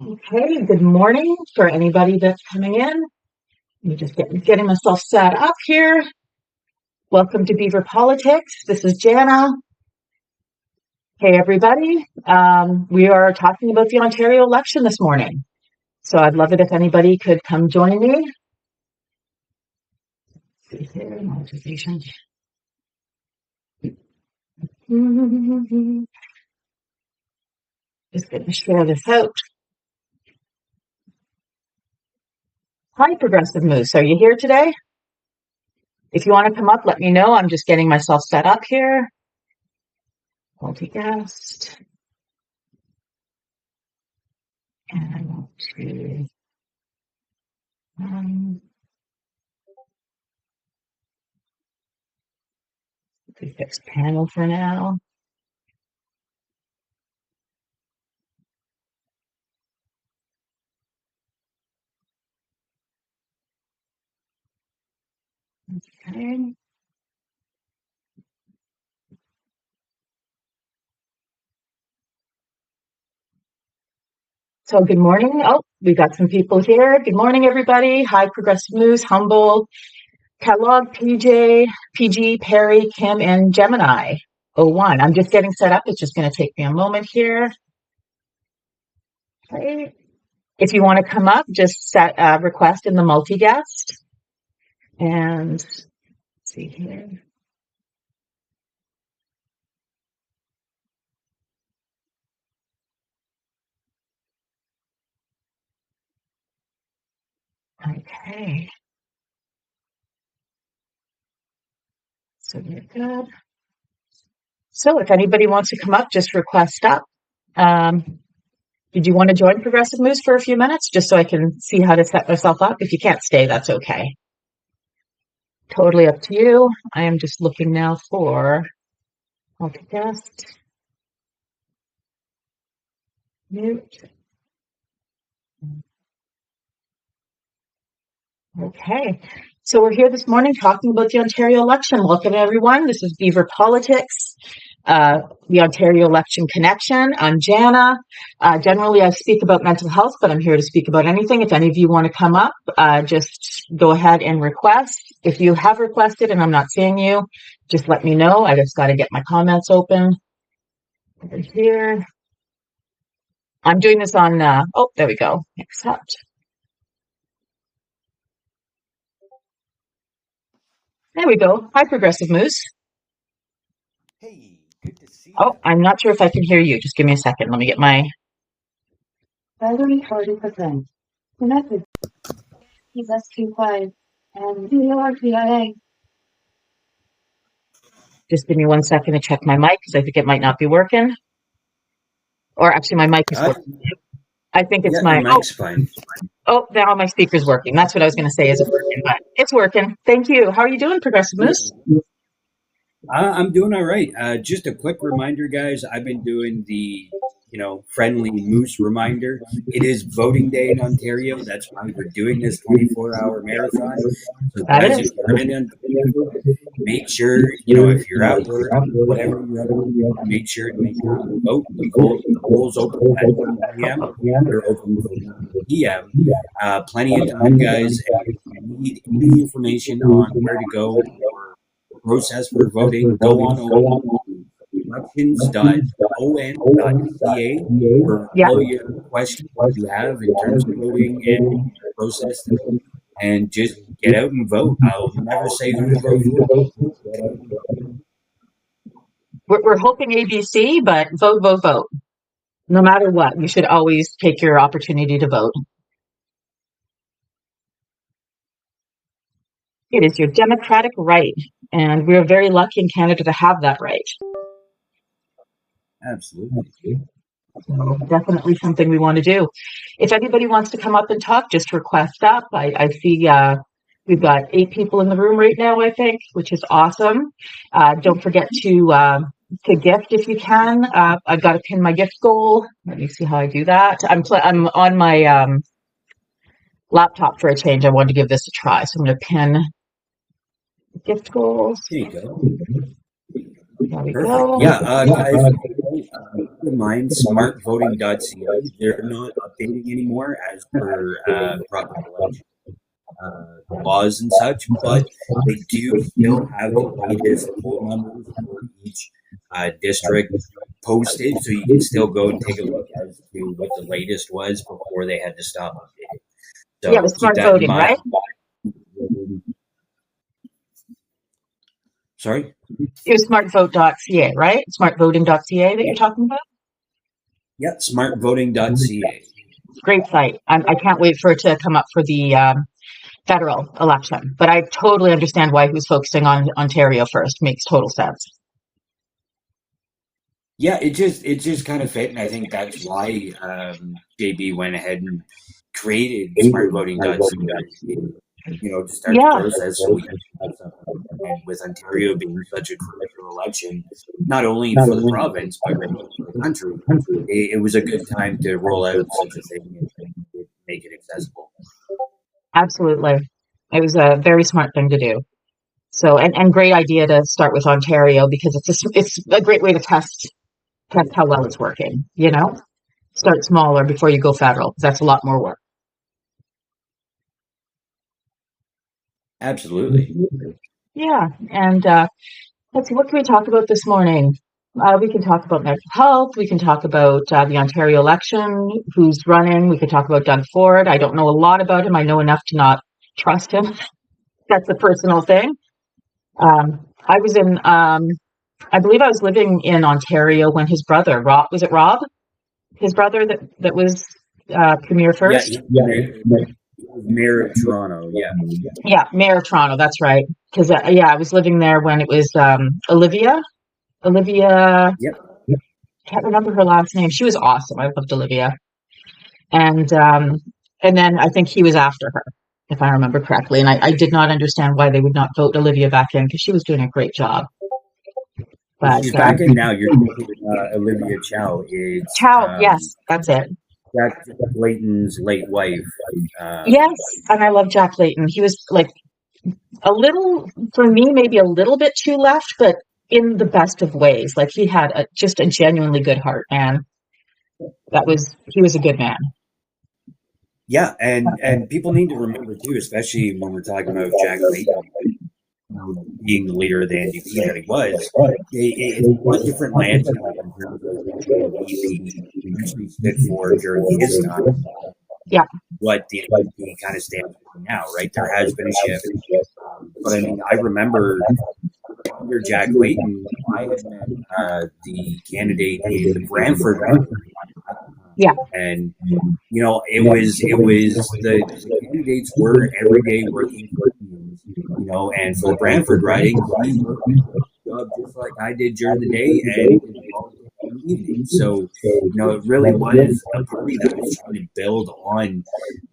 Okay, good morning for anybody that's coming in. I'm just getting myself set up here. Welcome to Beaver Politics. This is JANA. Hey, everybody. We are talking about the Ontario election this morning. So I'd love it if anybody could come join me. Let's see here, monetization. Just going to share this out. Hi, Progressive Moose. Are you here today? If you want to come up, let me know. I'm just getting myself set up here. Multi-guest. And I want to fix panel for now. Okay. So good morning. Oh, we got some people here. Good morning, everybody. Hi, Progressive News, Humble, Kellogg, PG, Perry, Kim, and Gemini 01. I'm just getting set up. It's just going to take me a moment here. Okay. If you want to come up, just set a request in the multi-guest. And let's see here. Okay. So you're good. So if anybody wants to come up, just request up. Did you want to join Progressive Moose for a few minutes just so I can see how to set myself up? If you can't stay, that's okay. Totally up to you. I am just looking now for multicast. Mute. Okay. So we're here this morning talking about the Ontario election. Welcome, everyone. This is Beaver Politics, the Ontario Election Connection. I'm JANA. Generally, I speak about mental health, but I'm here to speak about anything. If any of you want to come up, just go ahead and request. If you have requested and I'm not seeing you, just let me know. I just got to get my comments open. Over here. I'm doing this on, oh, there we go. Accept. There we go. Hi, Progressive Moose. Hey, good to see you. Oh, I'm not sure if I can hear you. Just give me a second. Let me get my... Battery 40%. Connected. He's S25 and VRPIA. Just give me 1 second to check my mic because I think it might not be working. Or actually, my mic is working. I think it's my... Your mic's fine. Oh, now my speaker's working. That's what I was going to say. Is it working? But it's working. Thank you. How are you doing, Progressive Moose? I'm doing all right. Just a quick reminder, guys. I've been doing the, friendly moose reminder. It is voting day in Ontario. That's why we're doing this 24-hour marathon. So, guys, if you're in Ontario, make sure, if you're at work, whatever you're at, make sure to make sure to vote. The polls open at 1 p.m. They're open for 1 p.m. Plenty of time, guys. If you need any information on where to go or process for voting, go on elections.on.ca for all your questions you have in terms of voting and process, and just get out and vote. I'll never say who to vote for. We're hoping ABC, but vote. No matter what, you should always take your opportunity to vote. It is your democratic right, and we're very lucky in Canada to have that right. Absolutely. So definitely something we want to do. If anybody wants to come up and talk, just request up. I see we've got 8 people in the room right now, I think, which is awesome. Don't forget to gift if you can. I've got to pin my gift goal. Let me see how I do that. I'm on my laptop for a change. I wanted to give this a try, so I'm going to pin gift goals. There you go. There we Perfect. go. Yeah, guys, keep in mind, smartvoting.ca. They're not up updating anymore as per province election laws and such, but they do still have the latest poll numbers for each district posted, so you can still go and take a look as to what the latest was before they had to stop updating. So Yeah, with keep smart that in voting, mind. right? Sorry? It was smartvote.ca, right? Smartvoting.ca that you're talking about? Yeah, smartvoting.ca. Great site. I can't wait for it to come up for the federal election. But I totally understand why he was focusing on Ontario first. Makes total sense. Yeah, it just kind of fit, and I think that's why JB went ahead and created smartvoting.ca, to start the Yeah, process so we can have something. And with Ontario being such a crucial election, not only for the province but really for the country, it was a good time to roll out such a thing and make it accessible. absolutely. It was a very smart thing to do. So, and great idea to start with Ontario because it's a great way to test how well it's working. Start smaller before you go federal. That's a lot more work. Absolutely. Yeah, and let's see, what can we talk about this morning? We can talk about mental health. We can talk about the Ontario election, who's running. We could talk about Doug Ford. I don't know a lot about him. I know enough to not trust him. That's a personal thing. I was I believe I was living in Ontario when his brother, Rob, was it Rob? His brother that was premier Yeah, first? Mayor of Toronto. Yeah. Yeah, Mayor of Toronto. That's right. Because I was living there when it was Olivia. Yep. Can't remember her last name. She was awesome. I loved Olivia. And then I think he was after her, if I remember correctly. And I did not understand why they would not vote Olivia back in because she was doing a great job. But She's back in now. You're thinking Olivia Chow is Chow, yes, that's it. Jack Layton's late wife. Yes, and I love Jack Layton. He was like a little, for me, maybe a little bit too left, but in the best of ways. Like he had just a genuinely good heart, man. He was a good man. Yeah, and people need to remember too, especially when we're talking about Jack Layton being the leader of the NDP that he was. It's a different landscape in terms of what the NDP usually stood for during his time. Yeah. What the NDP kind of stands for now, right? There has been a shift. But I mean, I remember under Jack Layton, I had met the candidate in the Brantford riding. Yeah. And it was the candidates were everyday working Canadians, and for the Brantford riding, he worked his job just like I did during the day and in the evening. So, it really was a party that was trying to build on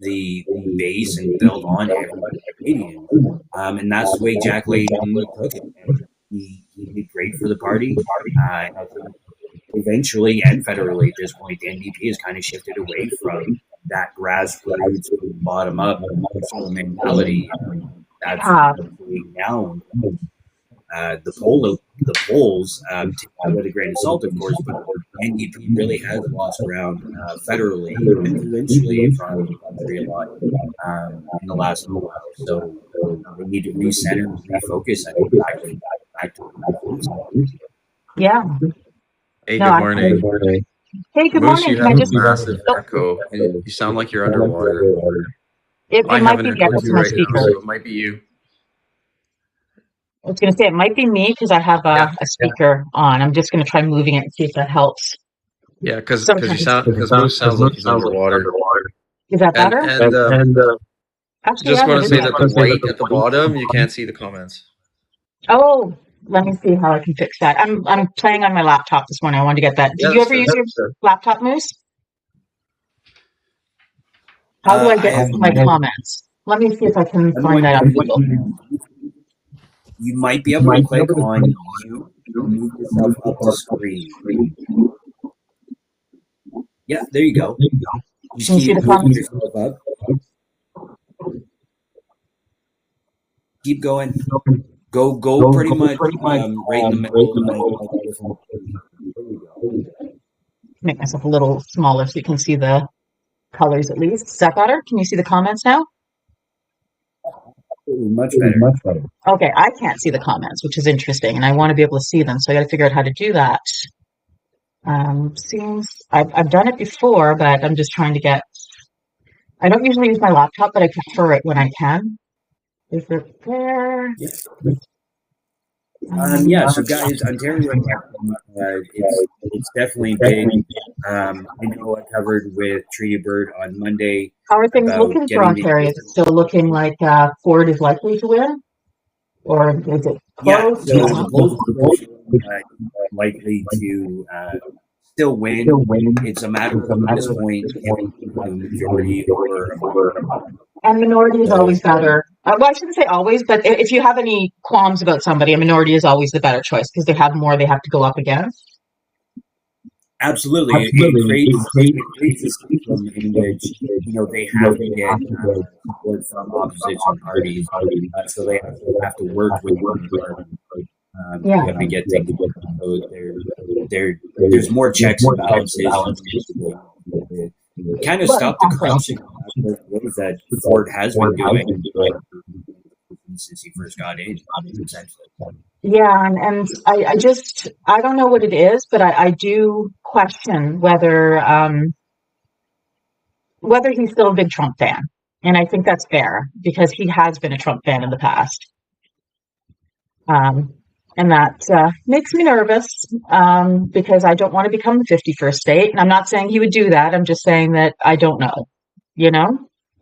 the base and build on everyday Canadian. And that's the way Jack Layton took it. And he did great for the party. I think eventually and federally at this point, the NDP has kind of shifted away from that grassroots, bottom up sort of mentality. That's now the polls, with a grain of salt, of course, but NDP really has lost ground federally and provincially across the country a lot in the last little while. So they need to recenter and refocus. I think back to Yeah. Hey, good morning. Hey, good Moose, morning. you Can I have a just massive echo, and you sound like you're underwater. It I might have an be the echo echo too to my right now, speaker. so it might be you. I was going to say it might be me because I have Yeah. a speaker on. I'm just going to try moving it and see if that helps. Yeah, because Sometimes. Moose sounds like he's underwater. Is that better? And Actually, just yeah, want that to is say better. that the white at the bottom, you can't see the comments. Oh, let me see how I can fix that. I'm playing on my laptop this morning. I wanted to get that. Yeah, Did you that's ever fair. use your laptop, Moose? How do I get my comments? Let me see if I can find that on Google. You might be able to click on you and move yourself up to screen. Yeah, there you go. You Can you see keep the moving comments? yourself up. Keep going. Go pretty much right in the middle. Make myself a little smaller so you can see the colors at least. Is that better? Can you see the comments now? Much better. Okay, I can't see the comments, which is interesting, and I want to be able to see them, so I got to figure out how to do that. Seems I've done it before, but I'm just trying to get. I don't usually use my laptop, but I prefer it when I can. Is it there? Yes. So guys, Ontario, it's definitely big. I know I covered with Treaty Bird on Monday. How are things about looking for getting Ontario? Is it still looking like Ford is likely to win? Or is it Yeah, close? so the polls are showing, likely to still win. It's a matter of, at this point, if you have a majority or a minority. And minority is always better. Well, I shouldn't say always, but if you have any qualms about somebody, a minority is always the better choice because they have more they have to go up against. Absolutely, it creates a system in which they have to get support from opposition parties, so they have to work with one party to get things. So there's more checks and balances. Kind of stop the corruption that Ford has been doing since he first got in, essentially. Yeah, and I don't know what it is, but I do question whether he's still a big Trump fan. And I think that's fair because he has been a Trump fan in the past. And that makes me nervous because I don't want to become the 51st state. And I'm not saying he would do that. I'm just saying that I don't know,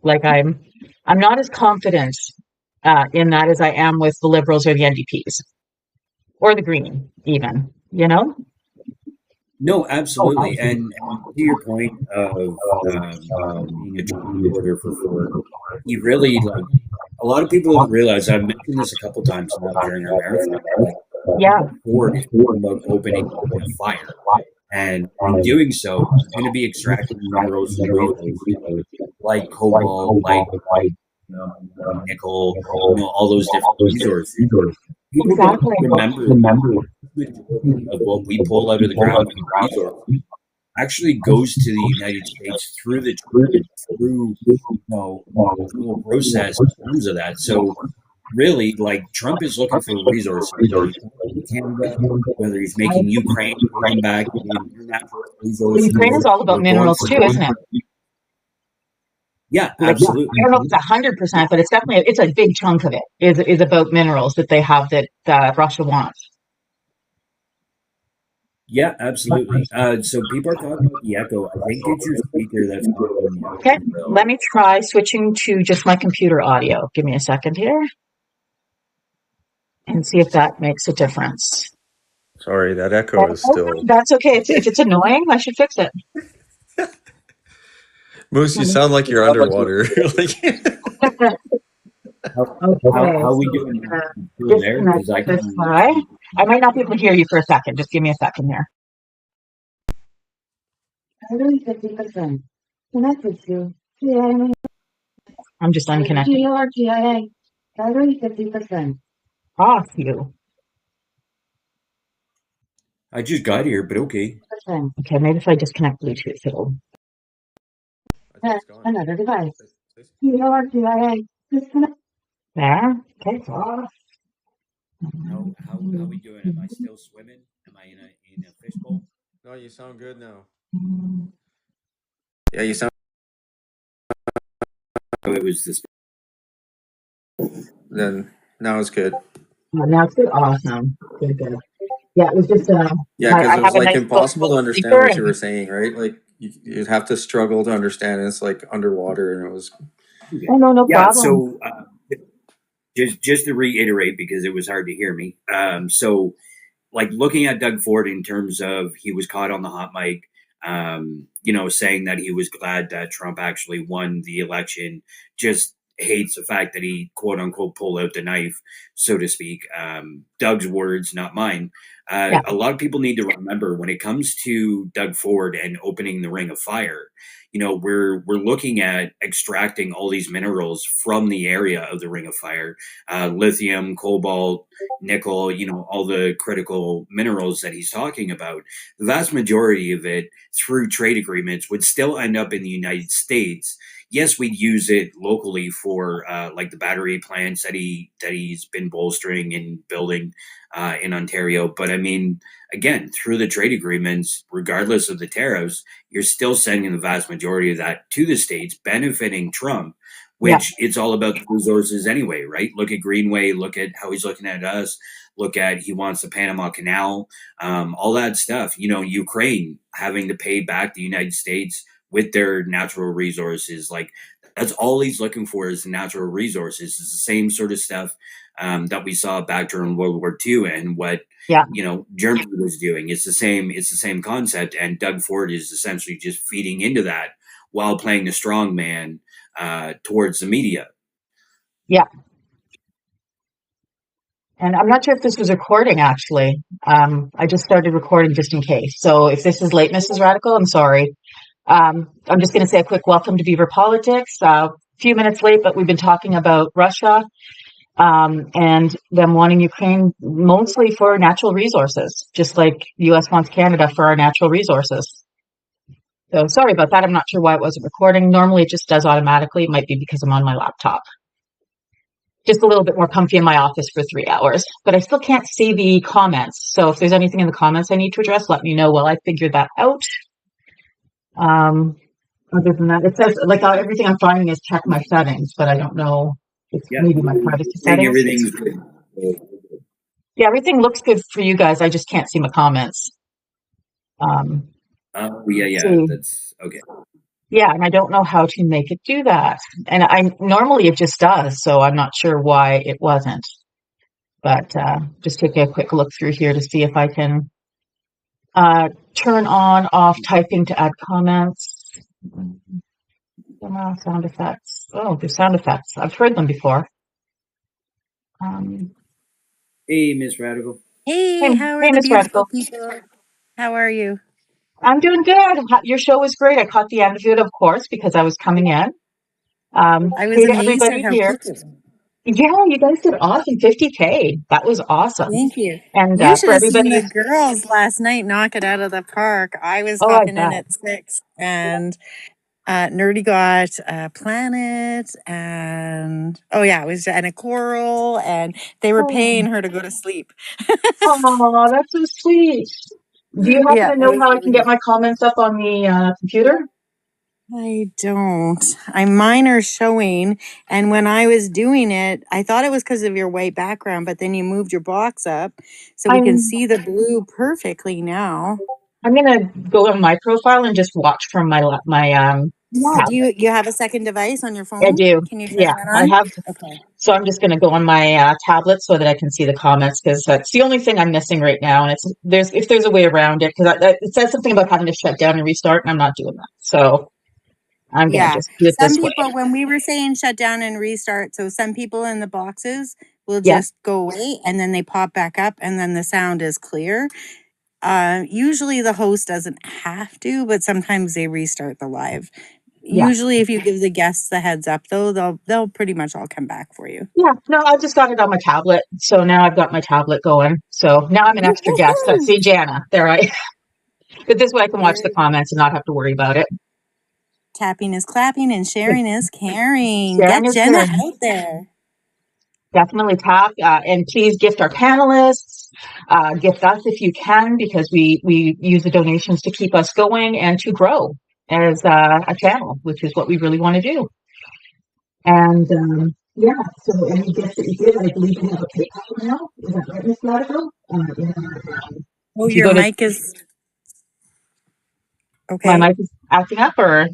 like I'm not as confident in that as I am with the Liberals or the NDPs or the Green even. No, absolutely. And to your point of being a Trump supporter for Ford, he really, a lot of people don't realize, I've mentioned this a couple times now during our marathon, Yeah. Ford is about opening a fire. And in doing so, he's going to be extracting minerals and resources like cobalt, like nickel, all those different resources. People don't remember the majority of what we pull out of the ground from resources actually goes to the United States through the process in terms of that. So really, Trump is looking for resources, whether he's in Canada, whether he's making Ukraine come back in natural resources. Ukraine is all about minerals too, isn't it? Yeah, absolutely. I don't know if it's 100%, but it's a big chunk of it is about minerals that they have that Russia wants. Yeah, absolutely. So people are talking about the echo. I think it's your speaker that's on the Okay, let me try switching to just my computer audio. Give me a second here and see if that makes a difference. Sorry, that echo is still. That's okay. If it's annoying, I should fix it. Moose, you sound like you're underwater. How are we doing there? I might not be able to hear you for a second. Just give me a second here. 50%. Connected to JANA. I'm just unconnected. GRGIA. Battery 50%. Off you. I just got here, but okay. Okay, maybe if I disconnect Bluetooth, it'll. Another device. GRGIA. Disconnect. There. Okay. How are we doing? Am I still swimming? Am I in a fishbowl? No, you sound good now. Yeah, you sound. Oh, it was this. Then now it's good. Now it's good. Awesome. Good. Yeah, it was just. Yeah, because it was like impossible to understand what you were saying, right? Like you'd have to struggle to understand. It's like underwater, and it was. Oh no problem. So just to reiterate, because it was hard to hear me. So looking at Doug Ford in terms of he was caught on the hot mic, saying that he was glad that Trump actually won the election. Just hates the fact that he quote unquote pulled out the knife, so to speak. Doug's words, not mine. Yeah. A lot of people need to remember when it comes to Doug Ford and opening the Ring of Fire, we're looking at extracting all these minerals from the area of the Ring of Fire, lithium, cobalt, nickel, all the critical minerals that he's talking about. The vast majority of it, through trade agreements, would still end up in the United States. Yes, we'd use it locally for like the battery plants that he's been bolstering and building in Ontario. But I mean, again, through the trade agreements, regardless of the tariffs, you're still sending the vast majority of that to the States, benefiting Trump, which it's all about the resources anyway, right? Look at Greenway, look at how he's looking at us, look at he wants the Panama Canal, all that stuff. Ukraine having to pay back the United States with their natural resources. Like, that's all he's looking for is the natural resources. It's the same sort of stuff that we saw back during World War II and what Germany was doing. It's the same concept, and Doug Ford is essentially just feeding into that while playing the strong man towards the media. Yeah. And I'm not sure if this was recording, actually. I just started recording just in case. So if this is late, Mrs. Radical, I'm sorry. I'm just going to say a quick welcome to Beaver Politics. A few minutes late, but we've been talking about Russia and them wanting Ukraine mostly for natural resources, just like the U.S. wants Canada for our natural resources. So sorry about that. I'm not sure why it wasn't recording. Normally it just does automatically. It might be because I'm on my laptop. Just a little bit more comfy in my office for 3 hours, but I still can't see the comments. So if there's anything in the comments I need to address, let me know while I figure that out. Other than that, it says like everything I'm finding is check my settings, but I don't know. It's maybe my privacy settings. Everything's good. Yeah, everything looks good for you guys. I just can't see my comments. That's okay. Yeah, and I don't know how to make it do that. And I normally it just does, so I'm not sure why it wasn't. But just take a quick look through here to see if I can turn on, off typing to add comments. Sound effects. Oh, there's sound effects. I've heard them before. Hey, Miss Radical. Hey, how are the beautiful people? How are you? I'm doing good. Your show was great. I caught the end of it, of course, because I was coming in. I was hey to amazed everybody at how here. quick. Yeah, you guys did awesome. 50K. That was awesome. Thank you. And You should for have seen everybody, the girls last night knock it out of the park. I was I hopping in bet. at 6, and Nerdy got a planet, and it was and a coral, and they were paying her to go to sleep. Oh, that's so sweet. Do you happen to know it was how I can really get my comments up on the computer? I don't. Mine are showing, and when I was doing it, I thought it was because of your white background, but then you moved your box up, so we can see the blue perfectly now. I'm gonna go on my profile and just watch from my Yeah. Do you have a second device on your phone? I do. Can you turn Yeah, that on? I have. Okay. So I'm just gonna go on my tablet so that I can see the comments because that's the only thing I'm missing right now. And if there's a way around it because it says something about having to shut down and restart, and I'm not doing that. So I'm gonna just do it Some this way. people, when we were saying shut down and restart, so some people in the boxes will just go away and then they pop back up and then the sound is clear. Usually the host doesn't have to, but sometimes they restart the live. Yeah. Usually if you give the guests the heads up though, they'll pretty much all come back for you. Yeah, no, I just got it on my tablet. So now I've got my tablet going. So now I'm an extra guest. See, JANA, there but this way I can watch the comments and not have to worry about it. Tapping is clapping and sharing is caring. Sharing Get is JANA caring. out there. Definitely tap and please gift our panelists. Gift us if you can because we use the donations to keep us going and to grow as a channel, which is what we really want to do. And so any gifts that you give, I believe you have a PayPal now. Is that right, Ms. Radical? Your mic is okay. My mic is acting up, or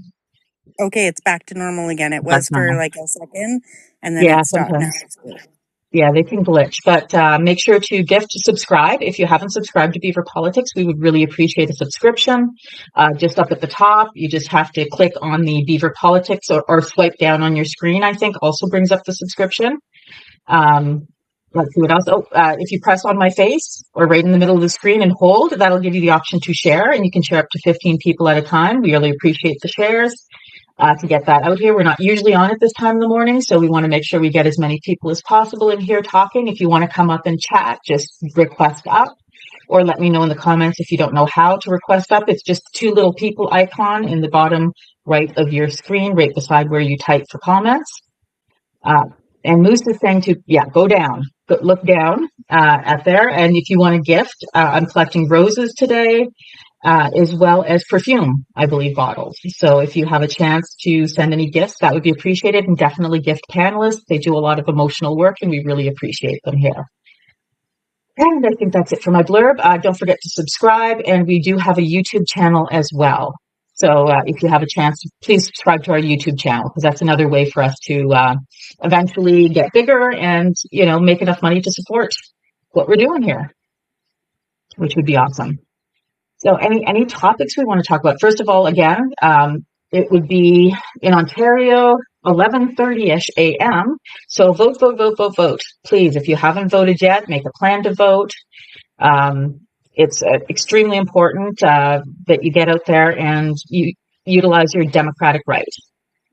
okay, it's back to normal again. It was for like a second, and then it stopped. Now it's good. Yeah, they can glitch, but make sure to subscribe. If you haven't subscribed to Beaver Politics, we would really appreciate a subscription. Just up at the top, you just have to click on the Beaver Politics or swipe down on your screen, I think also brings up the subscription. Let's see what else. If you press on my face or right in the middle of the screen and hold, that'll give you the option to share, and you can share up to 15 people at a time. We really appreciate the shares. To get that out here. We're not usually on at this time in the morning, so we want to make sure we get as many people as possible in here talking. If you want to come up and chat, just request up or let me know in the comments if you don't know how to request up. It's just two little people icon in the bottom right of your screen, right beside where you type for comments. And Moose is saying to, go down, look down at there. And if you want a gift, I'm collecting roses today. As well as perfume, I believe, bottles. So if you have a chance to send any gifts, that would be appreciated, and definitely gift panelists. They do a lot of emotional work, and we really appreciate them here. And I think that's it for my blurb. Don't forget to subscribe, and we do have a YouTube channel as well. So if you have a chance, please subscribe to our YouTube channel, because that's another way for us to eventually get bigger and, make enough money to support what we're doing here, which would be awesome. So any topics we want to talk about? First of all, again, it would be in Ontario, 11:30-ish a.m. So vote, vote, vote, vote, vote. Please, if you haven't voted yet, make a plan to vote. It's extremely important that you get out there and you utilize your democratic right.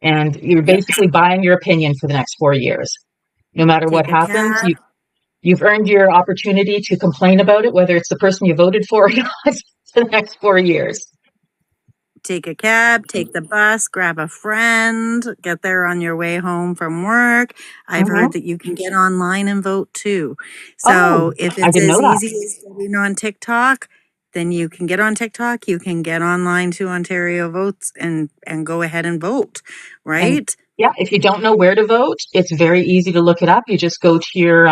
And you're basically buying your opinion for the next 4 years. No matter what happens, you've earned your opportunity to complain about it, whether it's the person you voted for or not, for the next 4 years. Take a cab, take the bus, grab a friend, get there on your way home from work. I've heard that you can get online and vote too. So if it's as easy as getting on TikTok, then you can get on TikTok, you can get online to Ontario Votes and go ahead and vote, right? And, if you don't know where to vote, it's very easy to look it up. You just go to your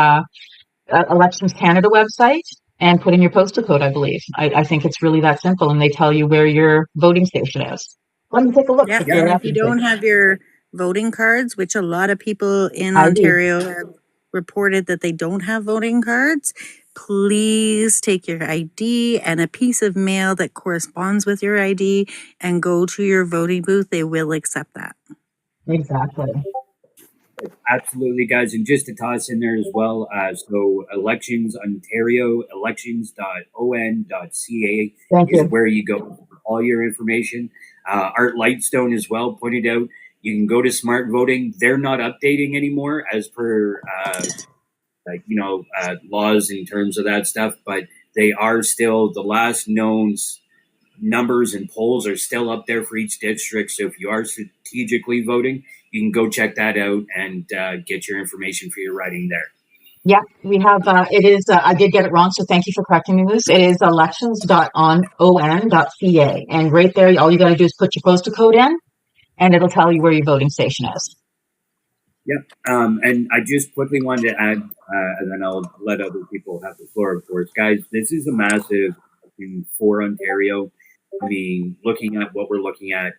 Elections Canada website and put in your postal code, I believe. I think it's really that simple, and they tell you where your voting station is. Let me take a look. Yeah, and if you don't have your voting cards, which a lot of people in Ontario have reported that they don't have voting cards, please take your ID and a piece of mail that corresponds with your ID and go to your voting booth. They will accept that. Exactly. Absolutely, guys. And just to toss in there as well, so Elections Ontario, elections.on.ca is where you go for all your information. Art Lightstone as well pointed out, you can go to Smart Voting. They're not updating anymore as per laws in terms of that stuff, but they are still the last known numbers and polls are still up there for each district. So if you are strategically voting, you can go check that out and get your information for your writing there. Yeah, we have, it is, I did get it wrong, so thank you for correcting me, Moose. It is elections.on.ca. And right there, all you got to do is put your postal code in, and it'll tell you where your voting station is. Yep. And I just quickly wanted to add, and then I'll let other people have the floor, of course. Guys, this is a massive thing for Ontario. I mean, looking at what we're looking at,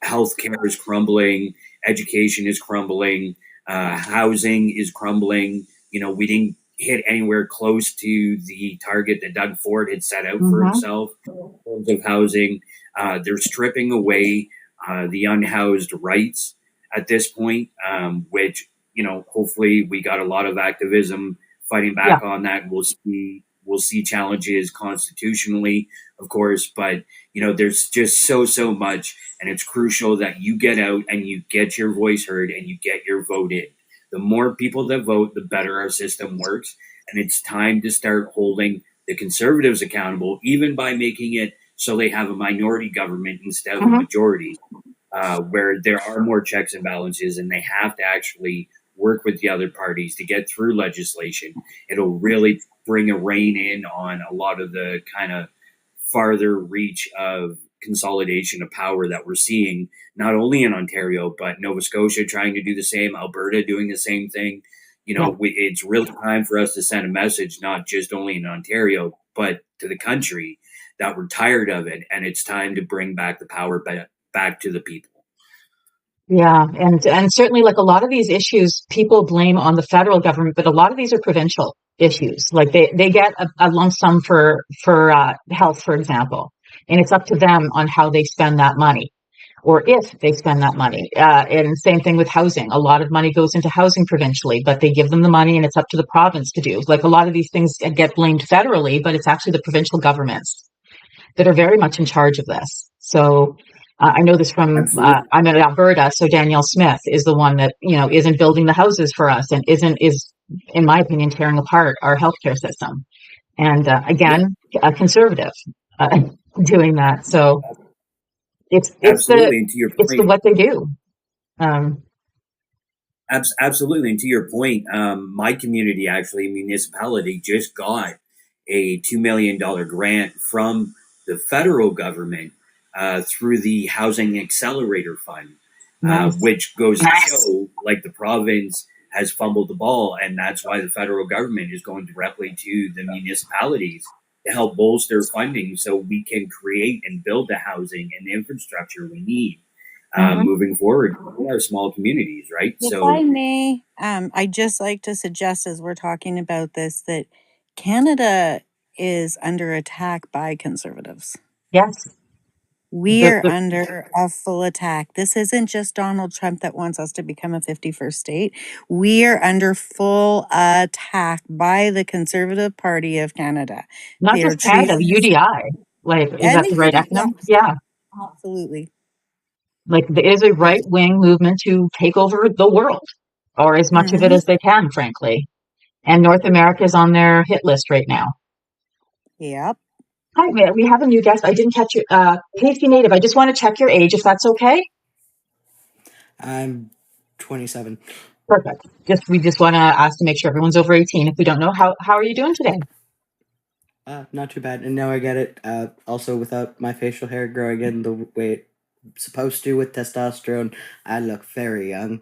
healthcare is crumbling, education is crumbling, housing is crumbling. We didn't hit anywhere close to the target that Doug Ford had set out for himself in terms of housing. They're stripping away the unhoused rights at this point, which, hopefully we got a lot of activism fighting back on that. We'll see challenges constitutionally, of course, but there's just so much, and it's crucial that you get out and you get your voice heard and you get your vote in. The more people that vote, the better our system works, and it's time to start holding the Conservatives accountable, even by making it so they have a minority government instead of a majority, where there are more checks and balances, and they have to actually work with the other parties to get through legislation. It'll really bring a rein in on a lot of the kind of farther reach of consolidation of power that we're seeing, not only in Ontario, but Nova Scotia trying to do the same, Alberta doing the same thing. It's real time for us to send a message, not just only in Ontario, but to the country, that we're tired of it, and it's time to bring back the power back to the people. Yeah, and certainly like a lot of these issues people blame on the federal government, but a lot of these are provincial issues. Like they get a lump sum for health, for example, and it's up to them on how they spend that money or if they spend that money. And same thing with housing. A lot of money goes into housing provincially, but they give them the money and it's up to the province to do. Like a lot of these things get blamed federally, but it's actually the provincial governments that are very much in charge of this. So I know this from, Absolutely. I'm in Alberta, so Danielle Smith is the one that, isn't building the houses for us and is, in my opinion, tearing apart our healthcare system. And Yeah, again, a conservative doing that. So it's absolutely. And to your point, what they do. Um, absolutely. And to your point, my community, actually, municipality, just got a $2 million grant from the federal government through the Housing Accelerator Fund, nice. which goes to show like the province has fumbled the ball. And that's why the federal government is going directly to the municipalities to help bolster funding so we can create and build the housing and the infrastructure we need Hmm. moving forward in our small communities, right? If I So, may, I'd just like to suggest as we're talking about this that Canada is under attack by conservatives. Yes. We're under a full attack. This isn't just Donald Trump that wants us to become a 51st state. We're under full attack by the Conservative Party of Canada. Not They're just Canada, treating us UDI. Like, is and that the the right UD, acronym? yes, Yeah. absolutely. Like there is a right wing movement to take over the world, or as much of it Hmm. as they can, frankly. And North America is on their hit list right now. Yep. Hi, we have a new guest. I didn't catch you. Pasty Native, I just want to check your age, if that's okay. I'm 27. Perfect. We just want to ask to make sure everyone's over 18. If we don't know, how are you doing today? Not too bad. And now I get it. Also, without my facial hair growing in the way it's supposed to with testosterone, I look very young.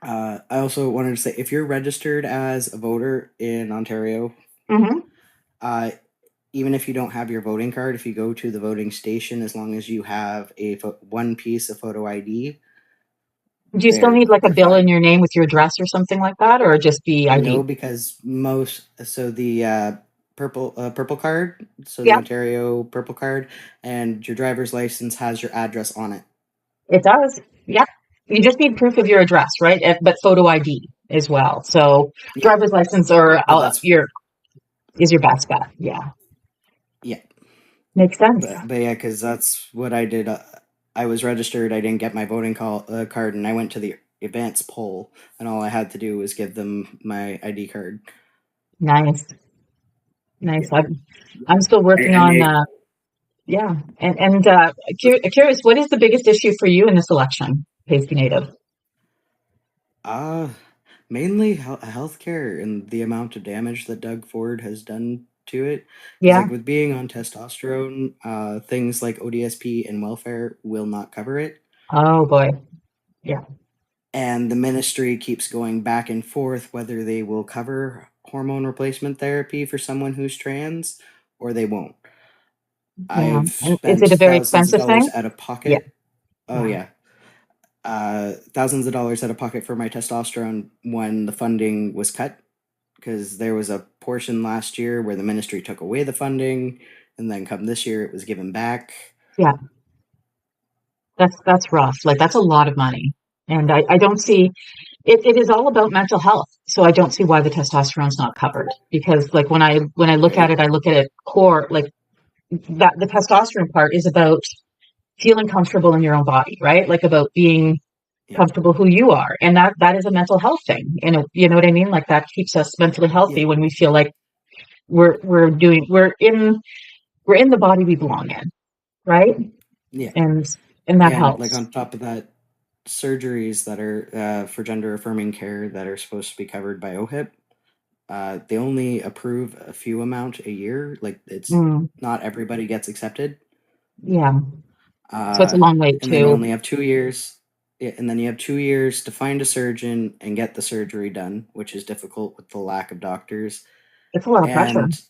I also wanted to say, if you're registered as a voter in Ontario, Mm-hmm. even if you don't have your voting card, if you go to the voting station, as long as you have one piece of photo ID, Do you still need like a you're bill in fine. your name with your address or something like that, or just the ID? No, because the purple card, so the Yeah, Ontario purple card, and your driver's license has your address on it. it does. Yeah. You just need proof of your address, right? But photo ID as well. So Yeah, driver's license or but that's is your best bet. Yeah. yeah, Makes sense. but yeah, because that's what I did. I was registered. I didn't get my voting card, and I went to the advance poll, and all I had to do was give them my ID card. Nice. Nice. Yeah. I'm still working and on, it, yeah. And curious, what is the biggest issue for you in this election, Pasty Native? Mainly healthcare and the amount of damage that Doug Ford has done to it. Because, Yeah. like, with being on testosterone, things like ODSP and welfare will not cover it. Oh boy. Yeah. And the ministry keeps going back and forth whether they will cover hormone replacement therapy for someone who's trans or they won't. Yeah. I've And is spent it a very thousands of expensive dollars thing? out of Yeah. pocket. Oh, Yeah. yeah. Thousands of dollars out of pocket for my testosterone when the funding was cut, because there was a portion last year where the ministry took away the funding, and then come this year it was given back. Yeah. That's rough. Like that's a lot of money. And I don't see it is all about mental health. So I don't see why the testosterone's not covered. Because like when I look at Right? it, I look at it core, like that the testosterone part is about feeling comfortable in your own body, right? Like about being Yeah. comfortable who you are. And that is a mental health thing. You know what I mean? Like that keeps us mentally Yeah. healthy when we feel like we're in the body we belong in, right? Yeah. And that And, like, helps. on top of that, surgeries that are for gender affirming care that are supposed to be covered by OHIP, they only approve a few amount a year. Like, it's Mm, not everybody gets accepted. yeah. So it's a long wait And then you too. only have 2 years. Yeah, and then you have 2 years to find a surgeon and get the surgery done, which is difficult with the lack of doctors. It's a lot of pressure. And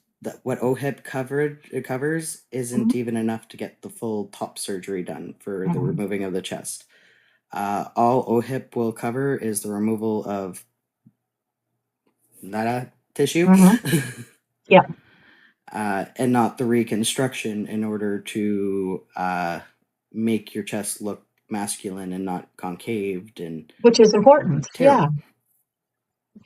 what OHIP covers isn't even enough to get the full top surgery done for the removing of the chest. All OHIP will cover is the removal of nada tissue. Yeah. And not the reconstruction in order to make your chest look masculine and not concaved, and which is important. terrible.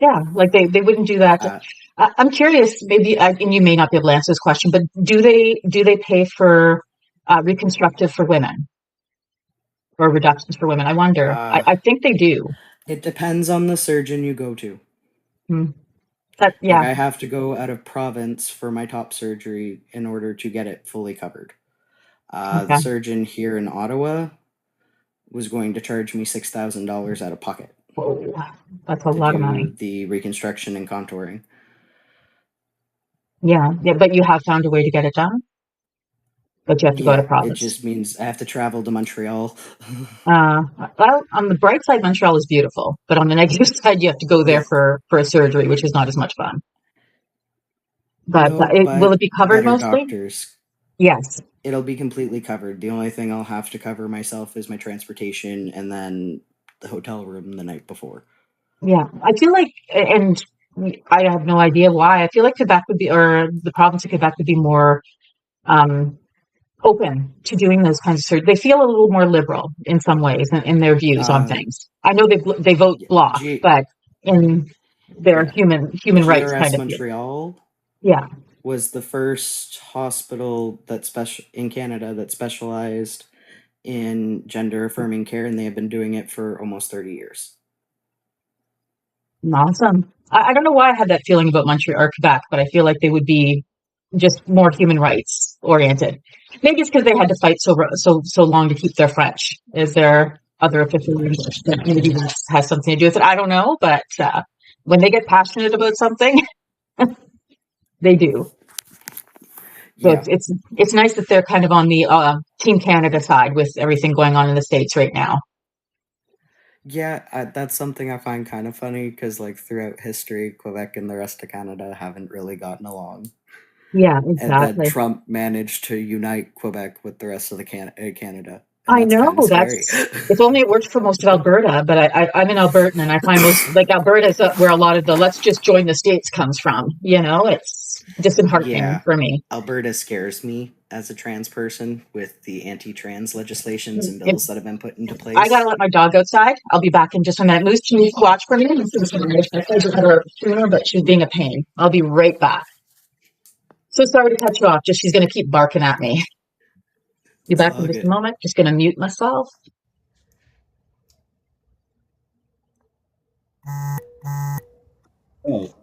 Yeah, like they wouldn't do that. I'm curious, maybe, and you may not be able to answer this question, but do they pay for reconstructive for women or reductions for women? I wonder. I think they do. It depends on the surgeon you go to. But, yeah. Like, I have to go out of province for my top surgery in order to get it fully covered. The surgeon here in Ottawa was going to charge me $6,000 out of pocket. Whoa, that's a lot of money. The reconstruction and contouring. Yeah, but you have found a way to get it done? But you have to go to province. It just means I have to travel to Montreal. Well, on the bright side, Montreal is beautiful, but on the negative side, you have to go there for a surgery, which is not as much fun. But, will it be covered mostly? Doctors. Yes. It'll be completely covered. The only thing I'll have to cover myself is my transportation and then the hotel room the night before. Yeah, I feel like, and I have no idea why, I feel like Quebec would be, or the province of Quebec would be more open to doing those kinds of surgery. They feel a little more liberal in some ways in their views on things. I know they vote bloc, but in their human rights kind of Montreal. Yeah. Was the first hospital in Canada that specialized in gender affirming care, and they have been doing it for almost 30 years. Awesome. I don't know why I had that feeling about Montreal or Quebec, but I feel like they would be just more human rights oriented. Maybe it's because they had to fight so long to keep their French. Is there other official language that maybe this has something to do with it? I don't know, but when they get passionate about something, they do. So it's nice that they're kind of on the Team Canada side with everything going on in the States right now. Yeah, that's something I find kind of funny because, like, throughout history, Quebec and the rest of Canada haven't really gotten along. Yeah, exactly. And then Trump managed to unite Quebec with the rest of the Canada. I know, if only it worked for most of Alberta, but I'm an Albertan, and I find most, like, Alberta is where a lot of the let's just join the States comes from, it's disheartening for me. Alberta scares me as a trans person with the anti-trans legislations and bills that have been put into place. I gotta let my dog outside. I'll be back in just a minute. Moose, can you watch for me? But she's being a pain. I'll be right back. So sorry to cut you off. Just she's gonna keep barking at me. Be back in just a moment. Just gonna mute myself. Oh.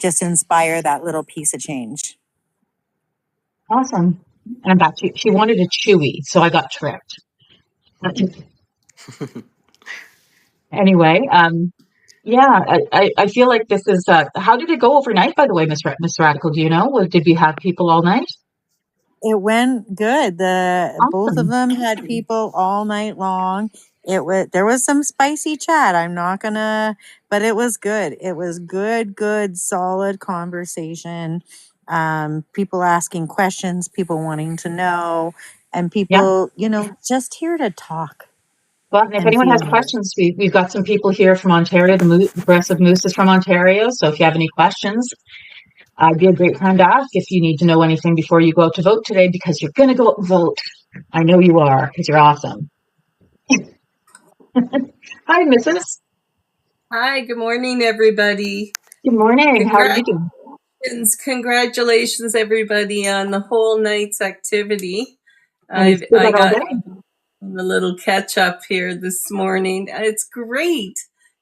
Just inspire that little piece of change. Awesome. And I'm back to, she wanted a chewy, so I got tricked. Anyway, I feel like this is, how did it go overnight, by the way, Miss Radical? Do you know? Did we have people all night? It went good. Both of them had people all night long. There was some spicy chat. I'm not gonna, but it was good. It was good, solid conversation. People asking questions, people wanting to know, and people, just here to talk. Well, if anyone has questions, we've got some people here from Ontario. The Progressive Moose is from Ontario. So if you have any questions, it'd be a great time to ask if you need to know anything before you go out to vote today, because you're going to go out and vote. I know you are, because you're awesome. Hi, Mrs. Hi, good morning, everybody. Good morning. How are you doing? Congratulations, everybody, on the whole night's activity. And we still I got all got day. a little catch up here this morning. It's great.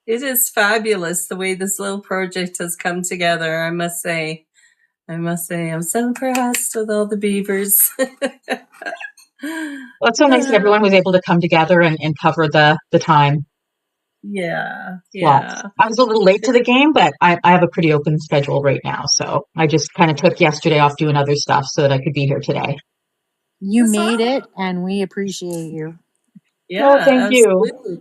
It is fabulous the way this little project has come together. I must say, I'm so impressed with all the beavers. Well, it's so nice that everyone was able to come together and cover the time Yeah, slots. yeah. I was a little late to the game, but I have a pretty open schedule right now. So I just kind of took yesterday off doing other stuff so that I could be here today. You That's made awesome. it, and we appreciate you. Yeah, Oh, thank you. absolutely.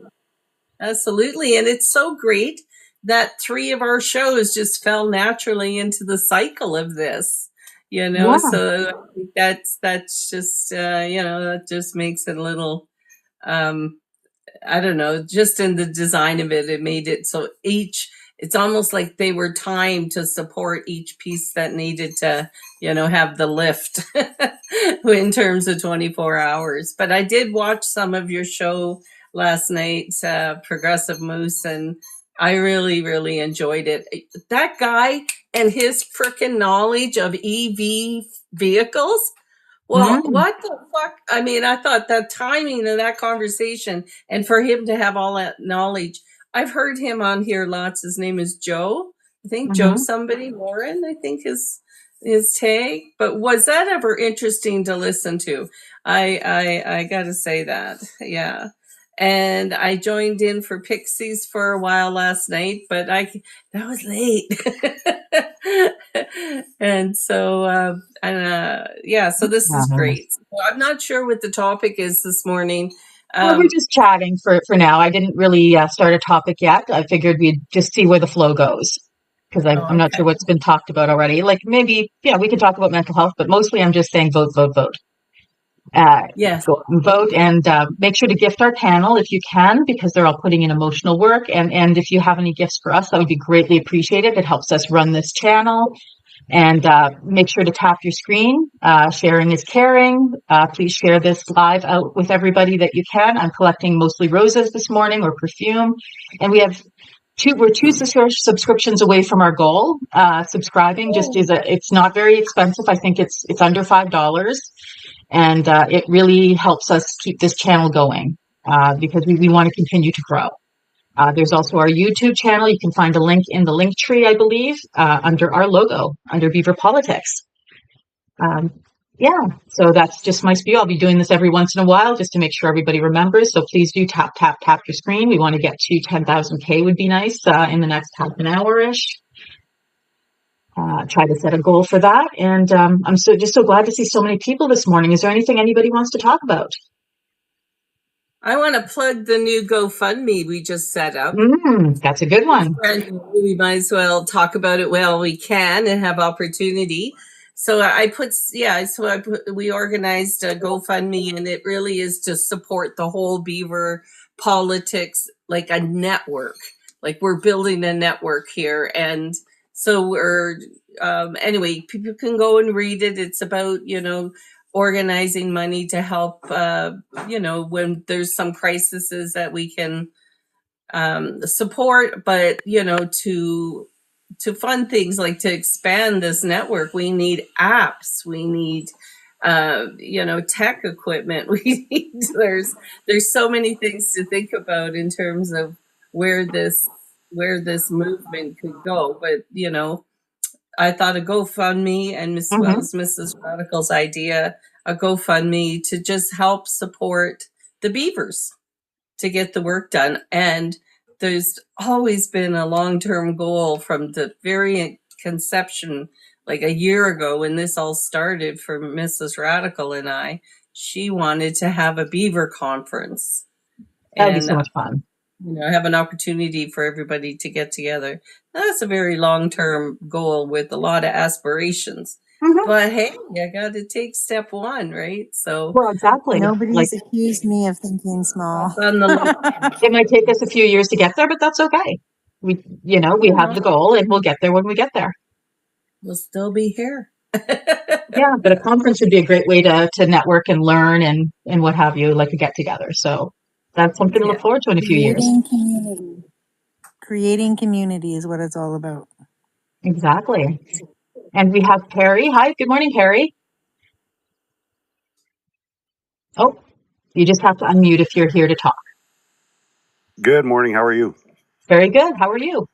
Absolutely. And it's so great that 3 of our shows just fell naturally into the cycle of this, Yeah. so I think that's just, that just makes it a little, I don't know, just in the design of it, it made it so it's almost like they were timed to support each piece that needed to, have the lift in terms of 24 hours. But I did watch some of your show last night, Progressive Moose, and I really, really enjoyed it. That guy and his freaking knowledge of EV vehicles. Well, Mm, what the fuck? I mean, I thought the timing of that conversation and for him to have all that knowledge. I've heard him on here lots. His name is Joe. I think Joe mm-hmm. somebody, Warren, I think his tag. But was that ever interesting to listen to? I gotta say that. Yeah. And I joined in for Pixies for a while last night, but that was late. And so so this is great. So I'm not sure what the topic is this morning. Well, we're just chatting for now. I didn't really start a topic yet. I figured we'd just see where the flow goes because I'm not Okay. sure what's been talked about already. Like maybe, yeah, we could talk about mental health, but mostly I'm just saying vote, vote, vote. Yes. Go and vote and make sure to gift our panel if you can, because they're all putting in emotional work. And if you have any gifts for us, that would be greatly appreciated. It helps us run this channel. And make sure to tap your screen. Sharing is caring. Please share this live out with everybody that you can. I'm collecting mostly roses this morning or perfume. And we're two subscriptions away from our goal. Subscribing it's not very expensive. I think it's under $5. And it really helps us keep this channel going because we want to continue to grow. There's also our YouTube channel. You can find a link in the link tree, I believe, under our logo, under Beaver Politics. So that's just my spiel. I'll be doing this every once in a while just to make sure everybody remembers. So please do tap, tap, tap your screen. We want to get to 10,000K would be nice in the next half an hour-ish. Try to set a goal for that. And I'm so glad to see so many people this morning. Is there anything anybody wants to talk about? I want to plug the new GoFundMe we just set up. That's a good one. We might as well talk about it while we can and have opportunity. So we organized a GoFundMe, and it really is to support the whole Beaver politics, like a network. Like we're building a network here, and so we're anyway. People can go and read it. It's about organizing money to help when there's some crises that we can support, but to fund things like to expand this network, we need apps, we need tech equipment, we need there's so many things to think about in terms of where this movement could go. But I thought a GoFundMe, and was Mrs. Radical's idea, a GoFundMe to just help support the Beavers to get the work done. And there's always been a long-term goal from the very conception, like a year ago when this all started for Mrs. Radical and I. She wanted to have a Beaver conference. That would be so much fun. Have an opportunity for everybody to get together. That's a very long-term goal with a lot of aspirations. But hey, I got to take step one, right? So, well, exactly. Nobody's accused me of thinking small. It might take us a few years to get there, but that's okay. We have the goal, and we'll get there when we get there. We'll still be here. Yeah, but a conference would be a great way to network and learn and what have you, like a get together. So that's something to look forward to in a few years. Creating community is what it's all about. Exactly. And we have Carrie. Hi, good morning, Carrie. Oh, you just have to unmute if you're here to talk. Good morning. How are you? Very good. How are you?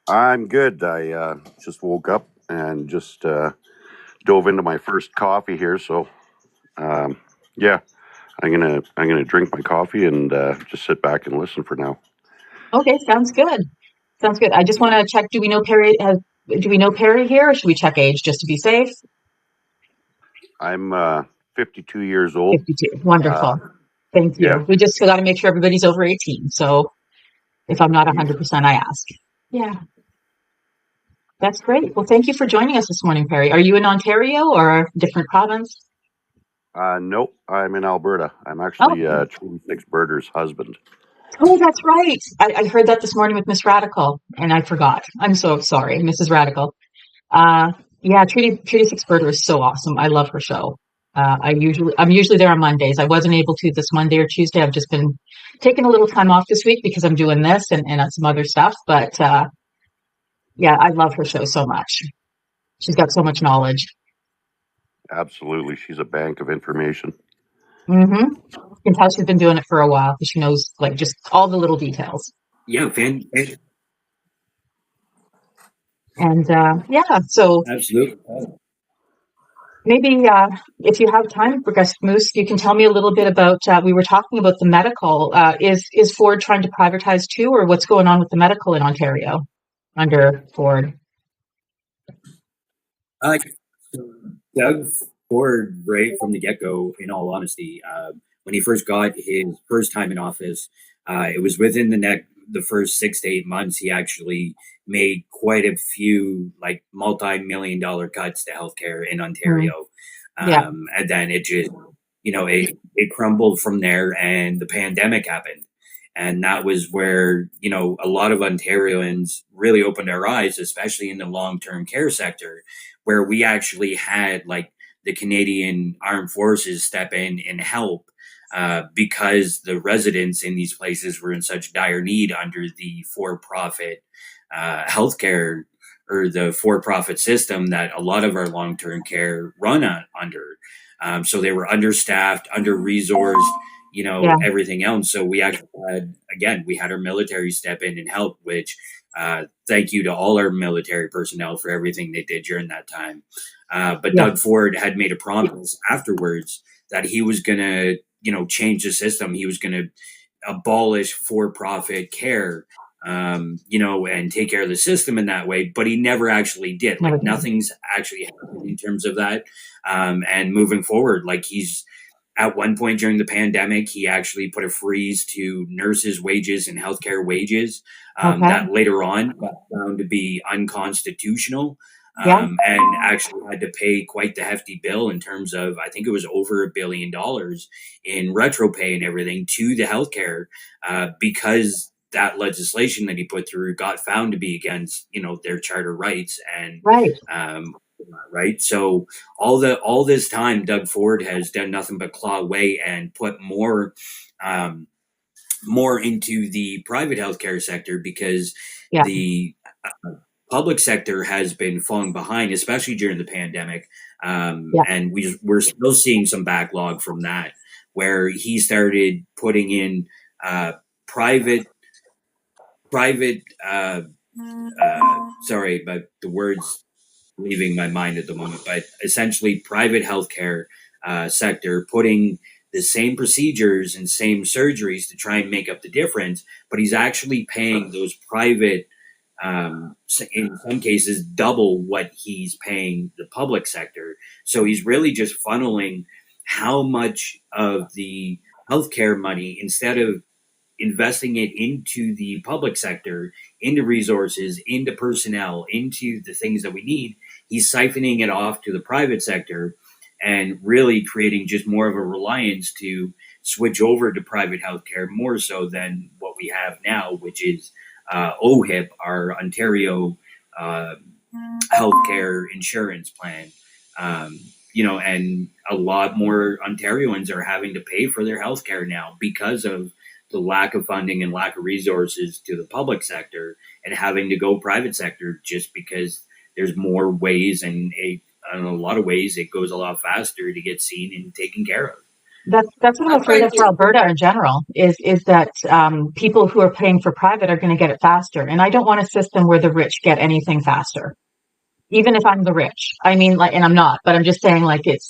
I'm good. I just woke up and just dove into my first coffee here. So, yeah, I'm gonna drink my coffee and just sit back and listen for now. Okay, sounds good. Sounds good. I just want to check. Do we know Perry here, or should we check age just to be safe? I'm 52 years old. 52. Wonderful. Thank Yeah, you. We just got to make sure everybody's over 18. So if I'm not 100%, I ask. Yeah, that's great. Well, thank you for joining us this morning, Perry. Are you in Ontario or a different province? nope. I'm in Alberta. I'm Oh, actually Trudy Six Birder's husband. oh, that's right. I heard that this morning with Miss Radical, and I forgot. I'm so sorry, Mrs. Radical. Uh, yeah, Treaty Six Birder is so awesome. I love her show. I'm usually there on Mondays. I wasn't able to this Monday or Tuesday. I've just been taking a little time off this week because I'm doing this and some other stuff. But yeah, I love her show so much. She's got so much knowledge. Absolutely, she's a bank of information. Mm-hmm. You can tell she's been doing it for a while because she knows like just all the little details. Yeah, And yeah, so absolutely. maybe if you have time, Progressive Moose, you can tell me a little bit about. We were talking about the medical. Is Ford trying to privatize too, or what's going on with the medical in Ontario under Ford? So Doug Ford, right from the get go, in all honesty, when he first got his first time in office, it was within the first 6 to 8 months, he actually made quite a few like multi-million-dollar cuts to healthcare in Ontario. Yeah, And then it just, it crumbled from there and the pandemic happened. And that was where, a lot of Ontarians really opened their eyes, especially in the long-term care sector, where we actually had like the Canadian Armed Forces step in and help because the residents in these places were in such dire need under the for-profit healthcare or the for-profit system that a lot of our long-term care run under. So they were understaffed, under-resourced, yeah, everything else. So we actually we had our military step in and help, which thank you to all our military personnel for everything they did during that time. But yeah, Doug Ford had made a promise afterwards that he was going to, change the system. He was going to abolish for-profit care, and take care of the system in that way. But he never actually did. never Like did. nothing's actually happened in terms of that. And moving forward, like he's at one point during the pandemic, he actually put a freeze to nurses' wages and healthcare wages. Okay, That later on got found to be unconstitutional. yeah, And actually had to pay quite the hefty bill in terms of, I think it was over $1 billion in retro pay and everything to the healthcare because that legislation that he put through got found to be against, their charter rights and right, right. So all this time, Doug Ford has done nothing but claw away and put more into the private healthcare sector because yeah, the public sector has been falling behind, especially during the pandemic. yeah, And we're still seeing some backlog from that, where he started putting in private sorry, but the words leaving my mind at the moment, but essentially private healthcare sector putting the same procedures and same surgeries to try and make up the difference, but he's actually paying those private, in some cases, double what he's paying the public sector. So he's really just funneling how much of the healthcare money, instead of investing it into the public sector, into resources, into personnel, into the things that we need, he's siphoning it off to the private sector and really creating just more of a reliance to switch over to private healthcare more so than what we have now, which is OHIP, our Ontario healthcare insurance plan. And a lot more Ontarians are having to pay for their healthcare now because of the lack of funding and lack of resources to the public sector and having to go private sector just because there's more ways and in a lot of ways it goes a lot faster to get seen and taken care of. That's what I'm I'm afraid of for finding, Alberta in general, is that people who are paying for private are going to get it faster. And I don't want a system where the rich get anything faster, even if I'm the rich. I mean, like, and I'm not, but I'm just saying, like, it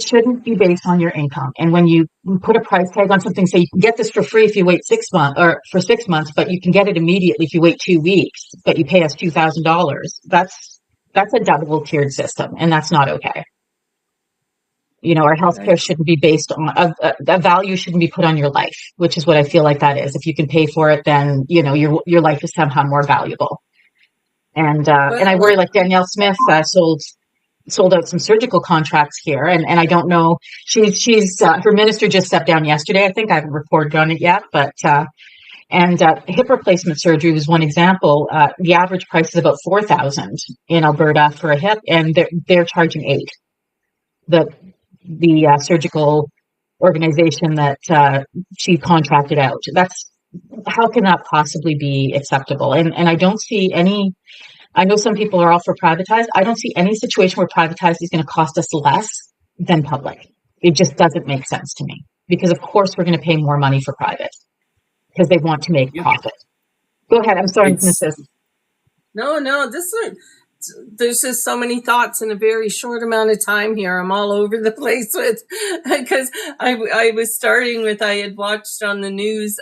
shouldn't be based on your income. And when you put a price tag on something, say you can get this for free if you wait 6 months, or for 6 months, but you can get it immediately if you wait 2 weeks, but you pay us $2,000. That's a double tiered system, and that's not okay. You know, our healthcare shouldn't be based on a value shouldn't be put on your life, which is what I feel like that is. If you can pay for it, then you know your life is somehow more valuable. And I worry, like Danielle Smith sold out some surgical contracts here, and I don't know. She's her minister just stepped down yesterday. I think I haven't reported on it yet, but hip replacement surgery was one example. The average price is about 4,000 in Alberta for a hip, and they're charging 8. The surgical organization that she contracted out. How can that possibly be acceptable? And I don't see any. I know some people are all for privatized. I don't see any situation where privatized is going to cost us less than public. It just doesn't make sense to me, because of course we're going to pay more money for private because they want to make profit. Go ahead. I'm sorry, Mrs. No, there's just so many thoughts in a very short amount of time here. I'm all over the place with, because I was starting with, I had watched on the news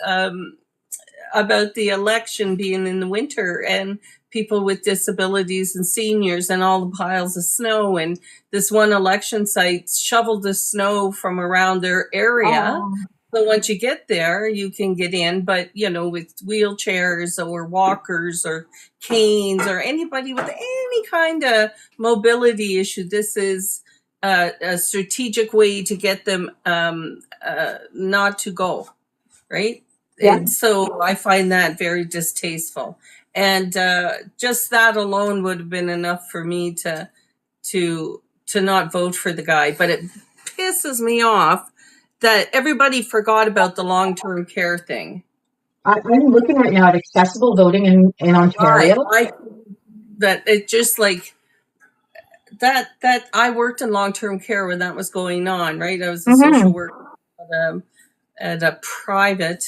about the election being in the winter and people with disabilities and seniors and all the piles of snow. And this one election site shoveled the snow from around their area. Oh. So once you get there, you can get in, but you know, with wheelchairs or walkers or canes or anybody with any kind of mobility issue, this is a strategic way to get them not to go, right? Yeah. And so I find that very distasteful. And just that alone would have been enough for me to not vote for the guy. But it pisses me off that everybody forgot about the long-term care thing. I'm looking right now at accessible voting in Ontario. That it just like that I worked in long-term care when that was going on, right? I was a social worker at a private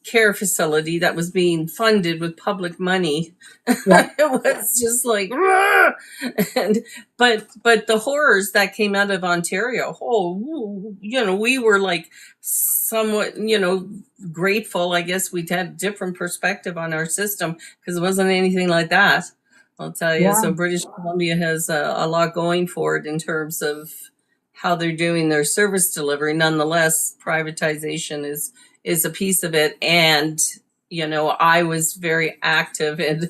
care facility that was being funded with public money. Yeah. It was just like, but the horrors that came out of Ontario, we were like somewhat, grateful. I guess we had a different perspective on our system because it wasn't anything like that. I'll tell you. Yeah. So British Columbia has a lot going for it in terms of how they're doing their service delivery. Nonetheless, privatization is a piece of it. And, I was very active in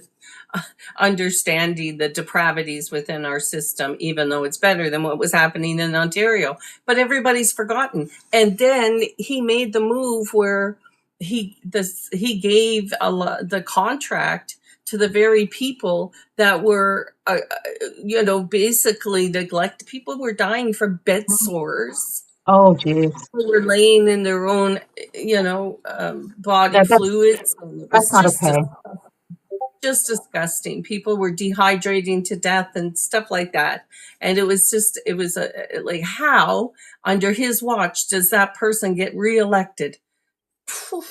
understanding the depravities within our system, even though it's better than what was happening in Ontario. But everybody's forgotten. And then he made the move where he gave the contract to the very people that were, basically neglected. People were dying from bed sores. Oh, geez. People were laying in their own, body fluids. That's not okay. Just disgusting. People were dehydrating to death and stuff like that. And it was like, how under his watch does that person get reelected? I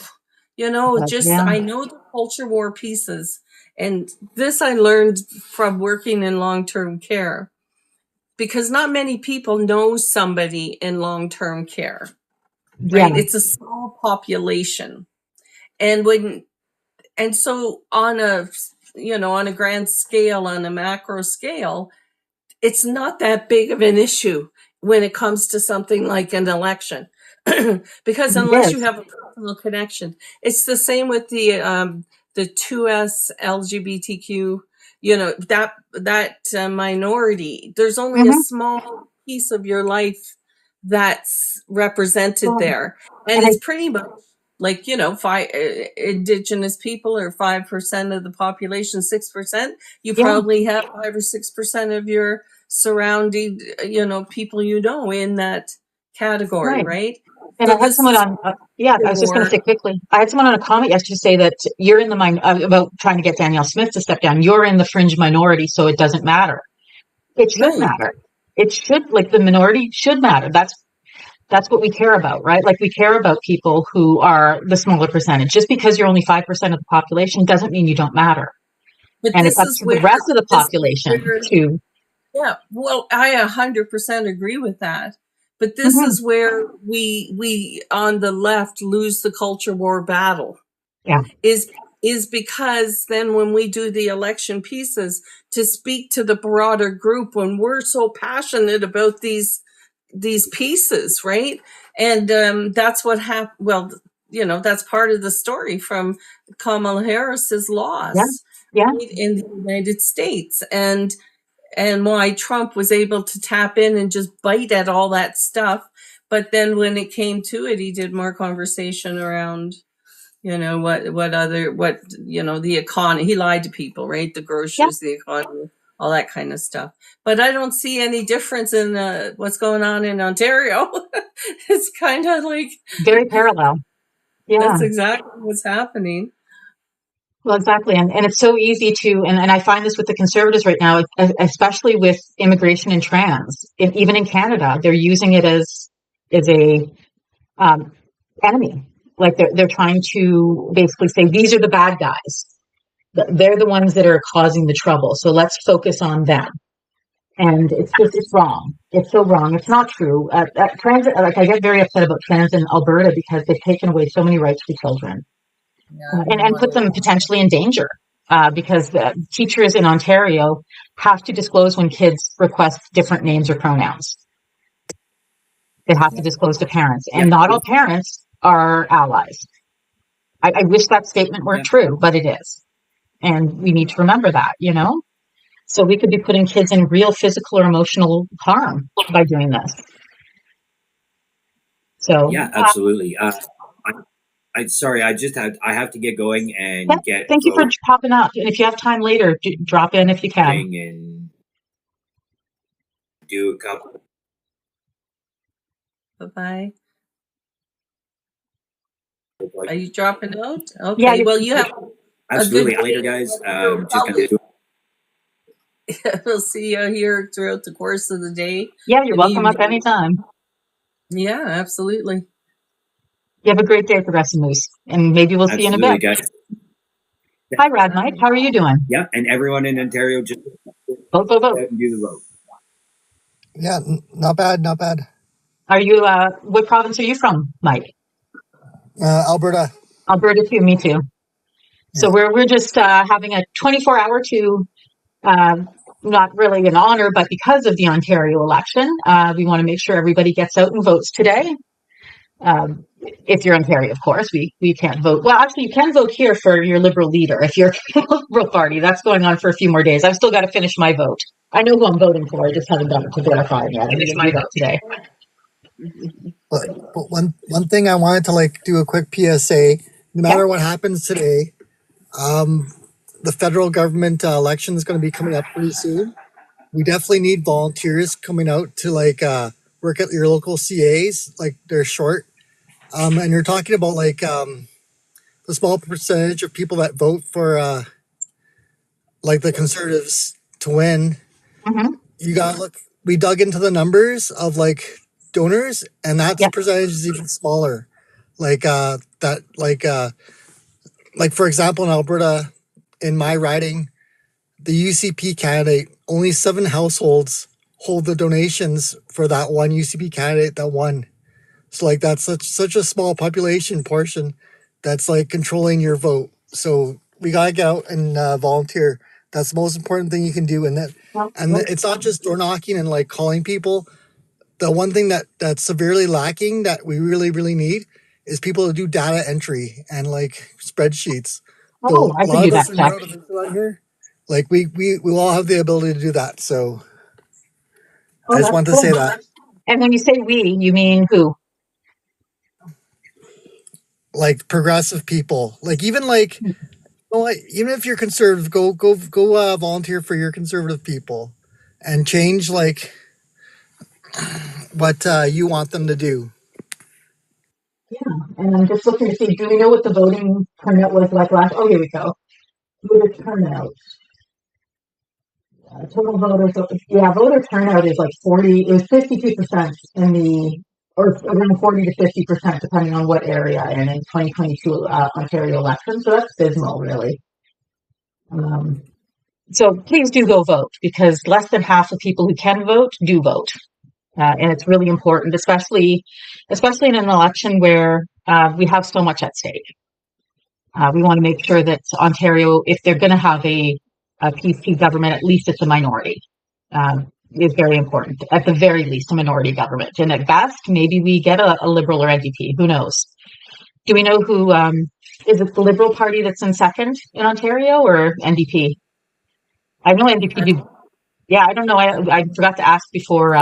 know the culture war pieces. And this I learned from working in long-term care, because not many people know somebody in long-term care, right? Yeah. It's a small population. And so on a grand scale, on a macro scale, it's not that big of an issue when it comes to something like an election, because unless you have a personal connection, it's the same with the 2S LGBTQ, that minority. There's only a small piece of your life that's represented there. And it's pretty much like, Indigenous people are 5% of the population, 6%. You probably have 5 or 6% of your surrounding, people in that category, right? And so I had someone on, I was just going to say quickly, I had someone on a comment yesterday say that you're in the about trying to get Danielle Smith to step down. You're in the fringe minority, so it doesn't matter. It should matter. It should, like, the minority should matter. That's That's what we care about, right? Like, we care about people who are the smaller percentage. Just because you're only 5% of the population doesn't mean you don't matter. But And it's this up is to the where rest of the this is population where to. Yeah, well, I 100% agree with that. But this Mhm. is where we on the left lose the culture war battle. Yeah. Is because then when we do the election pieces to speak to the broader group, when we're so passionate about these pieces, right? And that's what happened. Well, that's part of the story from Kamala Harris's Yeah. loss, Yeah. right, in the United States, and why Trump was able to tap in and just bite at all that stuff. But then when it came to it, he did more conversation around, the economy. He lied to people, right? The groceries, the economy, all that kind of stuff. But I don't see any difference in what's going on in Ontario. It's kind of like Very parallel. Yeah. That's exactly what's happening. Well, exactly. And it's so easy to, and I find this with the Conservatives right now, especially with immigration and trans. Even in Canada, they're using it as a enemy. Like, they're trying to basically say, these are the bad guys. They're the ones that are causing the trouble. So let's focus on them. And it's wrong. It's so wrong. It's not true. Transit, like, I get very upset about trans in Alberta because they've taken away so many rights for children. And put them potentially in danger, because the teachers in Ontario have to disclose when kids request different names or pronouns. They have to disclose to parents, and not all parents are allies. I wish that statement weren't true, but it is. And we need to remember that, So we could be putting kids in real physical or emotional harm by doing this. So yeah, absolutely. I'm sorry, I have to get going and thank you for popping up. And if you have time later, drop in if you can. And do a couple. Bye-bye. Are you dropping out? Okay. Yeah, well, you have absolutely later, guys. Just gonna do. We'll see you here throughout the course of the day. Yeah, you're welcome up anytime. Yeah, absolutely. You have a great day at the Rest of Moose, and maybe we'll see you in a bit. Guys. Hi, Rad Mike. How are you doing? Yeah, and everyone in Ontario, just vote. Do the vote. Yeah, not bad, not bad. Are you? What province are you from, Mike? Alberta. Alberta too. Me too. So we're just having a 24-hour to, not really an honor, but because of the Ontario election, we want to make sure everybody gets out and votes today. If you're Ontario, of course, we can't vote. Well, actually, you can vote here for your Liberal leader if you're Liberal Party. That's going on for a few more days. I've still got to finish my vote. I know who I'm voting for. I just haven't gotten to verify it yet. I finish my vote today. But one thing I wanted to do a quick PSA. No matter what happens today, the federal government election is going to be coming up pretty soon. We definitely need volunteers coming out to work at your local CAs. They're short. And you're talking about the small percentage of people that vote for the Conservatives to win. Mm-hmm. You got to look. We dug into the numbers of donors, and that percentage is even smaller. For example, in Alberta, in my riding, the UCP candidate, only 7 households hold the donations for that one UCP candidate that won. So that's such a small population portion that's controlling your vote. So we gotta get out and volunteer. That's the most important thing you can do. And it's not just door knocking and calling people. The one thing that's severely lacking that we really, really need is people to do data entry and spreadsheets. Oh, I can do that. Here. We all have the ability to do that. So I just wanted to say that. And when you say we, you mean who? Progressive people. Even even if you're conservative, go volunteer for your conservative people and change what you want them to do. Yeah, and I'm just looking to see, do we know what the voting turnout was like last? Oh, here we go. Voter turnout. Total voters. Yeah, voter turnout is 40. It was 52% in the or around 40 to 50%, depending on what area, and in 2022 Ontario election. So that's dismal, really. So please do go vote, because less than half of people who can vote do vote. And it's really important, especially in an election where we have so much at stake. We want to make sure that Ontario, if they're going to have a PC government, at least it's a minority. Is very important. At the very least, a minority government. And at best, maybe we get a Liberal or NDP. Who knows? Do we know who, is it the Liberal Party that's in second in Ontario, or NDP? I know NDP do. Yeah, I don't know. I forgot to ask before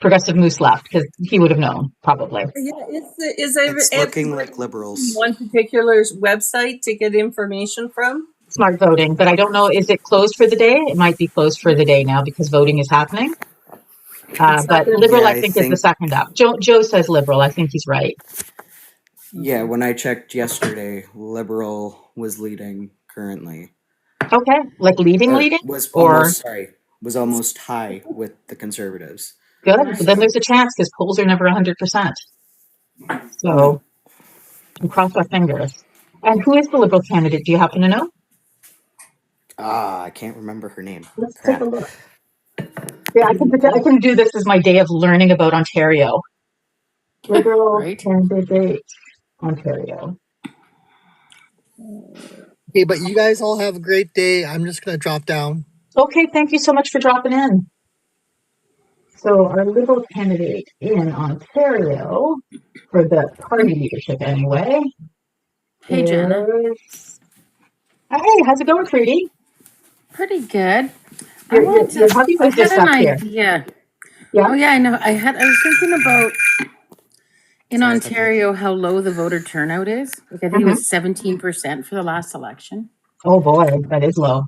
Progressive Moose left, because he would have known, probably. Yeah, It's looking like Liberals. One particular website to get information from? Smart voting, but I don't know, is it closed for the day? It might be closed for the day now because voting is happening. But Liberal, I think, is the second up. Joe says Liberal. I think he's right. Yeah, when I checked yesterday, Liberal was leading currently. Okay, like leading? Was almost high with the Conservatives. Good. But then there's a chance, because polls are never 100%. So we cross our fingers. And who is the Liberal candidate? Do you happen to know? I can't remember her name. Let's take a look. Yeah, I can do this as my day of learning about Ontario. Liberal candidate, Ontario. Okay, but you guys all have a great day. I'm just going to drop down. Okay, thank you so much for dropping in. So our Liberal candidate in Ontario, for the party leadership anyway. Hey, JANA. Hey, how's it going, Trudy? Pretty good. Your hubby was just up here. Yeah. Yeah. Oh, yeah, I know. I was thinking about in Ontario how low the voter turnout is. Like, I think it was 17% for the last election. Oh boy, that is low.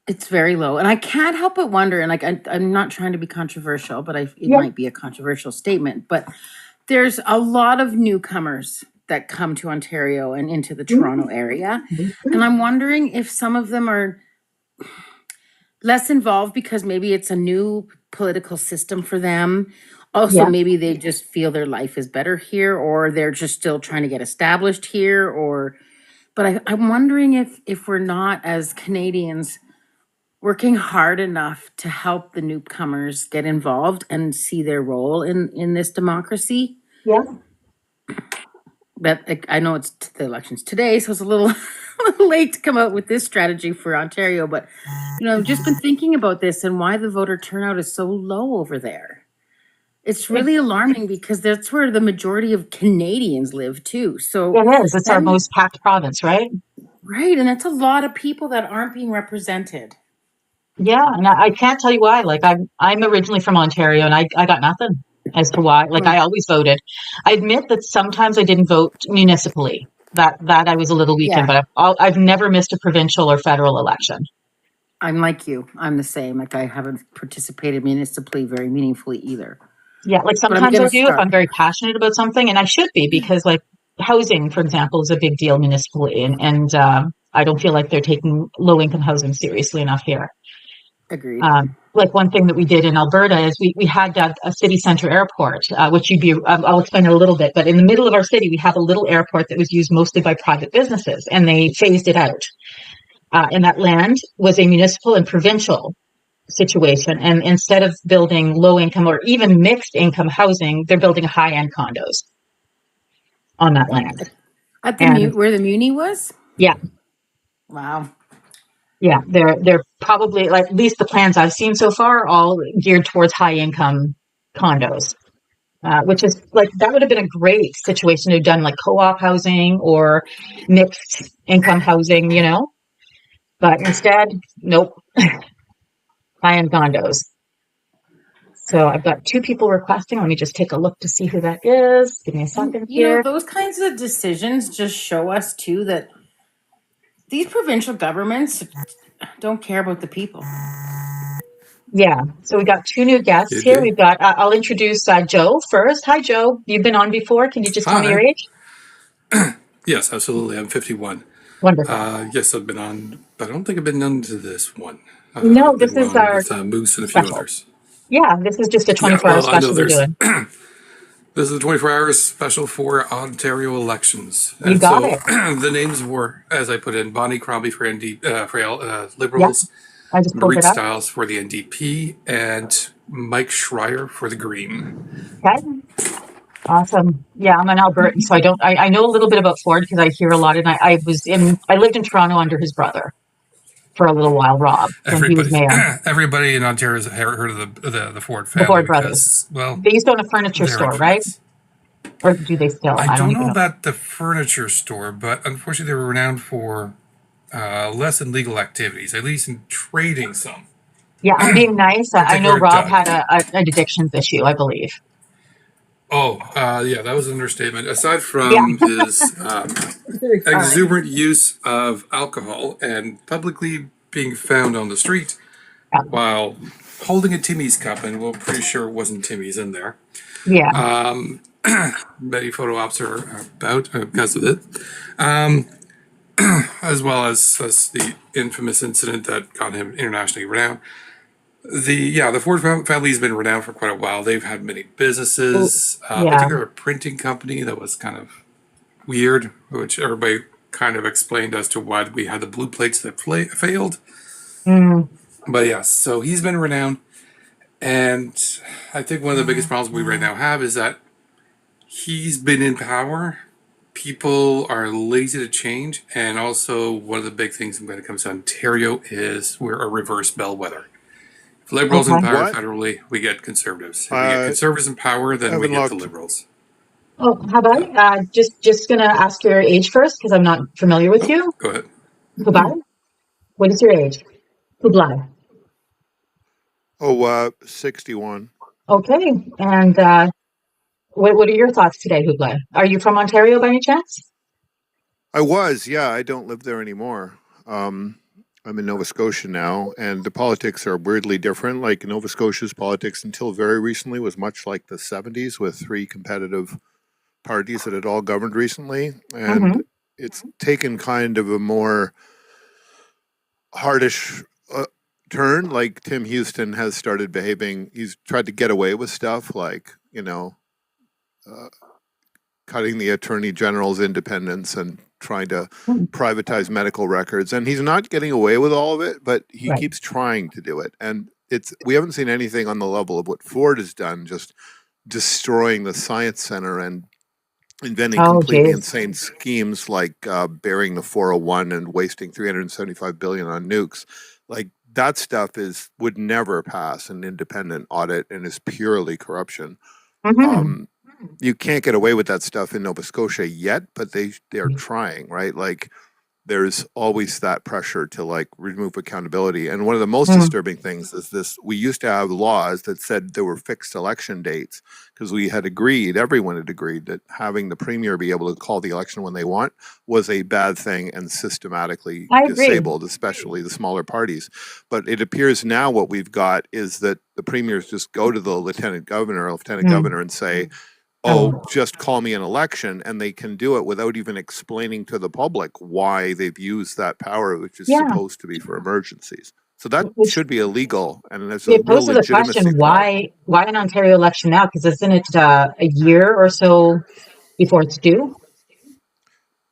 It's very low. And I can't help but wonder, and like I'm not trying to be controversial, but it might be a controversial statement, but there's a lot of newcomers that come to Ontario and into the Toronto area. And I'm wondering if some of them are less involved because maybe it's a new political system for them. Also, maybe they just feel their life is better here, or they're just still trying to get established here, but I'm wondering if we're not, as Canadians, working hard enough to help the newcomers get involved and see their role in this democracy. Yeah. But I know it's the elections today, so it's a little late to come out with this strategy for Ontario. But, I've just been thinking about this and why the voter turnout is so low over there. It's really alarming because that's where the majority of Canadians live too. So it is. It's our most packed province, right? Right. And that's a lot of people that aren't being represented. Yeah. And I can't tell you why. Like, I'm originally from Ontario, and I got nothing as to why. Like, I always voted. I admit that sometimes I didn't vote municipally. That I was a little weakened, but I've never missed a provincial or federal election. I'm like you. I'm the same. Like, I haven't participated municipally very meaningfully either. Yeah, like sometimes I do if I'm very passionate about something, and I should be, because like housing, for example, is a big deal municipally, and I don't feel like they're taking low-income housing seriously enough here. Agreed. Like one thing that we did in Alberta is we had a city center airport, which I'll explain in a little bit, but in the middle of our city, we have a little airport that was used mostly by private businesses, and they phased it out. And that land was a municipal and provincial situation, and instead of building low income or even mixed income housing, they're building high end condos on that land. At where the Muni was? Yeah. Wow. Yeah, they're probably, like, at least the plans I've seen so far, all geared towards high income condos, which is like, that would have been a great situation to have done, like co-op housing or mixed income housing, but instead, nope. High-end condos. So I've got 2 people requesting. Let me just take a look to see who that is. Give me a second here. Those kinds of decisions just show us too that these provincial governments don't care about the people. Yeah. So we got 2 new guests here. We've got, I'll introduce Joe first. Hi, Joe. You've been on before. Can you just tell me your age? Yes, absolutely. I'm 51. Wonderful. Yes, I've been on, but I don't think I've been on to this one. No, this is our with Moose and a special. few others. Yeah, this is just a 24-hour special we're doing. This is the 24 hours special for Ontario elections. You And got so it. the names were, as I put in, Bonnie Crombie for Yep, Liberals, I just pulled Marit it up. Stiles for the NDP, and Mike Schreier for the Green. Okay, awesome. Yeah, I'm an Albertan, so I know a little bit about Ford because I hear a lot, and I lived in Toronto under his brother for a little while, Rob, when he was mayor. Everybody in Ontario has heard of the Ford The family Ford brothers. because, well, They used to own a furniture they're store, right? infamous. Or do they still? I I don't don't even know know. about the furniture store, but unfortunately, they were renowned for less than legal activities, at least in trading some. Yeah, I'm being nice. I know Particular Rob Doug. had an addictions issue, I believe. Oh, yeah, that was an understatement. Aside Yeah. from his exuberant use of alcohol and publicly being found on the street while holding a Timmy's cup, and we're pretty sure it wasn't Timmy's in there. Yeah. Many photo ops are about because of it. As well as the infamous incident that got him internationally renowned. The Ford family has been renowned for quite a while. They've had many businesses, Yeah. particularly a printing company that was kind of weird, which everybody kind of explained as to why we had the blue plates that failed. Mm. But yes, so he's been renowned, and I think one of the biggest problems we right now have is that he's been in power. People are lazy to change, and also one of the big things when it comes to Ontario is we're a reverse bellwether. If Liberals in Okay. power What? federally, we get Conservatives. If we get Conservatives in power, then we Haven't get the looked. Liberals. Oh, how about just gonna ask your age first because I'm not familiar with you. Go ahead. Kublai, what is your age? Kublai. Oh, 61. Okay, and what are your thoughts today, Kublai? Are you from Ontario by any chance? I was, yeah. I don't live there anymore. I'm in Nova Scotia now, and the politics are weirdly different. Like Nova Scotia's politics until very recently was much like the 70s with three competitive parties that had all governed recently. And it's taken kind of a more hardish turn. Like Tim Houston has started behaving, he's tried to get away with stuff like, cutting the attorney general's independence and trying to privatize medical records. And he's not getting away with all of it, but he keeps trying to do it. And we haven't seen anything on the level of what Ford has done, just destroying the science center and inventing completely insane schemes like burying the 401 and wasting $375 billion on nukes. Like that stuff would never pass an independent audit and is purely corruption. You can't get away with that stuff in Nova Scotia yet, but they're trying, right? Like there's always that pressure to like remove accountability. And one of the most disturbing things is this: we used to have laws that said there were fixed election dates because everyone had agreed that having the premier be able to call the election when they want was a bad thing and systematically disabled, especially the smaller parties. But it appears now what we've got is that the premiers just go to the lieutenant governor and say, just call me an election, and they can do it without even explaining to the public why they've used that power, which is supposed to be for emergencies. So that should be illegal, and there's a real legitimacy problem. The question, why an Ontario election now? Because isn't it a year or so before it's due?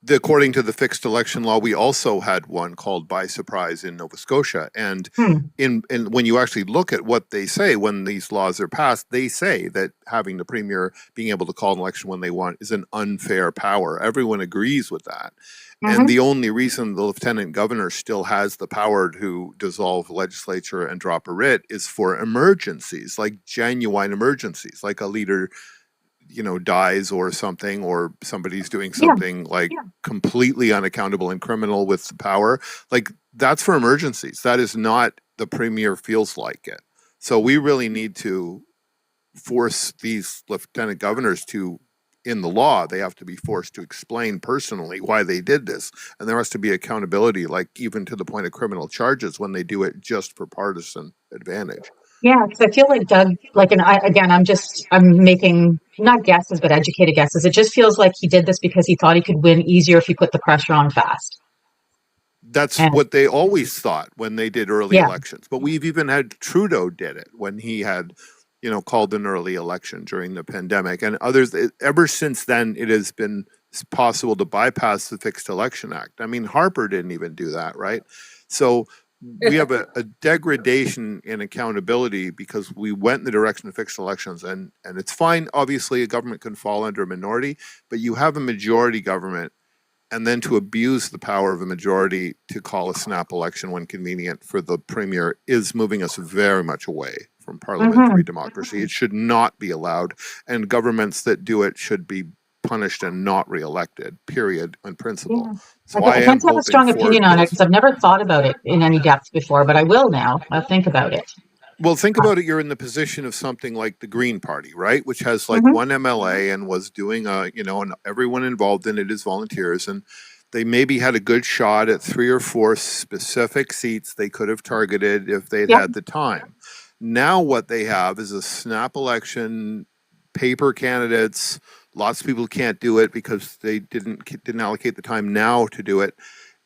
According to the fixed election law, we also had one called by surprise in Nova Scotia. And when you actually look at what they say when these laws are passed, they say that having the premier being able to call an election when they want is an unfair power. Everyone agrees with that. And the only reason the lieutenant governor still has the power to dissolve the legislature and drop a writ is for emergencies, like genuine emergencies, like a leader dies or something, or somebody's doing something completely unaccountable and criminal with the power. Like that's for emergencies. That is not the premier feels like it. So we really need to force these lieutenant governors to, in the law, they have to be forced to explain personally why they did this. And there has to be accountability, like even to the point of criminal charges when they do it just for partisan advantage. Yeah, because I feel like Doug, I'm making not guesses, but educated guesses. It just feels like he did this because he thought he could win easier if he put the pressure on fast. That's what they always thought when they did early elections. But we've even had Trudeau did it when he had called an early election during the pandemic, and others. Ever since then, it has been possible to bypass the Fixed Election Act. I mean, Harper didn't even do that, right? So we have a degradation in accountability because we went in the direction of fixed elections, and it's fine. Obviously, a government can fall under a minority, but you have a majority government, and then to abuse the power of a majority to call a snap election when convenient for the premier is moving us very much away from parliamentary democracy. It should not be allowed, and governments that do it should be punished and not reelected, period, in principle. Yeah. So I tend to have a strong opinion on it because I've never thought about it in any depth before, but I will now. I'll think about it. Well, think about it. You're in the position of something like the Green Party, right? Which has like one MLA and was doing and everyone involved in it is volunteers. And they maybe had a good shot at 3 or 4 specific seats they could have targeted if they'd had the time. Now what they have is a snap election, paper candidates. Lots of people can't do it because they didn't allocate the time now to do it.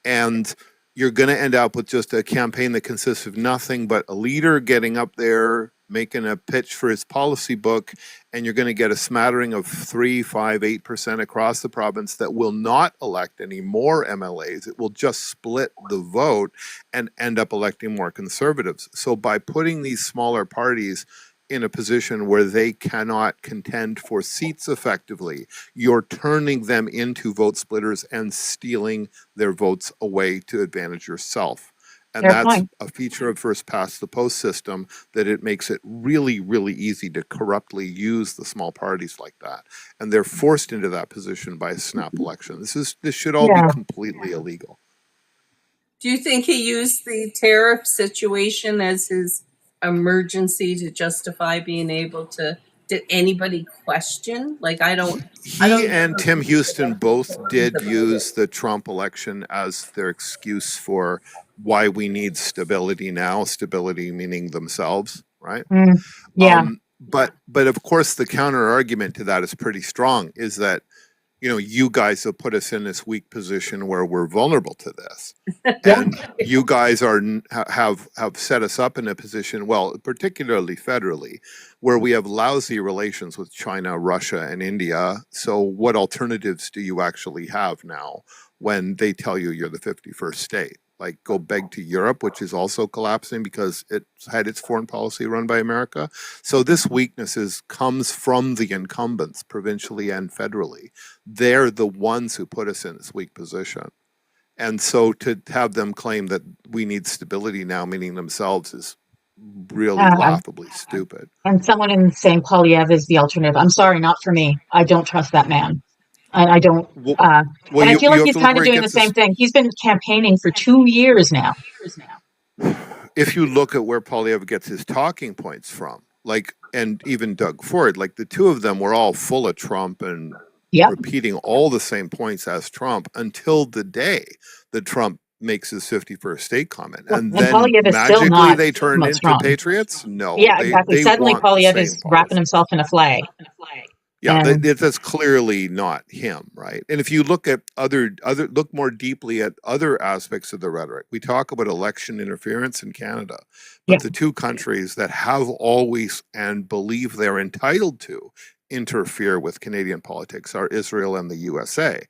And you're going to end up with just a campaign that consists of nothing but a leader getting up there, making a pitch for his policy book, and you're going to get a smattering of 3, 5, 8% across the province that will not elect any more MLAs. It will just split the vote and end up electing more conservatives. So by putting these smaller parties in a position where they cannot contend for seats effectively, you're turning them into vote splitters and stealing their votes away to advantage yourself. And that's a feature of first past the post system, that it makes it really, really easy to corruptly use the small parties like that. And they're forced into that position by a snap election. This should all be completely illegal. Do you think he used the tariff situation as his emergency to justify being able to? Did anybody question? Like, He and Tim Houston both did use the Trump election as their excuse for why we need stability now. Stability meaning themselves, right? But of course, the counter argument to that is pretty strong. Is that you guys have put us in this weak position where we're vulnerable to this, and you guys have set us up in a position, well, particularly federally, where we have lousy relations with China, Russia, and India. So what alternatives do you actually have now when they tell you you're the 51st state? Like, go beg to Europe, which is also collapsing because it had its foreign policy run by America. So this weakness comes from the incumbents, provincially and federally. They're the ones who put us in this weak position. And so to have them claim that we need stability now, meaning themselves, is really laughably stupid. And someone in saying Polyev is the alternative. I'm sorry, not for me. I don't trust that man. I don't. And I feel like he's kind of doing the same thing. He's been campaigning for 2 years now. If you look at where Polyev gets his talking points from, and even Doug Ford, the two of them were all full of Trump and repeating all the same points as Trump until the day that Trump makes his 51st state comment. And then magically they turned into patriots? No. Yeah, exactly. Suddenly Polyev is wrapping himself in a flag. Yeah, that's clearly not him, right? And if you look at look more deeply at other aspects of the rhetoric, we talk about election interference in Canada, but the two countries that have always and believe they're entitled to interfere with Canadian politics are Israel and the USA.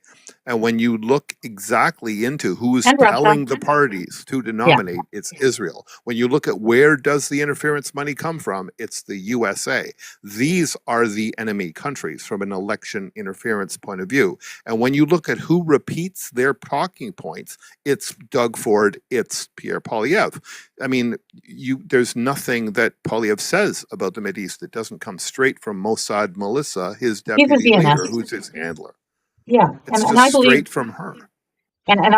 And when you look exactly into who is telling the parties to denominate, it's Israel. When you look at where does the interference money come from, it's the USA. These are the enemy countries from an election interference point of view. And when you look at who repeats their talking points, it's Doug Ford, it's Pierre Poilievre. I mean, there's nothing that Polyev says about the Mideast that doesn't come straight from Mossad Melissa, his deputy leader, who's his handler. Yeah, it's just I believe, straight from her. And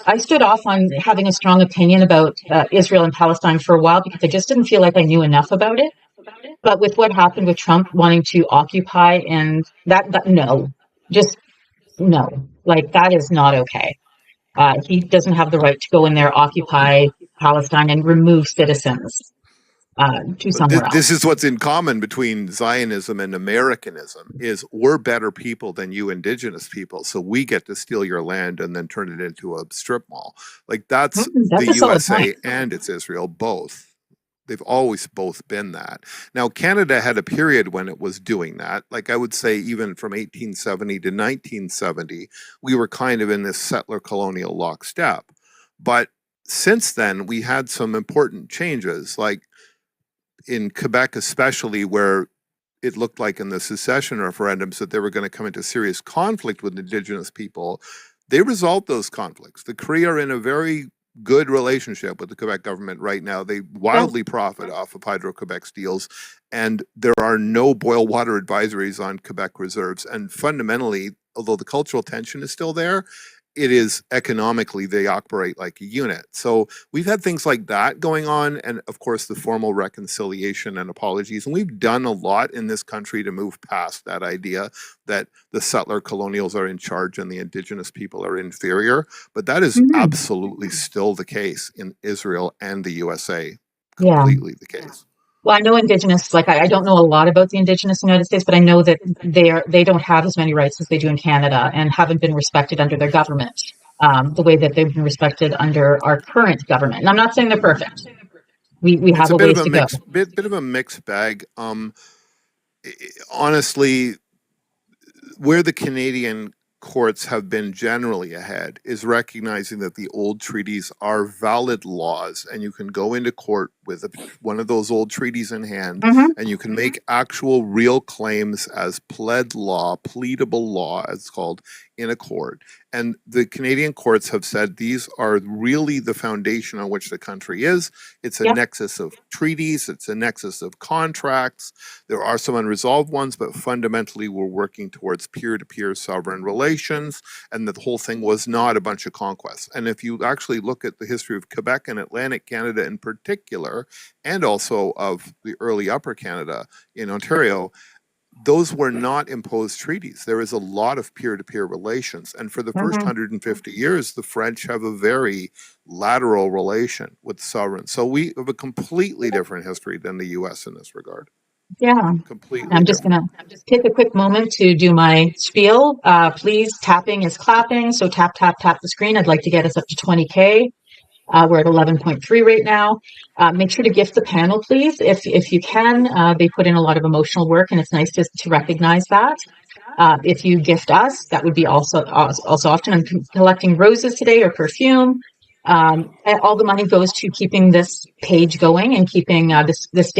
I stood off on having a strong opinion about Israel and Palestine for a while because I just didn't feel like I knew enough about it. But with what happened with Trump wanting to occupy, and that no, just no, that is not okay. He doesn't have the right to go in there, occupy Palestine, and remove citizens to somewhere else. This is what's in common between Zionism and Americanism, is we're better people than you indigenous people, so we get to steal your land and then turn it into a strip mall. That's the USA and it's Israel both. They've always both been that. Now, Canada had a period when it was doing that. Like I would say even from 1870 to 1970, we were kind of in this settler colonial lockstep. But since then, we had some important changes, like in Quebec especially, where it looked like in the secession referendums that they were going to come into serious conflict with Indigenous people. They resolved those conflicts. The Cree are in a very good relationship with the Quebec government right now. They wildly profit off of Hydro-Quebec's deals, and there are no boil water advisories on Quebec reserves. And fundamentally, although the cultural tension is still there, it is economically they operate like a unit. So we've had things like that going on, and of course the formal reconciliation and apologies. And we've done a lot in this country to move past that idea that the settler colonials are in charge and the Indigenous people are inferior. But that is absolutely still the case in Israel and the USA. Completely the case. Well, I know Indigenous, like I don't know a lot about the Indigenous United States, but I know that they don't have as many rights as they do in Canada and haven't been respected under their government, the way that they've been respected under our current government. And I'm not saying they're perfect. We have a ways to go. Bit of a mixed bag. Honestly, where the Canadian courts have been generally ahead is recognizing that the old treaties are valid laws, and you can go into court with one of those old treaties in hand, and you can make actual real claims as pleadable law, as it's called, in a court. And the Canadian courts have said these are really the foundation on which the country is. It's a nexus of treaties, it's a nexus of contracts. There are some unresolved ones, but fundamentally we're working towards peer-to-peer sovereign relations, and the whole thing was not a bunch of conquests. And if you actually look at the history of Quebec and Atlantic Canada in particular, and also of the early Upper Canada in Ontario, those were not imposed treaties. There is a lot of peer-to-peer relations. And for the first 150 years, the French have a very lateral relation with sovereigns. So we have a completely different history than the US in this regard. Yeah. Completely I'm just going to take a quick moment to do my spiel. Please, tapping is clapping. So tap the screen. I'd like to get us up to 20K. We're at 11.3 right now. Make sure to gift the panel, please, if you can. They put in a lot of emotional work, and it's nice to recognize that. If you gift us, that would be also often. I'm collecting roses today or perfume. All the money goes to keeping this page going and keeping this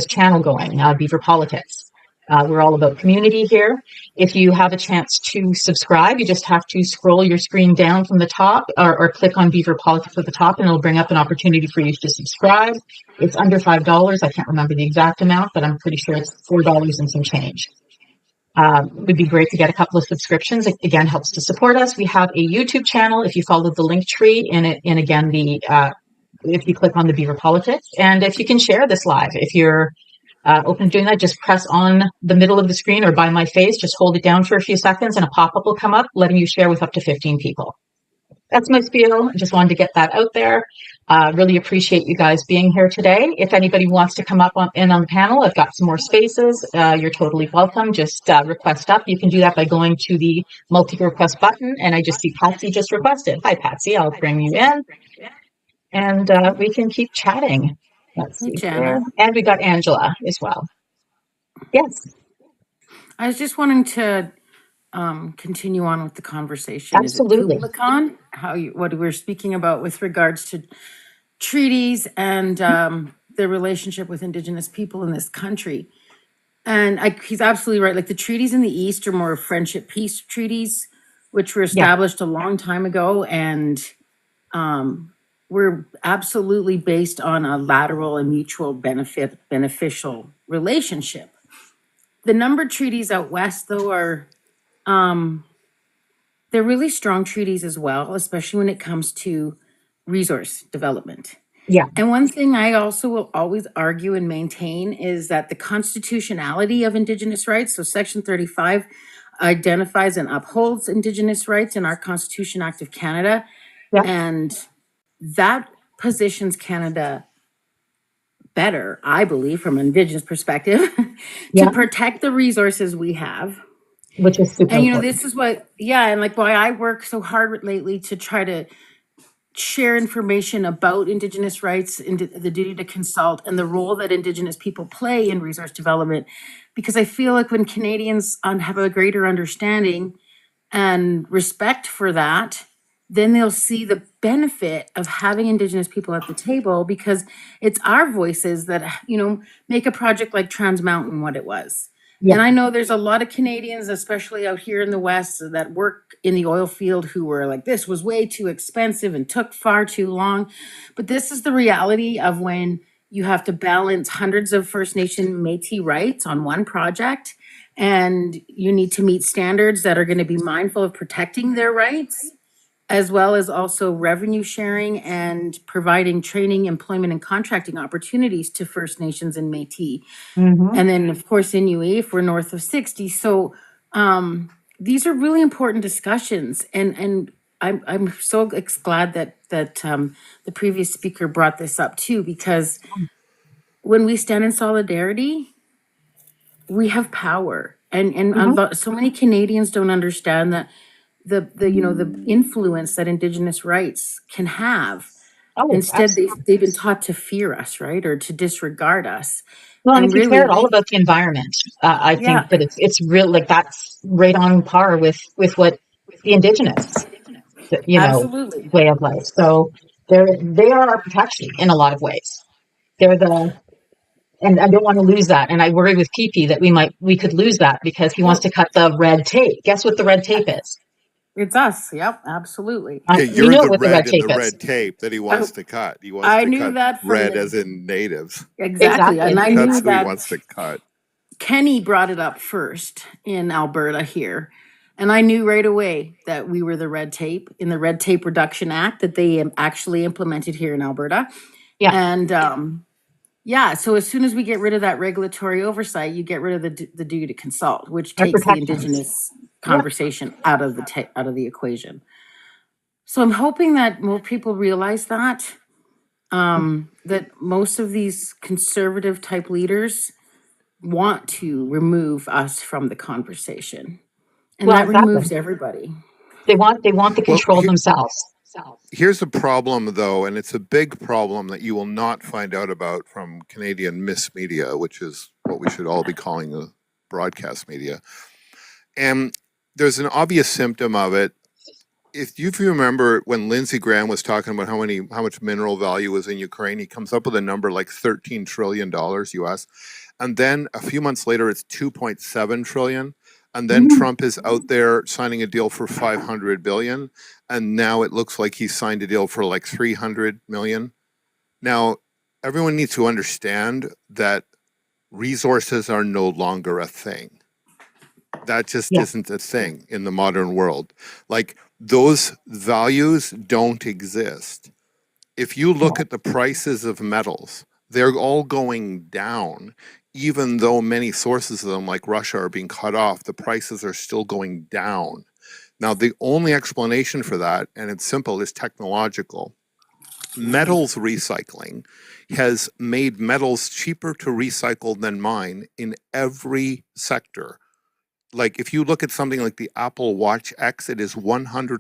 channel going, Beaver Politics. We're all about community here. If you have a chance to subscribe, you just have to scroll your screen down from the top or click on Beaver Politics at the top, and it'll bring up an opportunity for you to subscribe. It's under $5. I can't remember the exact amount, but I'm pretty sure it's $4 and some change. It would be great to get a couple of subscriptions. It again helps to support us. We have a YouTube channel. If you follow the link tree and again if you click on the Beaver Politics, and if you can share this live, if you're open to doing that, just press on the middle of the screen or by my face, just hold it down for a few seconds and a pop-up will come up letting you share with up to 15 people. That's my spiel. I just wanted to get that out there. Really appreciate you guys being here today. If anybody wants to come up on the panel, I've got some more spaces. You're totally welcome. Just request up. You can do that by going to the multi-request button. And I just see Patsy just requested. Hi, Patsy. I'll bring you in. And we can keep chatting. Let's see here. And we got Angela as well. Yes. I was just wanting to continue on with the conversation. Absolutely. Is it Publicon? What we're speaking about with regards to treaties and the relationship with Indigenous people in this country. And he's absolutely right. Like the treaties in the East are more friendship peace treaties, which were established a long time ago. And we're absolutely based on a lateral and mutual beneficial relationship. The numbered treaties out west, though, are they're really strong treaties as well, especially when it comes to resource development. Yeah. And one thing I also will always argue and maintain is that the constitutionality of Indigenous rights, so Section 35 identifies and upholds Indigenous rights in our Constitution Act of Canada. Yeah. And that positions Canada better, I believe, from an Indigenous perspective, to protect the resources we have. Which is super and, important. This is what, and like why I work so hard lately to try to share information about Indigenous rights and the duty to consult and the role that Indigenous people play in resource development. Because I feel like when Canadians have a greater understanding and respect for that, then they'll see the benefit of having Indigenous people at the table, because it's our voices that, make a project like Trans Mountain what it was. Yeah. And I know there's a lot of Canadians, especially out here in the West, that work in the oil field who were like, this was way too expensive and took far too long. But this is the reality of when you have to balance hundreds of First Nation Métis rights on one project, and you need to meet standards that are going to be mindful of protecting their rights, as well as also revenue sharing and providing training, employment, and contracting opportunities to First Nations and Métis. Mm-hmm. And then, of course, Inuit, if we're north of 60. So these are really important discussions. And I'm so glad that the previous speaker brought this up too, because when we stand in solidarity, we have power. And so many Canadians don't understand that the influence that Indigenous rights can have. Oh, Instead, absolutely. they've been taught to fear us, right, or to disregard us. Well, and And if you care really, at all about the environment, I think that it's real, like that's right on par with what the Indigenous, absolutely. way of life. So they are our protection in a lot of ways. They're and I don't want to lose that. And I worry with PP that we could lose that because he wants to cut the red tape. Guess what the red tape is? It's us. Yep, absolutely. Okay, We you're know the what the red red in tape the is. red tape that he wants to cut. He wants I to knew cut that from red the, as in natives. exactly. And I knew That's who he that wants to cut. Kenny brought it up first in Alberta here. And I knew right away that we were the red tape in the Red Tape Reduction Act that they actually implemented here in Alberta. Yeah. And so as soon as we get rid of that regulatory oversight, you get rid of the duty to consult, which Our takes the protections. Indigenous conversation out of the equation. So I'm hoping that more people realize that that most of these conservative type leaders want to remove us from the conversation, and Well, that exactly. removes everybody. They want the control themselves. Here's a problem, though, and it's a big problem that you will not find out about from Canadian Miss Media, which is what we should all be calling the broadcast media. And there's an obvious symptom of it. If you remember when Lindsey Graham was talking about how much mineral value was in Ukraine, he comes up with a number like $13 trillion US. And then a few months later, it's 2.7 trillion. And then Trump is out there signing a deal for 500 billion. And now it looks like he's signed a deal for like 300 million. Now, everyone needs to understand that resources are no longer a thing. That just isn't a thing in the modern world. Like, those values don't exist. If you look at the prices of metals, they're all going down. Even though many sources of them, like Russia, are being cut off, the prices are still going down. Now, the only explanation for that, and it's simple, is technological. Metals recycling has made metals cheaper to recycle than mine in every sector. Like, if you look at something like the Apple Watch X, it is 100%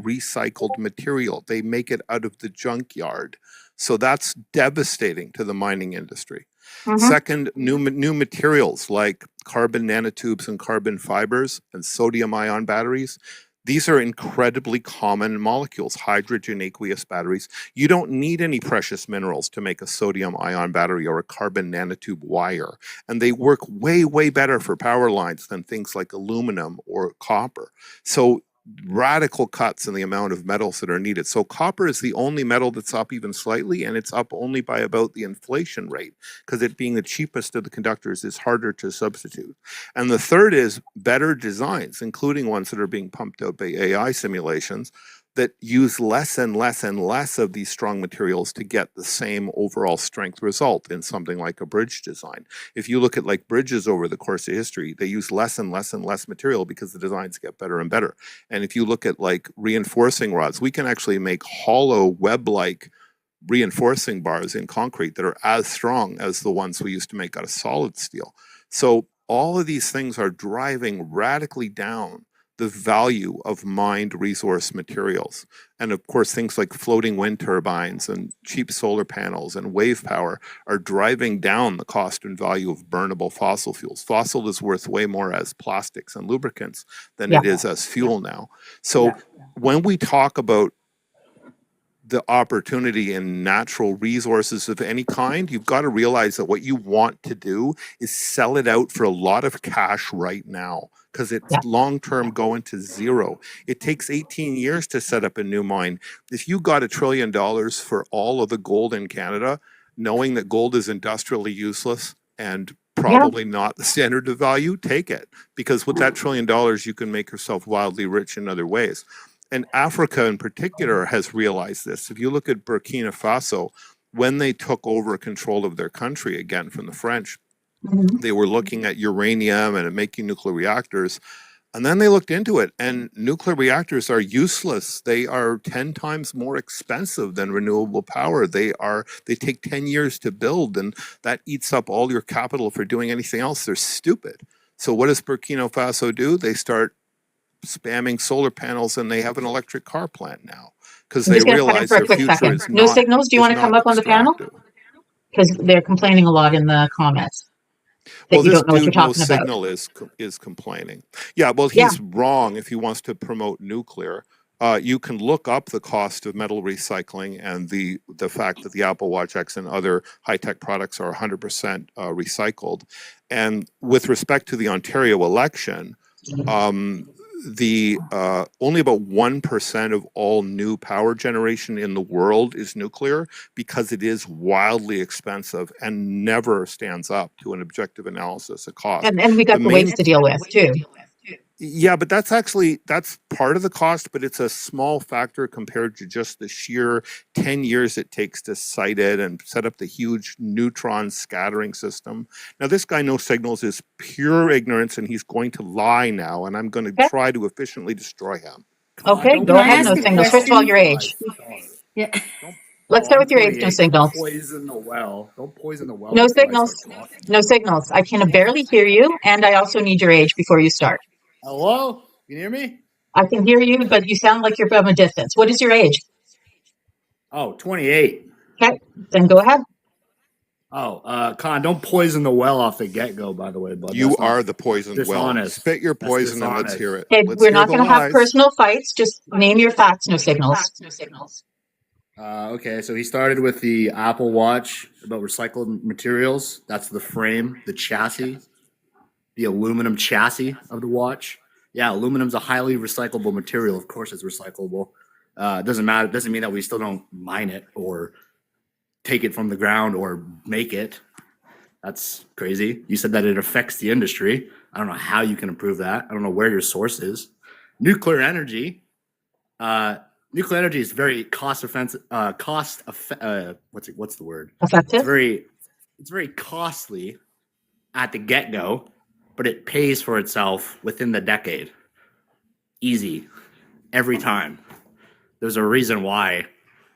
recycled material. They make it out of the junkyard. So that's devastating to the mining industry. Second, new materials like carbon nanotubes and carbon fibers and sodium ion batteries. These are incredibly common molecules, hydrogen aqueous batteries. You don't need any precious minerals to make a sodium ion battery or a carbon nanotube wire. And they work way, way better for power lines than things like aluminum or copper. So radical cuts in the amount of metals that are needed. So copper is the only metal that's up even slightly, and it's up only by about the inflation rate, because it being the cheapest of the conductors is harder to substitute. And the third is better designs, including ones that are being pumped out by AI simulations that use less and less and less of these strong materials to get the same overall strength result in something like a bridge design. If you look at like bridges over the course of history, they use less and less and less material because the designs get better and better. And if you look at like reinforcing rods, we can actually make hollow web-like reinforcing bars in concrete that are as strong as the ones we used to make out of solid steel. So all of these things are driving radically down the value of mined resource materials. And of course, things like floating wind turbines and cheap solar panels and wave power are driving down the cost and value of burnable fossil fuels. Fossil is worth way more as plastics and lubricants than it is as fuel now. So when we talk about the opportunity in natural resources of any kind, you've got to realize that what you want to do is sell it out for a lot of cash right now, because it's long-term going to zero. It takes 18 years to set up a new mine. If you got $1 trillion for all of the gold in Canada, knowing that gold is industrially useless and probably not the standard of value, take it. Because with that $1 trillion, you can make yourself wildly rich in other ways. And Africa in particular has realized this. If you look at Burkina Faso, when they took over control of their country again from the French, they were looking at uranium and at making nuclear reactors. And then they looked into it, and nuclear reactors are useless. They are 10 times more expensive than renewable power. They take 10 years to build, and that eats up all your capital for doing anything else. They're stupid. So what does Burkina Faso do? They start spamming solar panels, and they have an electric car plant now because they realize their future is no signals. Do you want to come up on the panel? Because they're complaining a lot in the comments. Well, this dude, No Signal, is complaining. Yeah, well, he's wrong if he wants to promote nuclear. You can look up the cost of metal recycling and the fact that the Apple Watch X and other high-tech products are 100% recycled. And with respect to the Ontario election, only about 1% of all new power generation in the world is nuclear, because it is wildly expensive and never stands up to an objective analysis of cost. And we got the waste to deal with too. Yeah, but that's part of the cost, but it's a small factor compared to just the sheer 10 years it takes to site it and set up the huge neutron scattering system. Now, this guy, No Signals, is pure ignorance, and he's going to lie now, and I'm going to try to efficiently destroy him. Okay, go ahead, No Signals. First of all, your age. Yeah. Let's start with your age, No Signals. Poison the well. Don't poison the well. No Signals. No Signals. I can barely hear you, and I also need your age before you start. Hello? Can you hear me? I can hear you, but you sound like you're from a distance. What is your age? Oh, 28. Okay, then go ahead. Oh, Con, don't poison the well off the get-go, by the way, bud. You are the poisoned well. Spit your poison and let's hear it. Okay, we're not going to have personal fights. Just name your facts, No Signals. Okay, so he started with the Apple Watch, about recycled materials. That's the frame, the chassis, the aluminum chassis of the watch. Yeah, aluminum's a highly recyclable material. Of course, it's recyclable. It doesn't matter. It doesn't mean that we still don't mine it or take it from the ground or make it. That's crazy. You said that it affects the industry. I don't know how you can improve that. I don't know where your source is. Nuclear energy. Nuclear energy is very what's the word? Effective. It's very costly at the get-go, but it pays for itself within the decade. Easy. Every time. There's a reason why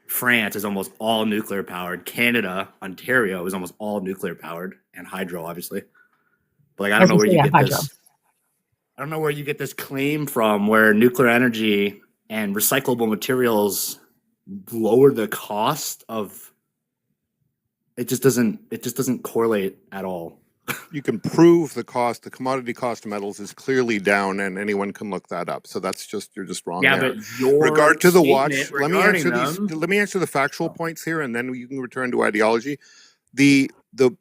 France is almost all nuclear powered. Canada, Ontario is almost all nuclear powered, and hydro, obviously. But like, I don't know where you get this. I don't know where you get this claim from, where nuclear energy and recyclable materials lower the cost of. It just doesn't correlate at all. You can prove the commodity cost of metals is clearly down, and anyone can look that up. So you're just wrong. Yeah, there. but your regard to the watch, let me answer the factual points here, and then you can return to ideology. The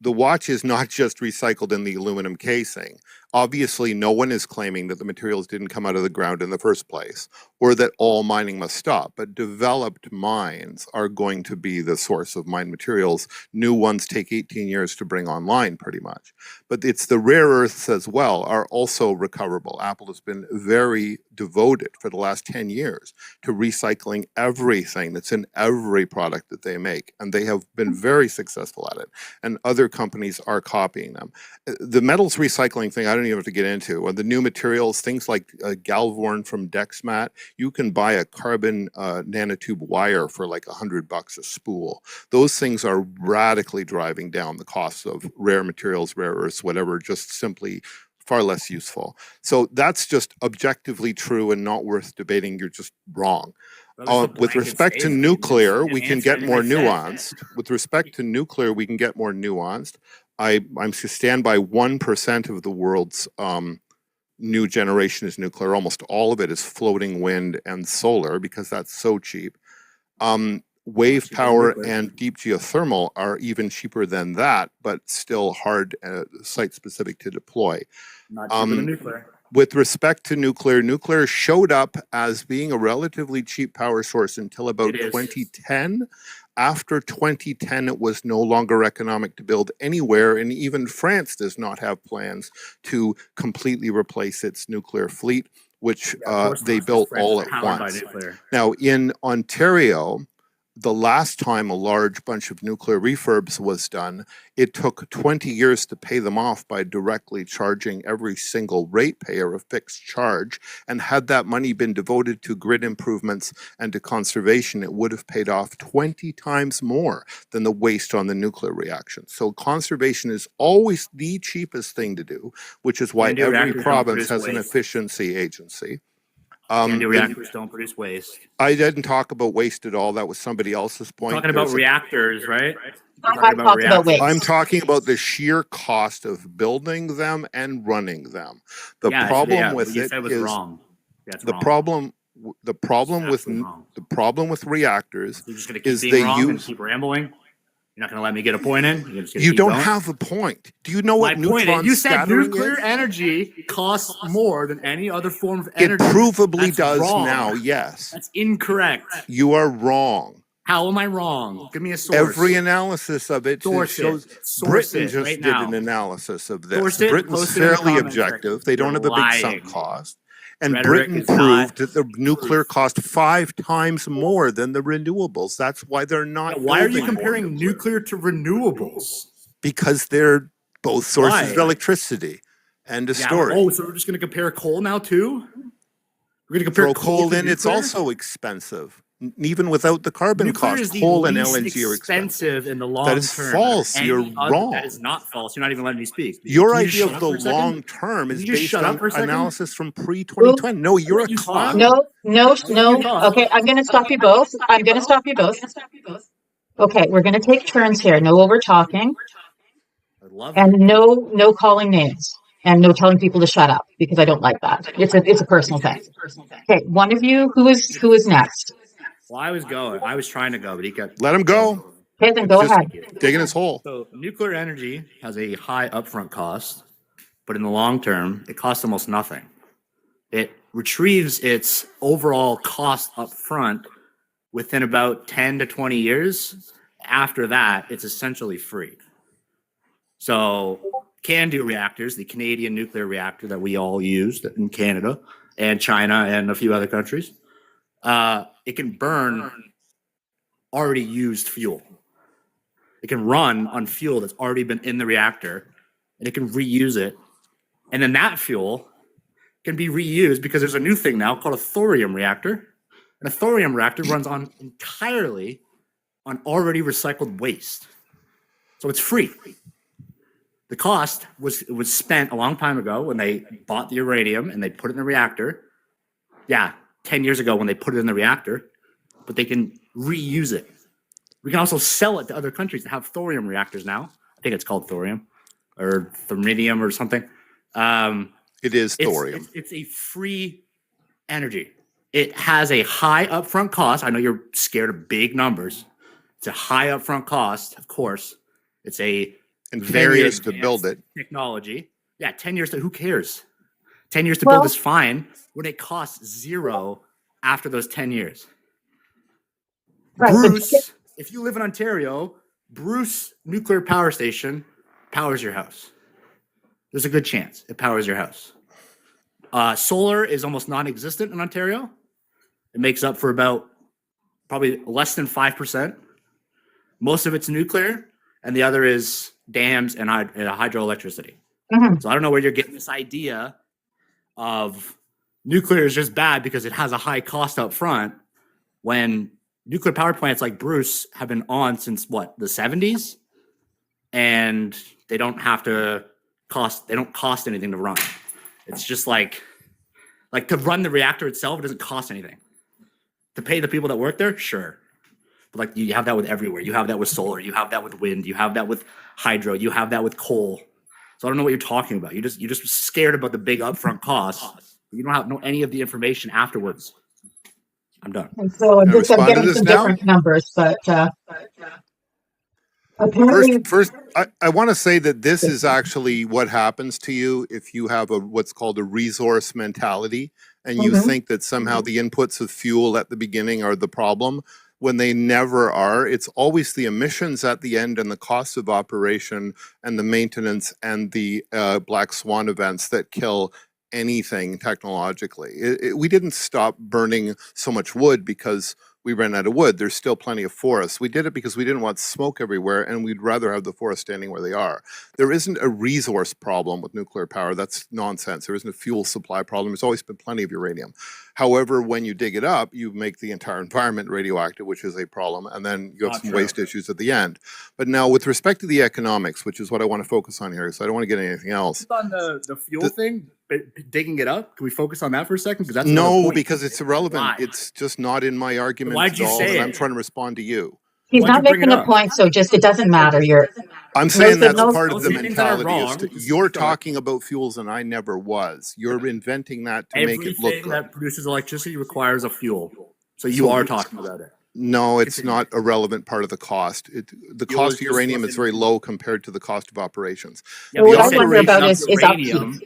watch is not just recycled in the aluminum casing. Obviously, no one is claiming that the materials didn't come out of the ground in the first place, or that all mining must stop. But developed mines are going to be the source of mined materials. New ones take 18 years to bring online, pretty much. But it's the rare earths as well are also recoverable. Apple has been very devoted for the last 10 years to recycling everything that's in every product that they make. And they have been very successful at it. And other companies are copying them. The metals recycling thing, I don't even have to get into. The new materials, things like Galvorn from Dexmat, you can buy a carbon nanotube wire for like $100 a spool. Those things are radically driving down the cost of rare materials, rare earths, whatever, just simply far less useful. So that's just objectively true and not worth debating. You're just wrong. With respect to nuclear, we can get more nuanced. With respect to nuclear, we can get more nuanced. I'm stand by 1% of the world's new generation is nuclear. Almost all of it is floating wind and solar because that's so cheap. Wave power and deep geothermal are even cheaper than that, but still hard, site specific to deploy. Not cheaper than nuclear. With respect to nuclear, nuclear showed up as being a relatively cheap power source until about 2010. After 2010, it was no longer economic to build anywhere, and even France does not have plans to completely replace its nuclear fleet, which they built all at once. Now, in Ontario, the last time a large bunch of nuclear refurbs was done, it took 20 years to pay them off by directly charging every single ratepayer a fixed charge. And had that money been devoted to grid improvements and to conservation, it would have paid off 20 times more than the waste on the nuclear reaction. So conservation is always the cheapest thing to do, which is why every province has an efficiency agency. CANDU reactors don't produce waste. I didn't talk about waste at all. That was somebody else's point. Talking about reactors, right? I'm talking about the sheer cost of building them and running them. The problem with it is wrong. The problem with reactors is they use keep rambling. You're not going to let me get a point in? You don't have a point. Do you know what neutron You said scattering nuclear is? energy costs more than any other form of energy. It provably does now, yes. That's incorrect. You are wrong. How am I wrong? Give me a source. Every analysis of it shows. Britain just did an analysis of this. Britain's fairly objective. They don't have a big sunk cost. And Britain proved that the nuclear cost 5 times more than the renewables. That's why they're not. Why are you comparing nuclear to renewables? Because they're both sources of electricity and storage. Oh, so we're just going to compare coal now too? We're going to compare coal in. It's also expensive. Even without the carbon cost, coal and LNG are expensive in the long term. That is false. You're wrong. That is not false. You're not even letting me speak. Your idea of the long term is based on analysis from pre-2020. No, you're a clown. No. Okay, I'm going to stop you both. Okay, we're going to take turns here. No over talking. And no calling names. And no telling people to shut up because I don't like that. It's a personal thing. Okay, one of you who is next. Well, I was trying to go, but he kept. Let him go. Okay, then go ahead. Digging his hole. So nuclear energy has a high upfront cost, but in the long term, it costs almost nothing. It retrieves its overall cost upfront within about 10 to 20 years. After that, it's essentially free. So CANDU reactors, the Canadian nuclear reactor that we all used in Canada and China and a few other countries, it can burn already used fuel. It can run on fuel that's already been in the reactor, and it can reuse it. And then that fuel can be reused because there's a new thing now called a thorium reactor. And a thorium reactor runs on entirely on already recycled waste. So it's free. The cost was spent a long time ago when they bought the uranium and they put it in the reactor. Yeah, 10 years ago when they put it in the reactor, but they can reuse it. We can also sell it to other countries that have thorium reactors now. I think it's called thorium or thermidium or something. It is thorium. It's a free energy. It has a high upfront cost. I know you're scared of big numbers. It's a high upfront cost, of course. It's a and 10 years to build it. Technology. Yeah, 10 years to who cares? 10 years to build is fine when it costs zero after those 10 years. Right, Bruce, if you live in Ontario, Bruce Nuclear Power Station powers your house. There's a good chance it powers your house. Solar is almost non-existent in Ontario. It makes up for about probably less than 5%. Most of it's nuclear, and the other is dams and hydroelectricity. Mm-hmm. So I don't know where you're getting this idea of nuclear is just bad because it has a high cost up front when nuclear power plants like Bruce have been on since the 70s, and they don't have to don't cost anything to run. It's just like to run the reactor itself, it doesn't cost anything. To pay the people that work there, sure. But like you have that with everywhere. You have that with solar, you have that with wind, you have that with hydro, you have that with coal. So I don't know what you're talking about. You're just scared about the big upfront costs. You don't know any of the information afterwards. I'm done. And so I'm getting some different numbers, but apparently First, I want to say that this is actually what happens to you if you have what's called a resource mentality, and you think that somehow the inputs of fuel at the beginning are the problem, when they never are. It's always the emissions at the end and the cost of operation and the maintenance and the black swan events that kill anything technologically. We didn't stop burning so much wood because we ran out of wood. There's still plenty of forests. We did it because we didn't want smoke everywhere, and we'd rather have the forest standing where they are. There isn't a resource problem with nuclear power. That's nonsense. There isn't a fuel supply problem. There's always been plenty of uranium. However, when you dig it up, you make the entire environment radioactive, which is a problem, and then you have some waste issues at the end. But now, with respect to the economics, which is what I want to focus on here, so I don't want to get anything else. Just on the fuel thing, digging it up, can we focus on that for a second? Because because it's irrelevant. Why? It's just not in my argument. Why'd you say it? I'm trying to respond to you. He's not making a point, so just it doesn't matter. I'm saying that's part of the mentality. You're talking about fuels, and I never was. You're inventing that to make it look good. Everything that produces electricity requires a fuel, so you are talking about it. No, it's not a relevant part of the cost. The cost of uranium is very low compared to the cost of operations. Yeah, what I wonder about is upkeep.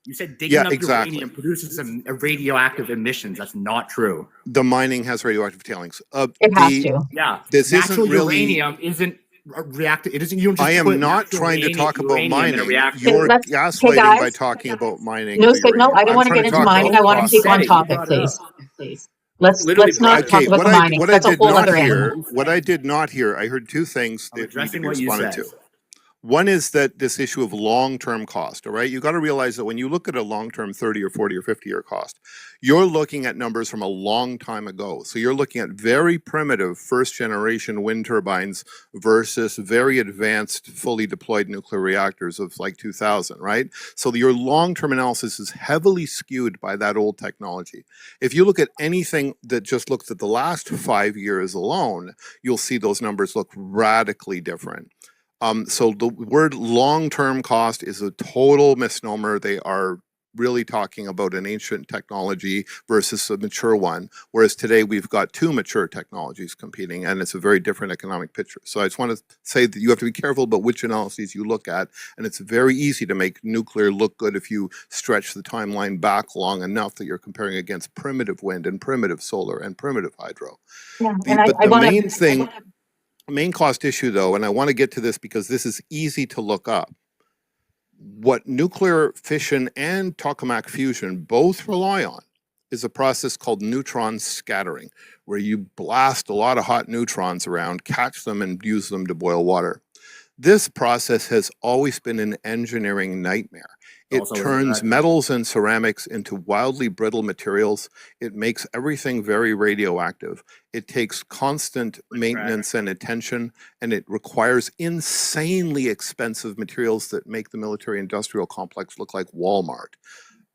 You said digging up uranium produces some radioactive emissions. That's not true. The mining has radioactive tailings. It has to. Yeah. This isn't really uranium isn't reactive. It isn't. You don't just I am not trying to talk about mining. You're gaslighting by talking about mining. No, I don't want to get into mining. I want to keep on topic, please. Let's not talk about the mining. That's a whole other animal. What I did not hear, I heard two things that need to be responded to. One is that this issue of long-term cost, all right? You got to realize that when you look at a long-term 30 or 40 or 50-year cost, you're looking at numbers from a long time ago. So you're looking at very primitive first-generation wind turbines versus very advanced, fully deployed nuclear reactors of like 2000, right? So your long-term analysis is heavily skewed by that old technology. If you look at anything that just looks at the last 5 years alone, you'll see those numbers look radically different. So the word long-term cost is a total misnomer. They are really talking about an ancient technology versus a mature one, whereas today we've got two mature technologies competing, and it's a very different economic picture. So I just want to say that you have to be careful about which analyses you look at, and it's very easy to make nuclear look good if you stretch the timeline back long enough that you're comparing against primitive wind and primitive solar and primitive hydro. Yeah, Main cost issue, though, and I want to get to this because this is easy to look up. What nuclear fission and tokamak fusion both rely on is a process called neutron scattering, where you blast a lot of hot neutrons around, catch them, and use them to boil water. This process has always been an engineering nightmare. It turns metals and ceramics into wildly brittle materials. It makes everything very radioactive. It takes constant maintenance and attention, and it requires insanely expensive materials that make the military-industrial complex look like Walmart.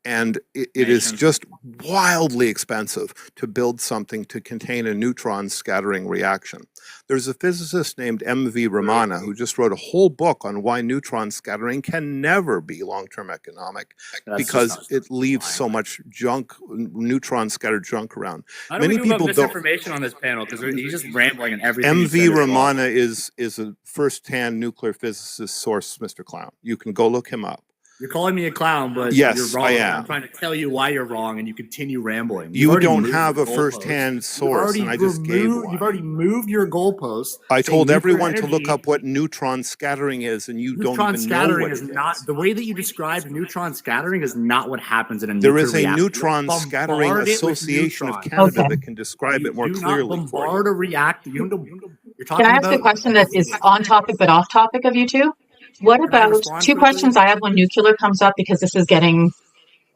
And it is just wildly expensive to build something to contain a neutron scattering reaction. There's a physicist named M.V. Ramana who just wrote a whole book on why neutron scattering can never be long-term economic because it leaves so much junk, neutron scattered junk around. Many people don't misinformation on this panel because he's just rambling and everything. M.V. Ramana is a first-hand nuclear physicist source, Mr. Clown. You can go look him up. You're calling me a clown, but yes, you're wrong. I am. I'm trying to tell you why you're wrong, and you continue rambling. You don't have a first-hand source, and I just gave one. You've already moved your goalposts. I told everyone to look up what neutron scattering is, and you don't even know what it is. Neutron scattering is not the way that you described neutron scattering is not what happens in a nuclear reactor. There is a neutron scattering association of Canada that can describe it more clearly. Do not bombard a reactor. You're talking Can I ask a question that is on topic but off topic of you two? What about two questions I have when nuclear comes up, because this is getting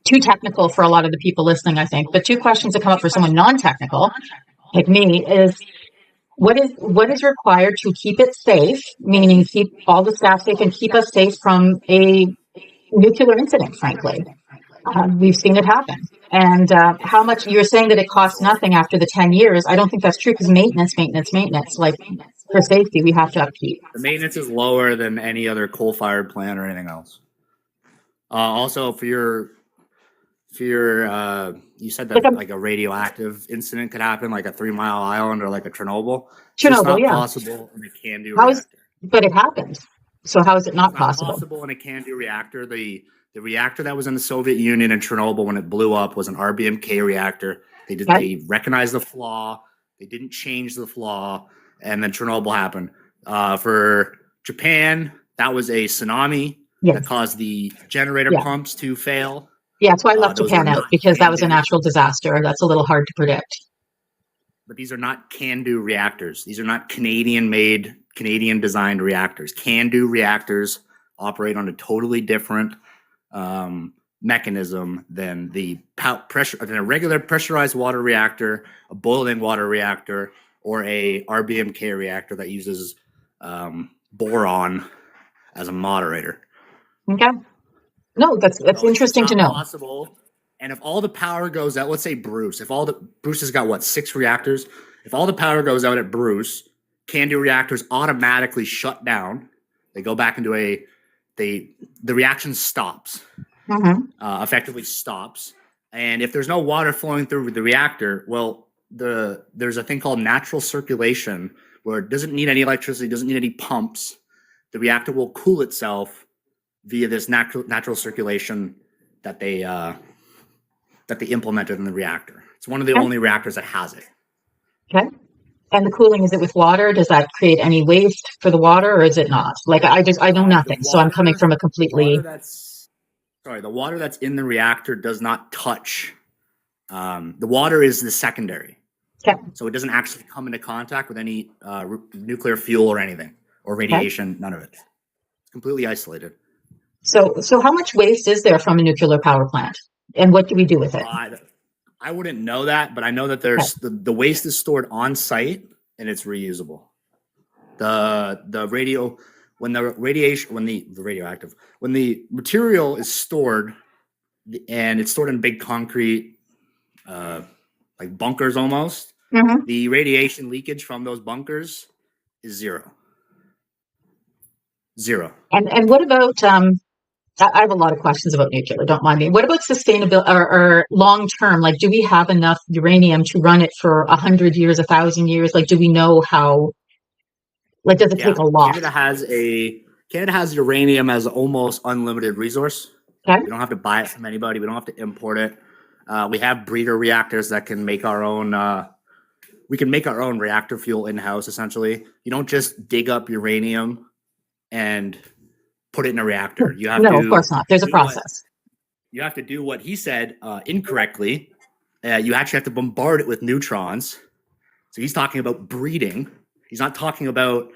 too technical for a lot of the people listening, I think. But two questions that come up for someone non-technical, like me, is what is required to keep it safe, meaning keep all the staff safe and keep us safe from a nuclear incident, frankly. We've seen it happen. And how much you're saying that it costs nothing after the 10 years. I don't think that's true because maintenance, like for safety, we have to upkeep. The maintenance is lower than any other coal-fired plant or anything else. Also, for your, you said that like a radioactive incident could happen, like a 3 Mile Island or like a Chernobyl. It's just not possible in a CANDU reactor. But it happened. So how is it not possible? Possible in a CANDU reactor. The reactor that was in the Soviet Union in Chernobyl when it blew up was an RBMK reactor. They recognized the flaw. They didn't change the flaw, and then Chernobyl happened. For Japan, that was a tsunami that caused the generator pumps to fail. Yeah, that's why I left Japan out, because that was a natural disaster. That's a little hard to predict. But these are not CANDU reactors. These are not Canadian-made, Canadian-designed reactors. CANDU reactors operate on a totally different mechanism than than a regular pressurized water reactor, a boiling water reactor, or a RBMK reactor that uses boron as a moderator. Okay. No, that's interesting to know. Possible. And if all the power goes out, let's say Bruce, Bruce has got 6 reactors. If all the power goes out at Bruce, CANDU reactors automatically shut down. They go back into the reaction stops, effectively stops. And if there's no water flowing through the reactor, well, there's a thing called natural circulation where it doesn't need any electricity, doesn't need any pumps. The reactor will cool itself via this natural circulation that they implemented in the reactor. It's one of the only reactors that has it. Okay. And the cooling, is it with water? Does that create any waste for the water, or is it not? Like I know nothing, so I'm coming from a completely. The water that's in the reactor does not touch. The water is the secondary. Okay. So it doesn't actually come into contact with any nuclear fuel or anything, or radiation. None of it. It's completely isolated. So how much waste is there from a nuclear power plant, and what do we do with it? I wouldn't know that, but I know that there's the waste is stored on site and it's reusable. When the material is stored and it's stored in big concrete, like bunkers almost, the radiation leakage from those bunkers is zero. And what about I have a lot of questions about nuclear, don't mind me. What about sustainability or long term? Like, do we have enough uranium to run it for 100 years, 1,000 years? Like, do we know how? Like, does it take a lot? Canada has uranium as almost unlimited resource. Okay. We don't have to buy it from anybody. We don't have to import it. We have breeder reactors that can make our own. We can make our own reactor fuel in house. Essentially, you don't just dig up uranium and put it in a reactor. You have of course not. There's a process. You have to do what he said incorrectly. You actually have to bombard it with neutrons. So he's talking about breeding. He's not talking about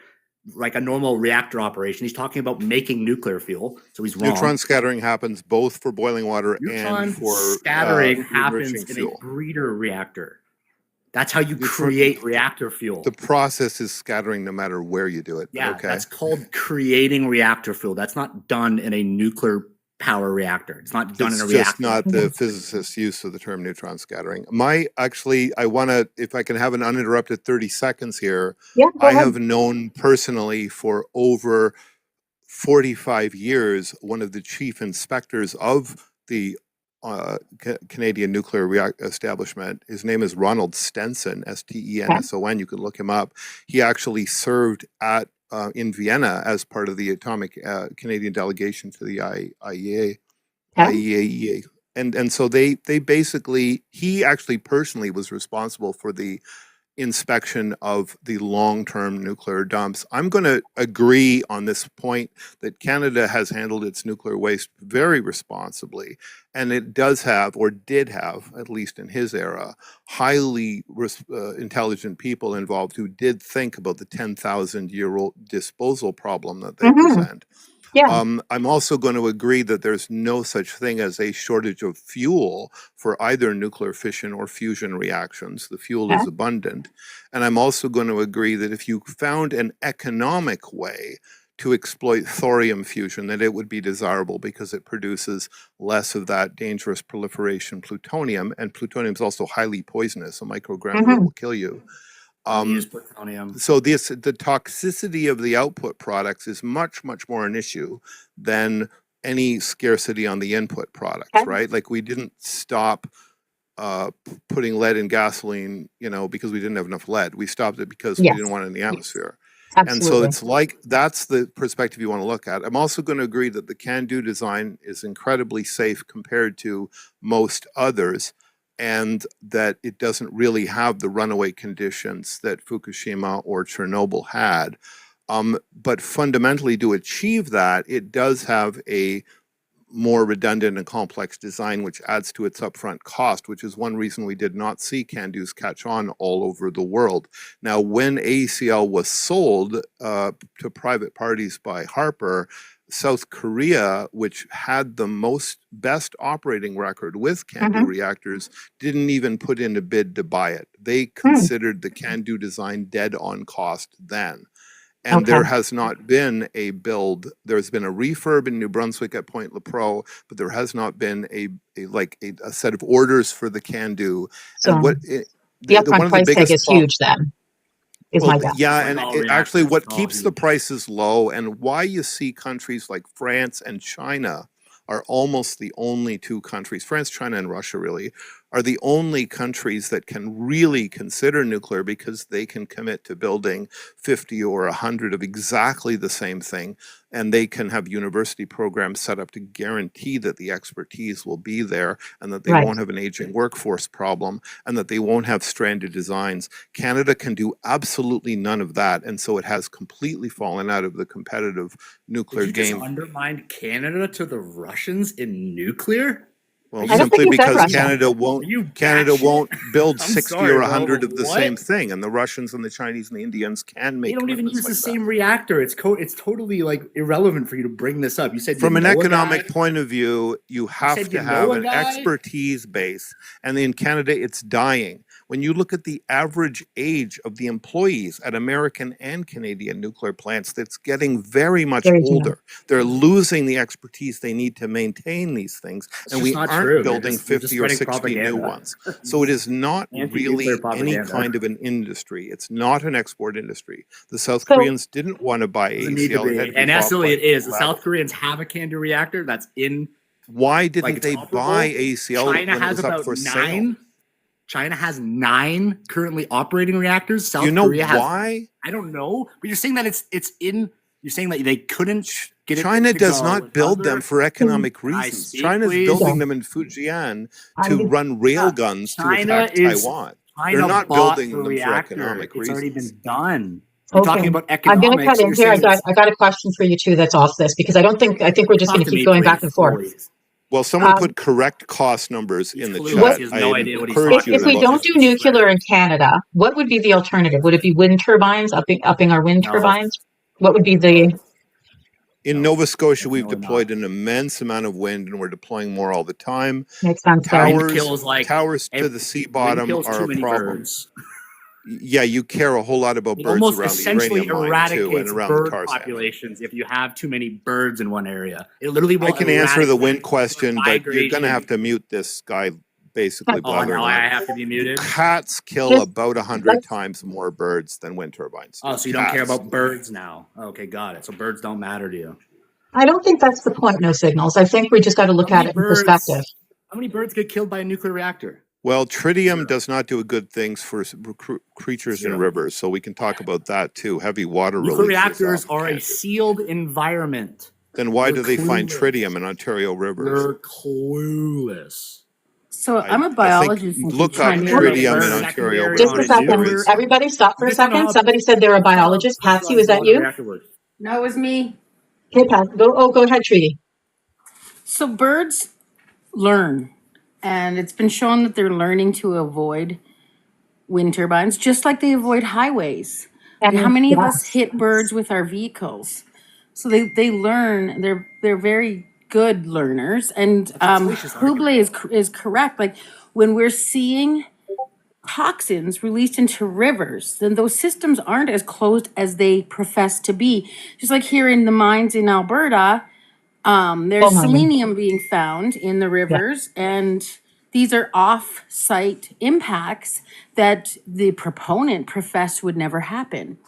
like a normal reactor operation. He's talking about making nuclear fuel. So he's wrong. Neutron scattering happens both for boiling water and for scattering happens in a breeder reactor. That's how you create reactor fuel. The process is scattering no matter where you do it. Yeah, that's called creating reactor fuel. That's not done in a nuclear power reactor. It's not done in a reactor. It's just not the physicist's use of the term neutron scattering. I want to, if I can have an uninterrupted 30 seconds here. Yeah, I have known personally for over 45 years one of the chief inspectors of the Canadian nuclear establishment. His name is Ronald Stenson, Stenson. You can look him up. He actually served at in Vienna as part of the atomic Canadian delegation to the IAEA. And so they basically, he actually personally was responsible for the inspection of the long-term nuclear dumps. I'm going to agree on this point that Canada has handled its nuclear waste very responsibly, and it does have, or did have, at least in his era, highly intelligent people involved who did think about the 10,000-year-old disposal problem that they present. Yeah. I'm also going to agree that there's no such thing as a shortage of fuel for either nuclear fission or fusion reactions. The fuel is abundant. And I'm also going to agree that if you found an economic way to exploit thorium fusion, that it would be desirable because it produces less of that dangerous proliferation plutonium, and plutonium is also highly poisonous. A microgram of it will kill you. Use plutonium. So the toxicity of the output products is much, much more an issue than any scarcity on the input products, right? Like we didn't stop putting lead in gasoline, because we didn't have enough lead. We stopped it because we didn't want it in the atmosphere. And so it's like, that's the perspective you want to look at. I'm also going to agree that the CANDO design is incredibly safe compared to most others, and that it doesn't really have the runaway conditions that Fukushima or Chernobyl had. But fundamentally, to achieve that, it does have a more redundant and complex design, which adds to its upfront cost, which is one reason we did not see CANDOs catch on all over the world. Now, when AECL was sold to private parties by Harper, South Korea, which had the best operating record with CANDO reactors, didn't even put in a bid to buy it. They considered the CANDO design dead on cost then. And there has not been a build. There's been a refurb in New Brunswick at Point Lepreau, but there has not been a set of orders for the CANDO. So and the upfront price tag is huge then, is my guess. Yeah, and actually what keeps the prices low, and why you see countries like France and China are almost the only two countries, France, China, and Russia really, are the only countries that can really consider nuclear, because they can commit to building 50 or 100 of exactly the same thing, and they can have university programs set up to guarantee that the expertise will be there, and that they won't have an aging workforce problem, and that they won't have stranded designs. Canada can do absolutely none of that, and so it has completely fallen out of the competitive nuclear game. Just undermined Canada to the Russians in nuclear? Well, simply because Canada won't build 60 or 100 of the same thing, and the Russians and the Chinese and the Indians can make. They don't even use the same reactor. It's totally irrelevant for you to bring this up. You said from an economic point of view, you have to have an expertise base, and in Canada, it's dying. When you look at the average age of the employees at American and Canadian nuclear plants, that's getting very much older. They're losing the expertise they need to maintain these things, and we aren't building 50 or 60 new ones. So it is not really any kind of an industry. It's not an export industry. The South Koreans didn't want to buy AECL. And absolutely it is. The South Koreans have a CANDO reactor that's in. Why didn't they buy AECL? China has about 9. China has 9 currently operating reactors. South Korea has. Why? I don't know. But you're saying that it's in. You're saying that they couldn't get it. China does not build them for economic reasons. China's building them in Fujian to run rail guns to attack Taiwan. They're not building them for economic reasons. It's already been done. We're talking about economics. I'm going to cut in here. I got a question for you too that's off this, because I think we're just going to keep going back and forth. Well, someone put correct cost numbers in the chat. If we don't do nuclear in Canada, what would be the alternative? Would it be wind turbines, upping our wind turbines? What would be the... In Nova Scotia, we've deployed an immense amount of wind, and we're deploying more all the time. Makes sense. Towers to the sea bottom are a problem. Yeah, you care a whole lot about birds around the uranium mine too, and around the tar sands. Populations if you have too many birds in one area. It literally will. I can answer the wind question, but you're going to have to mute this guy. Basically, now I have to be muted. Cats kill about 100 times more birds than wind turbines. Oh, so you don't care about birds now? Okay, got it. So birds don't matter to you. I don't think that's the point. No signals. I think we just got to look at it in perspective. How many birds get killed by a nuclear reactor? Well, tritium does not do good things for creatures in rivers, so we can talk about that too. Heavy water releases. Nuclear reactors are a sealed environment. Then why do they find tritium in Ontario rivers? They're clueless. So I'm a biologist. Look up tritium in Ontario rivers. Just a second. Everybody stop for a second. Somebody said they're a biologist. Patsy, was that you? No, it was me. Okay, Patsy. Go ahead, Treaty. So birds learn. And it's been shown that they're learning to avoid wind turbines, just like they avoid highways. And how many of us hit birds with our vehicles? So they learn. They're very good learners. And Hublé is correct. Like when we're seeing toxins released into rivers, then those systems aren't as closed as they profess to be. Just like here in the mines in Alberta, there's selenium being found in the rivers, and these are off-site impacts that the proponent professed would never happen.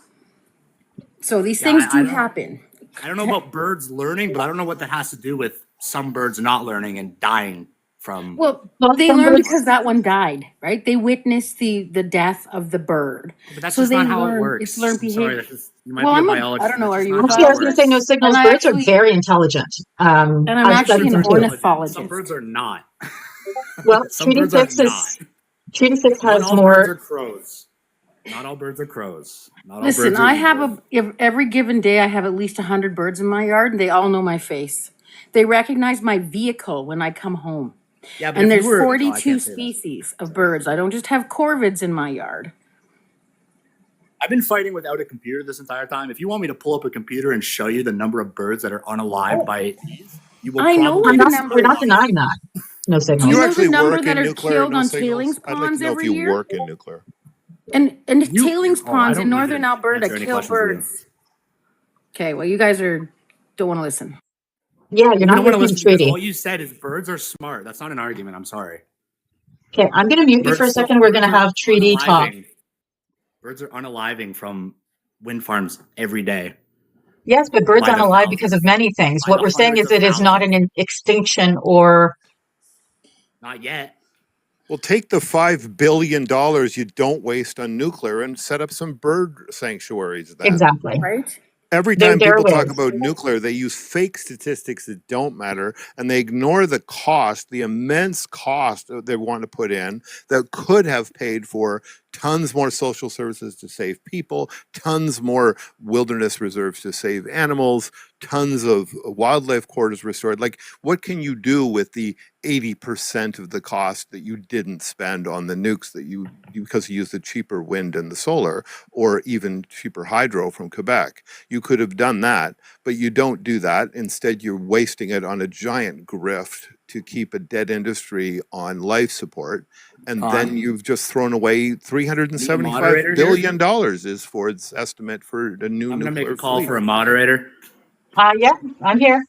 So these things do happen. I don't know about birds learning, but I don't know what that has to do with some birds not learning and dying from. Well, they learn because that one died, right? They witnessed the death of the bird. But that's just not how it works. It's learned behavior. Sorry, you might be a biologist. I don't know. Are you? Actually, I was going to say no signals. Birds are very intelligent. And I'm actually an ornithologist. Some birds are not. Well, Treaty 6 has not all more. Birds are crows. Not all birds are crows. Not Listen, all birds are I have every given day I have at least 100 birds in my yard, and they all know my face. They recognize my vehicle when I come home. Yeah, and there's 42 species of birds. I don't just have corvids in my yard. I've been fighting without a computer this entire time. If you want me to pull up a computer and show you the number of birds that are unalived by these, you will. I know we're not denying that. No signals. Do you know actually the number work that in are nuclear? killed No on signals? tailings I'd like ponds to know every if you year? work in nuclear. And tailings ponds in northern Alberta answer any kill questions we have. birds. Okay, well, you guys don't want to listen. Yeah, you're not want to listening listen to because treaty. all you said is birds are smart. That's not an argument. I'm sorry. Okay, I'm going to mute you for a second. We're going to have treaty talk. Birds are unaliving from wind farms every day. Yes, but birds aren't alive because of many things. What we're saying is it is not an extinction or. Not yet. Well, take the $5 billion you don't waste on nuclear and set up some bird sanctuaries then. Exactly. Right? Every time people talk about nuclear, they use fake statistics that don't matter, and they ignore the cost, the immense cost that they want to put in that could have paid for tons more social services to save people, tons more wilderness reserves to save animals, tons of wildlife corridors restored. Like, what can you do with the 80% of the cost that you didn't spend on the nukes that you because you used the cheaper wind and the solar, or even cheaper hydro from Quebec? You could have done that, but you don't do that. Instead, you're wasting it on a giant grift to keep a dead industry on life support. And then you've just thrown away $375 billion is Ford's estimate for the new nuclear I'm going to make a call fleet. for a moderator. Yeah, I'm here.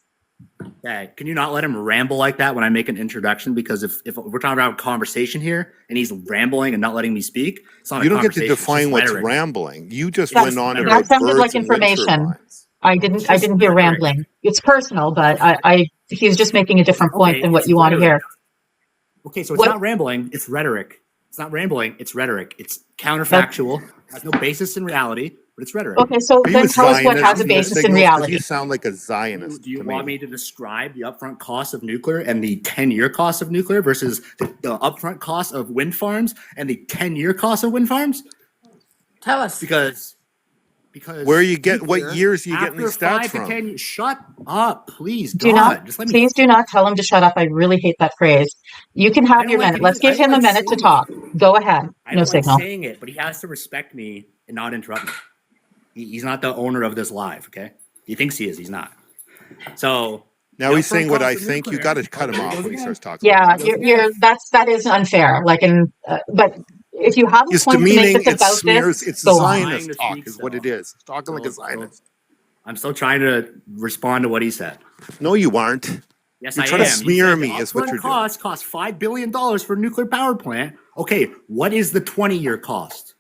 Okay, can you not let him ramble like that when I make an introduction? Because if we're talking about conversation here and he's rambling and not letting me speak, it's not. You don't get to define what's rambling. You just went on about that sounded birds like and wind information. turbines. I didn't hear rambling. It's personal, but he's just making a different point than what you want to hear. Okay, so it's not rambling, it's rhetoric. It's not rambling, it's rhetoric. It's counterfactual, has no basis in reality, but it's rhetoric. Okay, so then tell us what has a basis in reality. You sound like a Zionist. Do you want me to describe the upfront cost of nuclear and the 10-year cost of nuclear versus the upfront cost of wind farms and the 10-year cost of wind farms? Tell us. Because where you get what years you getting these stats from? 10, shut up, please. Do not tell him to shut up. I really hate that phrase. You can have your minute. Let's give him a minute to talk. Go ahead. No signal. I'm saying it, but he has to respect me and not interrupt me. He's not the owner of this live, okay? He thinks he is. He's not. So now he's saying what I think. You got to cut him off when he starts talking. Yeah, that is unfair. But if you have a point to make this about this, it's Zionist talk is what it is. It's talking like a Zionist. I'm still trying to respond to what he said. No, you aren't. Yes, you're I trying am. to smear me is what you're doing. Cost $5 billion for a nuclear power plant. Okay, what is the 20-year cost?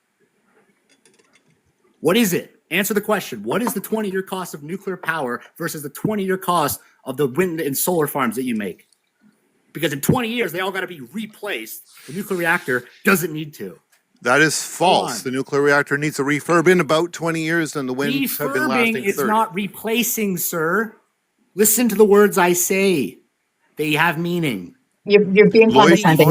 What is it? Answer the question. What is the 20-year cost of nuclear power versus the 20-year cost of the wind and solar farms that you make? Because in 20 years, they all got to be replaced. The nuclear reactor doesn't need to. That is false. The nuclear reactor needs a refurb in about 20 years, and the winds have been lasting 30. It's not replacing, sir. Listen to the words I say. They have meaning. You're being condescending.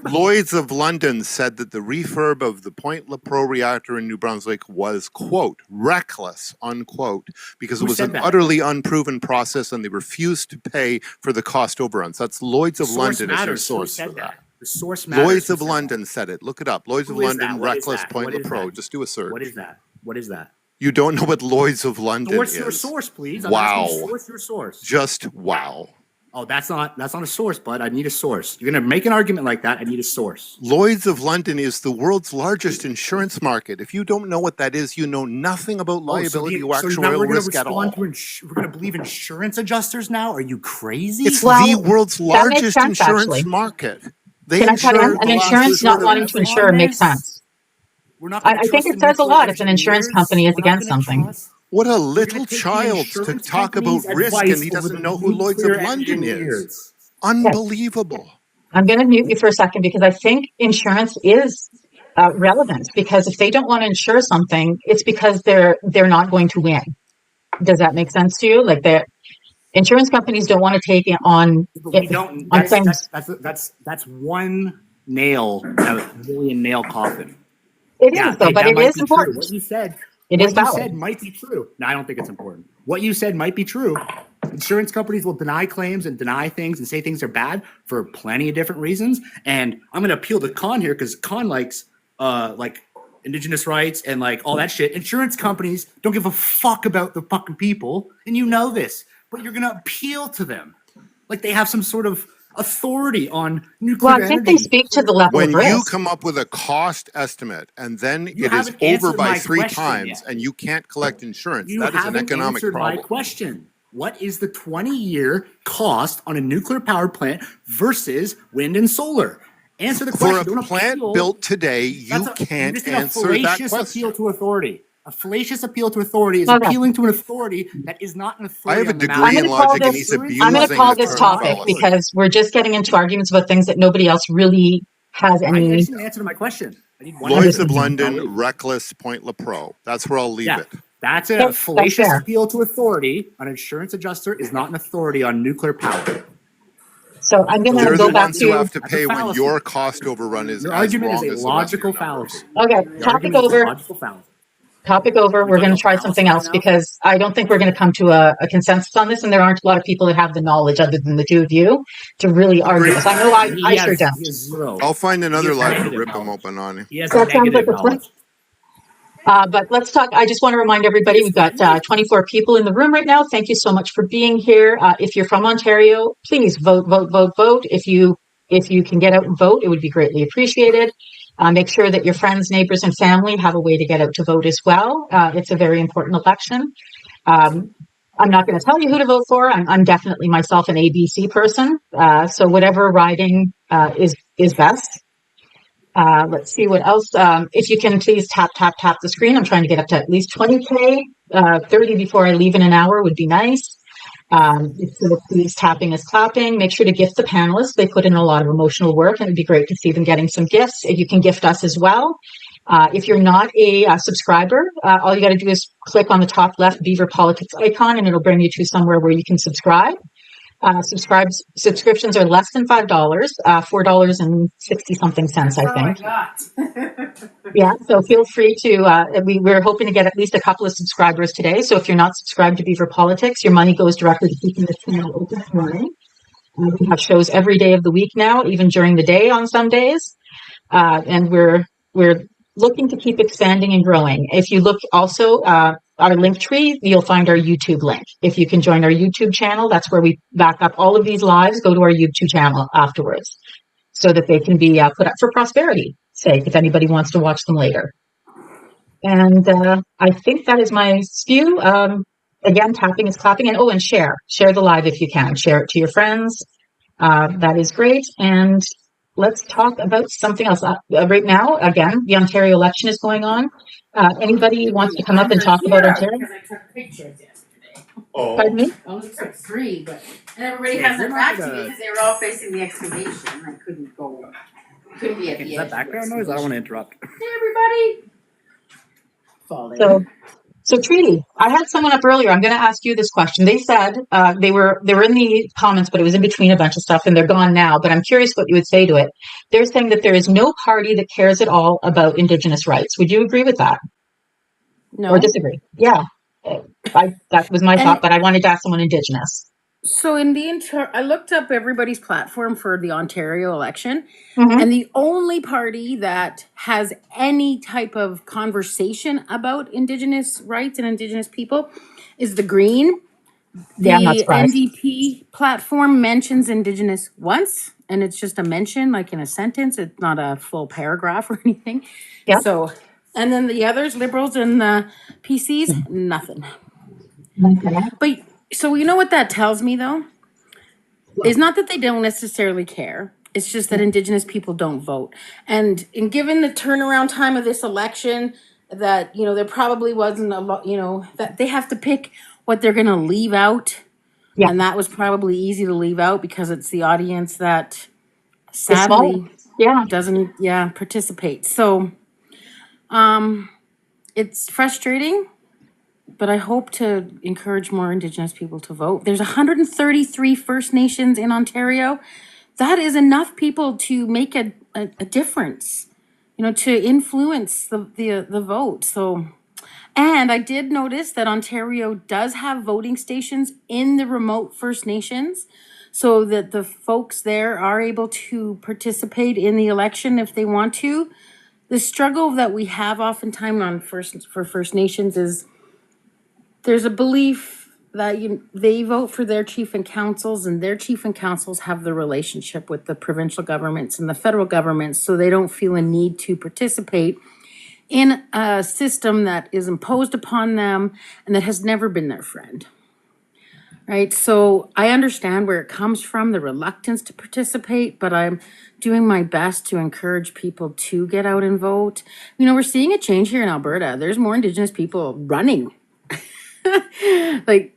Lloyd's of London said that the refurb of the Point Lepreau reactor in New Brunswick was, quote, reckless, unquote, because it was an utterly unproven process and they refused to pay for the cost overruns. That's Lloyd's of London as your source for that. The source matters. Lloyd's of London said it. Look it up. Lloyd's of London, reckless, Point Lepreau. Just do a search. What is that? What is that? You don't know what Lloyd's of London is. What's your source, please? Wow. What's your source? Just wow. Oh, that's not a source, bud. I need a source. You're gonna make an argument like that. I need a source. Lloyd's of London is the world's largest insurance market. If you don't know what that is, you know nothing about liability or actuarial risk at all. We're gonna believe insurance adjusters now? Are you crazy? It's the world's largest insurance market. Can I cut in? An insurance not wanting to insure makes sense. I think it says a lot if an insurance company is against something. What a little child to talk about risk and he doesn't know who Lloyd's of London is. Unbelievable. I'm going to mute you for a second because I think insurance is relevant, because if they don't want to insure something, it's because they're not going to win. Does that make sense to you? Like, the insurance companies don't want to take it on. That's one nail in a million nail coffin. It is, though, but it is important. What you said. It is valid. What you said might be true. No, I don't think it's important. What you said might be true. Insurance companies will deny claims and deny things and say things are bad for plenty of different reasons. And I'm going to appeal to Con here because Con likes Indigenous rights and like all that shit. Insurance companies don't give a fuck about the fucking people, and you know this. But you're going to appeal to them like they have some sort of authority on nuclear energy. I think they speak to the level of risk. When you come up with a cost estimate and then it is over by 3 times and you can't collect insurance, that is an economic problem. My question. What is the 20-year cost on a nuclear power plant versus wind and solar? Answer the question. For a plant built today, you can't answer that question. Appeal to authority. A fallacious appeal to authority is appealing to an authority that is not an authority. I have a degree in logic and he's abusing. I'm going to call this topic because we're just getting into arguments about things that nobody else really has any. I just didn't answer to my question. Lloyd's of London, reckless, Point Pro. That's where I'll leave it. That's a fallacious appeal to authority. An insurance adjuster is not an authority on nuclear power. So I'm going to go back to. You have to pay when your cost overrun is. Your argument is a logical fallacy. Okay, topic over. Topic over. We're going to try something else because I don't think we're going to come to a consensus on this, and there aren't a lot of people that have the knowledge other than the two of you to really argue this. I know I sure don't. I'll find another live to rip them open on you. So that sounds like a plan. But let's talk. I just want to remind everybody we've got 24 people in the room right now. Thank you so much for being here. If you're from Ontario, please vote. If you can get out and vote, it would be greatly appreciated. Make sure that your friends, neighbors, and family have a way to get out to vote as well. It's a very important election. I'm not going to tell you who to vote for. I'm definitely myself an ABC person. So whatever riding is best. Let's see what else. If you can please tap the screen. I'm trying to get up to at least 20K. 30 before I leave in an hour would be nice. So please, tapping is clapping. Make sure to gift the panelists. They put in a lot of emotional work, and it'd be great to see them getting some gifts. You can gift us as well. If you're not a subscriber, all you got to do is click on the top left Beaver Politics icon, and it'll bring you to somewhere where you can subscribe. Subscriptions are less than $5, $4.60 something cents, I think. Oh my God. Yeah, so feel free to. We're hoping to get at least a couple of subscribers today. So if you're not subscribed to Beaver Politics, your money goes directly to keeping this channel open and running. We have shows every day of the week now, even during the day on some days, and we're looking to keep expanding and growing. If you look also. Our link tree, you'll find our YouTube link. If you can join our YouTube channel, that's where we back up all of these lives. Go to our YouTube channel afterwards so that they can be put up for prosperity sake if anybody wants to watch them later. And I think that is my spew. Again, tapping is clapping. And share the live if you can. Share it to your friends. That is great. And let's talk about something else. Right now, again, the Ontario election is going on. Anybody wants to come up and talk about Ontario? Because I took pictures yesterday. Oh. Pardon me? I only took 3, but everybody has their back to me because they were all facing the excavation. I couldn't be at the edge. Is that background noise? I don't want to interrupt. Hey, everybody. Falling. So Treaty, I had someone up earlier. I'm going to ask you this question. They said they were in the comments, but it was in between a bunch of stuff, and they're gone now. But I'm curious what you would say to it. They're saying that there is no party that cares at all about Indigenous rights. Would you agree with that? No. Or disagree? Yeah, that was my thought, but I wanted to ask someone Indigenous. So in I looked up everybody's platform for the Ontario election, and the only party that has any type of conversation about Indigenous rights and Indigenous people is the Green, Yeah, I'm not The surprised. NDP platform mentions Indigenous once, and it's just a mention, like in a sentence. It's not a full paragraph or anything. Yeah. So, and then the others, Liberals and the PCs, nothing. Okay. But so you know what that tells me, though? Is not that they don't necessarily care. It's just that Indigenous people don't vote. And given the turnaround time of this election, that, you know, there probably wasn't a lot, you know, that they have to pick what they're going to leave out. Yeah. And that was probably easy to leave out because it's the audience that It's small. sadly Yeah. doesn't participate. So it's frustrating, but I hope to encourage more Indigenous people to vote. There's 133 First Nations in Ontario. That is enough people to make a difference, you know, to influence the vote. So, and I did notice that Ontario does have voting stations in the remote First Nations, so that the folks there are able to participate in the election if they want to. The struggle that we have oftentimes for First Nations is there's a belief that they vote for their chief and councils, and their chief and councils have the relationship with the provincial governments and the federal governments, so they don't feel a need to participate in a system that is imposed upon them and that has never been their friend. Right? So I understand where it comes from, the reluctance to participate, but I'm doing my best to encourage people to get out and vote. You know, we're seeing a change here in Alberta. There's more Indigenous people running. I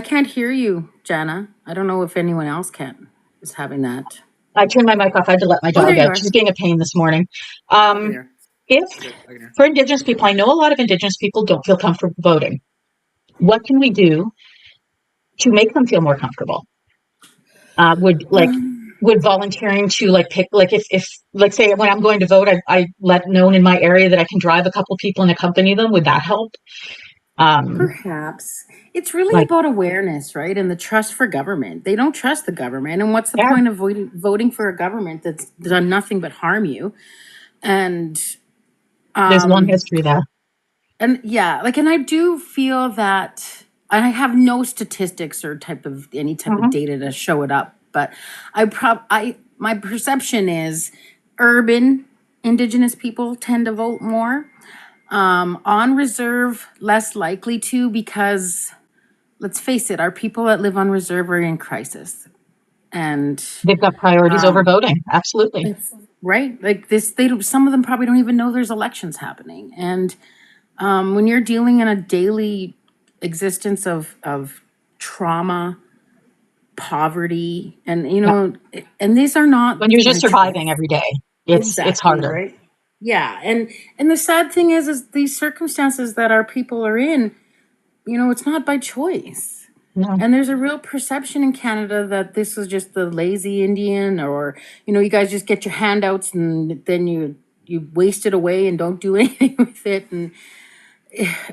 can't hear you, Jana. I don't know if anyone else is having that. I turned my mic off. I had to let my dog out. She's being a pain this morning. For Indigenous people, I know a lot of Indigenous people don't feel comfortable voting. What can we do to make them feel more comfortable? Would volunteering to pick, if like say when I'm going to vote, I let known in my area that I can drive a couple people and accompany them. Would that help? Perhaps. It's really about awareness, right? And the trust for government. They don't trust the government. And what's the point of voting for a government that's done nothing but harm you? And there's a long history there. And and I do feel that I have no statistics or any type of data to show it up, but my perception is urban Indigenous people tend to vote more. On reserve, less likely to, because let's face it, our people that live on reserve are in crisis. And they've got priorities over voting. Absolutely. Right. Like this, some of them probably don't even know there's elections happening. And when you're dealing in a daily existence of trauma, poverty, and and these are not when you're just surviving every day. It's harder, right? Yeah, and the sad thing is these circumstances that our people are in, it's not by choice. No. And there's a real perception in Canada that this is just the lazy Indian, or you guys just get your handouts and then you waste it away and don't do anything with it. And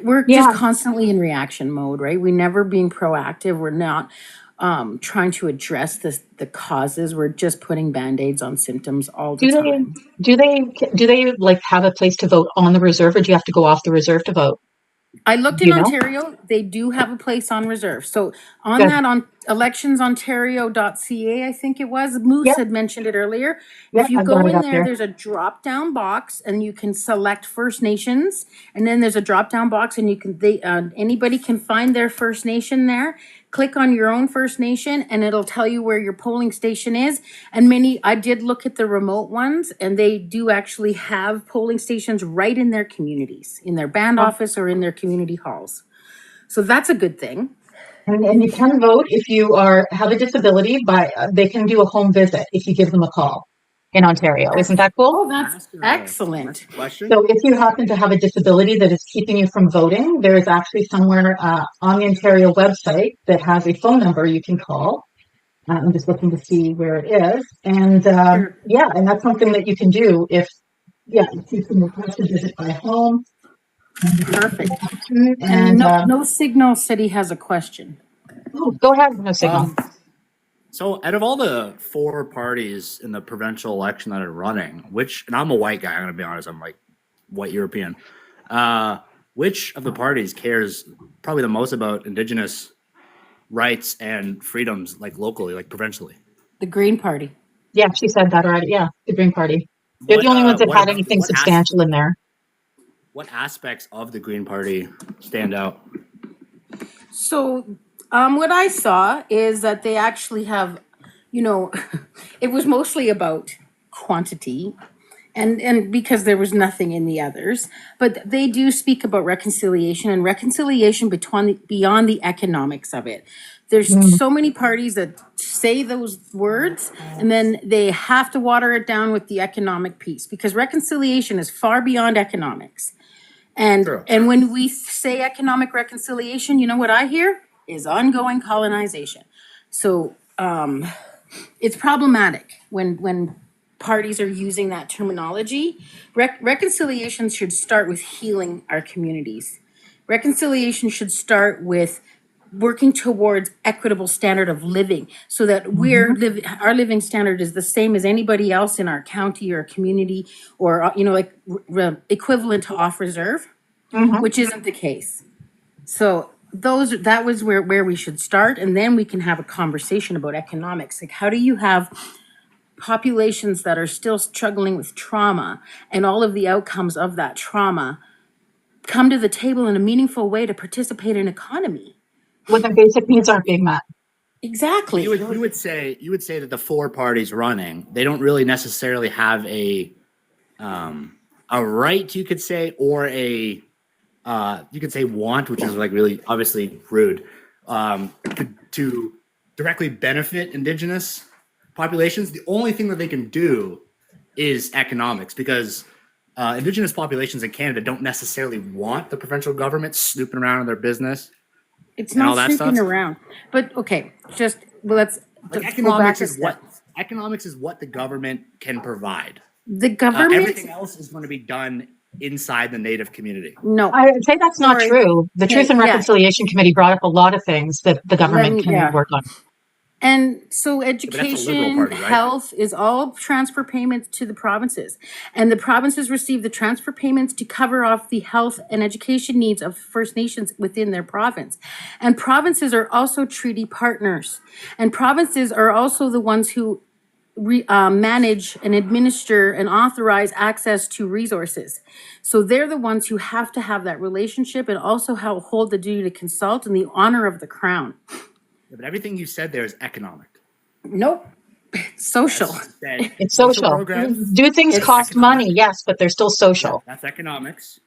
we're just constantly in reaction mode, right? We never being proactive. We're not trying to address the causes. We're just putting band-aids on symptoms all the time. Do they have a place to vote on the reserve, or do you have to go off the reserve to vote? I looked in Ontario. They do have a place on reserve. So on electionsontario.ca, I think it was, Moose had mentioned it earlier. If you go in there's a drop-down box and you can select First Nations, and then there's a drop-down box and you can anybody can find their First Nation there. Click on your own First Nation and it'll tell you where your polling station is. And I did look at the remote ones, and they do actually have polling stations right in their communities, in their band office or in their community halls. So that's a good thing. And you can vote if you have a disability, they can do a home visit if you give them a call in Ontario. Isn't that cool? Oh, that's excellent. So if you happen to have a disability that is keeping you from voting, there is actually somewhere on the Ontario website that has a phone number you can call. I'm just looking to see where it is. And and that's something that you can do if you can request a visit by home. Perfect. And no Signal City has a question. Oh, go ahead, No Signal. So out of all the 4 parties in the provincial election that are running, and I'm a white guy, I'm going to be honest, I'm like white European, which of the parties cares probably the most about Indigenous rights and freedoms, like locally, like provincially? The Green Party. Yeah, she said that already. Yeah, the Green Party. They're the only ones that had anything substantial in there. What aspects of the Green Party stand out? So, what I saw is that they actually have, it was mostly about quantity, and because there was nothing in the others, but they do speak about reconciliation and reconciliation beyond the economics of it. There's so many parties that say those words, and then they have to water it down with the economic piece, because reconciliation is far beyond economics. And when we say economic reconciliation, you know what I hear is ongoing colonization. So it's problematic when parties are using that terminology. Reconciliation should start with healing our communities. Reconciliation should start with working towards equitable standard of living, so that our living standard is the same as anybody else in our county or community, or equivalent to off reserve, which isn't the case. So that was where we should start, and then we can have a conversation about economics. Like, how do you have populations that are still struggling with trauma and all of the outcomes of that trauma come to the table in a meaningful way to participate in economy when their basic needs aren't being met? Exactly. You would say that the four parties running, they don't really necessarily have a right, you could say, or you could say want, which is like really obviously rude, to directly benefit Indigenous populations. The only thing that they can do is economics, because Indigenous populations in Canada don't necessarily want the provincial government snooping around in their business. It's not snooping around, but okay, let's economics is what the government can provide. The government, everything else is going to be done inside the Native community. No, I would say that's not true. The Truth and Reconciliation Committee brought up a lot of things that the government can work on. And so education, party, right? Health is all transfer payments to the provinces. And the provinces receive the transfer payments to cover off the health and education needs of First Nations within their province. And provinces are also treaty partners. And provinces are also the ones who manage and administer and authorize access to resources. So they're the ones who have to have that relationship and also hold the duty to consult in the honor of the crown. Yeah, but everything you said there is economic. Nope. It's social. It's social. Do things cost money? Yes, but they're still social. That's economics.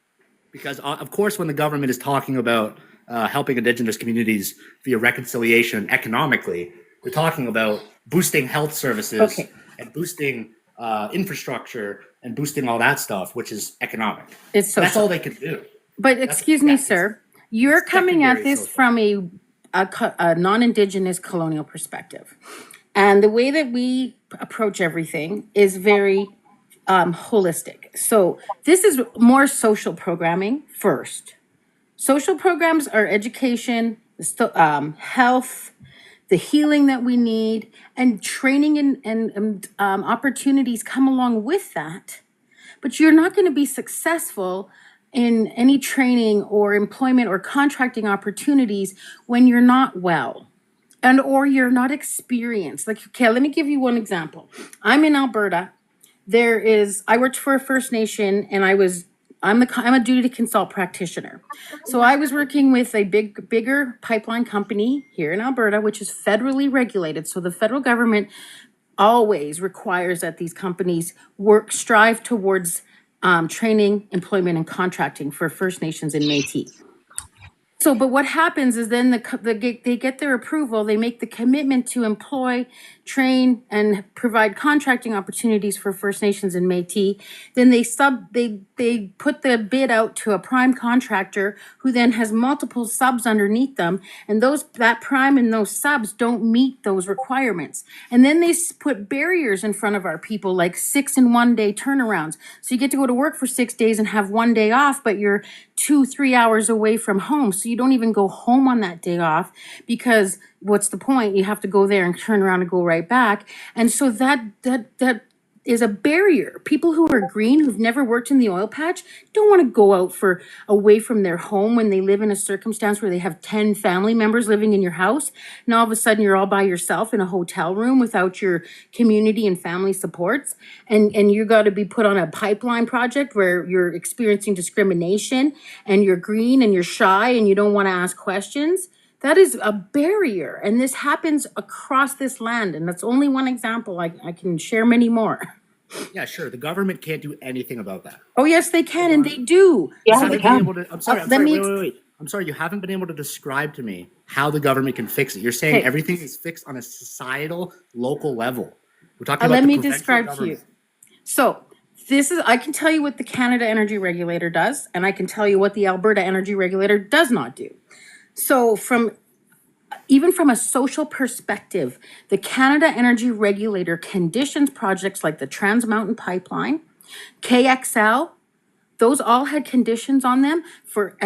Because, of course, when the government is talking about helping Indigenous communities via reconciliation economically, they're talking about boosting health services and boosting infrastructure and boosting all that stuff, which is economic. It's social. That's all they can do. But excuse me, sir, you're coming at this from a non-Indigenous colonial perspective. And the way that we approach everything is very holistic. So this is more social programming first. Social programs are education, health, the healing that we need, and training and opportunities come along with that. But you're not going to be successful in any training or employment or contracting opportunities when you're not well or you're not experienced. Like, okay, let me give you one example. I'm in Alberta. I worked for a First Nation, and I'm a duty to consult practitioner. So I was working with a bigger pipeline company here in Alberta, which is federally regulated. So the federal government always requires that these companies strive towards training, employment, and contracting for First Nations and Métis. So, but what happens is then they get their approval, they make the commitment to employ, train, and provide contracting opportunities for First Nations and Métis. Then they put the bid out to a prime contractor who then has multiple subs underneath them, and that prime and those subs don't meet those requirements. And then they put barriers in front of our people, like 6 and 1 day turnarounds. So you get to go to work for 6 days and have 1 day off, but you're 2-3 hours away from home. So you don't even go home on that day off, because what's the point? You have to go there and turn around and go right back. And so that is a barrier. People who are green, who've never worked in the oil patch, don't want to go out for away from their home when they live in a circumstance where they have 10 family members living in your house. And all of a sudden you're all by yourself in a hotel room without your community and family supports. And you got to be put on a pipeline project where you're experiencing discrimination and you're green and you're shy and you don't want to ask questions. That is a barrier, and this happens across this land, and that's only one example. I can share many more. Yeah, sure. The government can't do anything about that. Oh, yes, they can, and they do. Yeah, they can. I'm sorry, wait. I'm sorry, you haven't been able to describe to me how the government can fix it. You're saying everything is fixed on a societal, local level. We're talking about let me describe to you. So I can tell you what the Canada Energy Regulator does, and I can tell you what the Alberta Energy Regulator does not do. So even from a social perspective, the Canada Energy Regulator conditions projects like the Trans Mountain Pipeline, KXL, those all had conditions on them for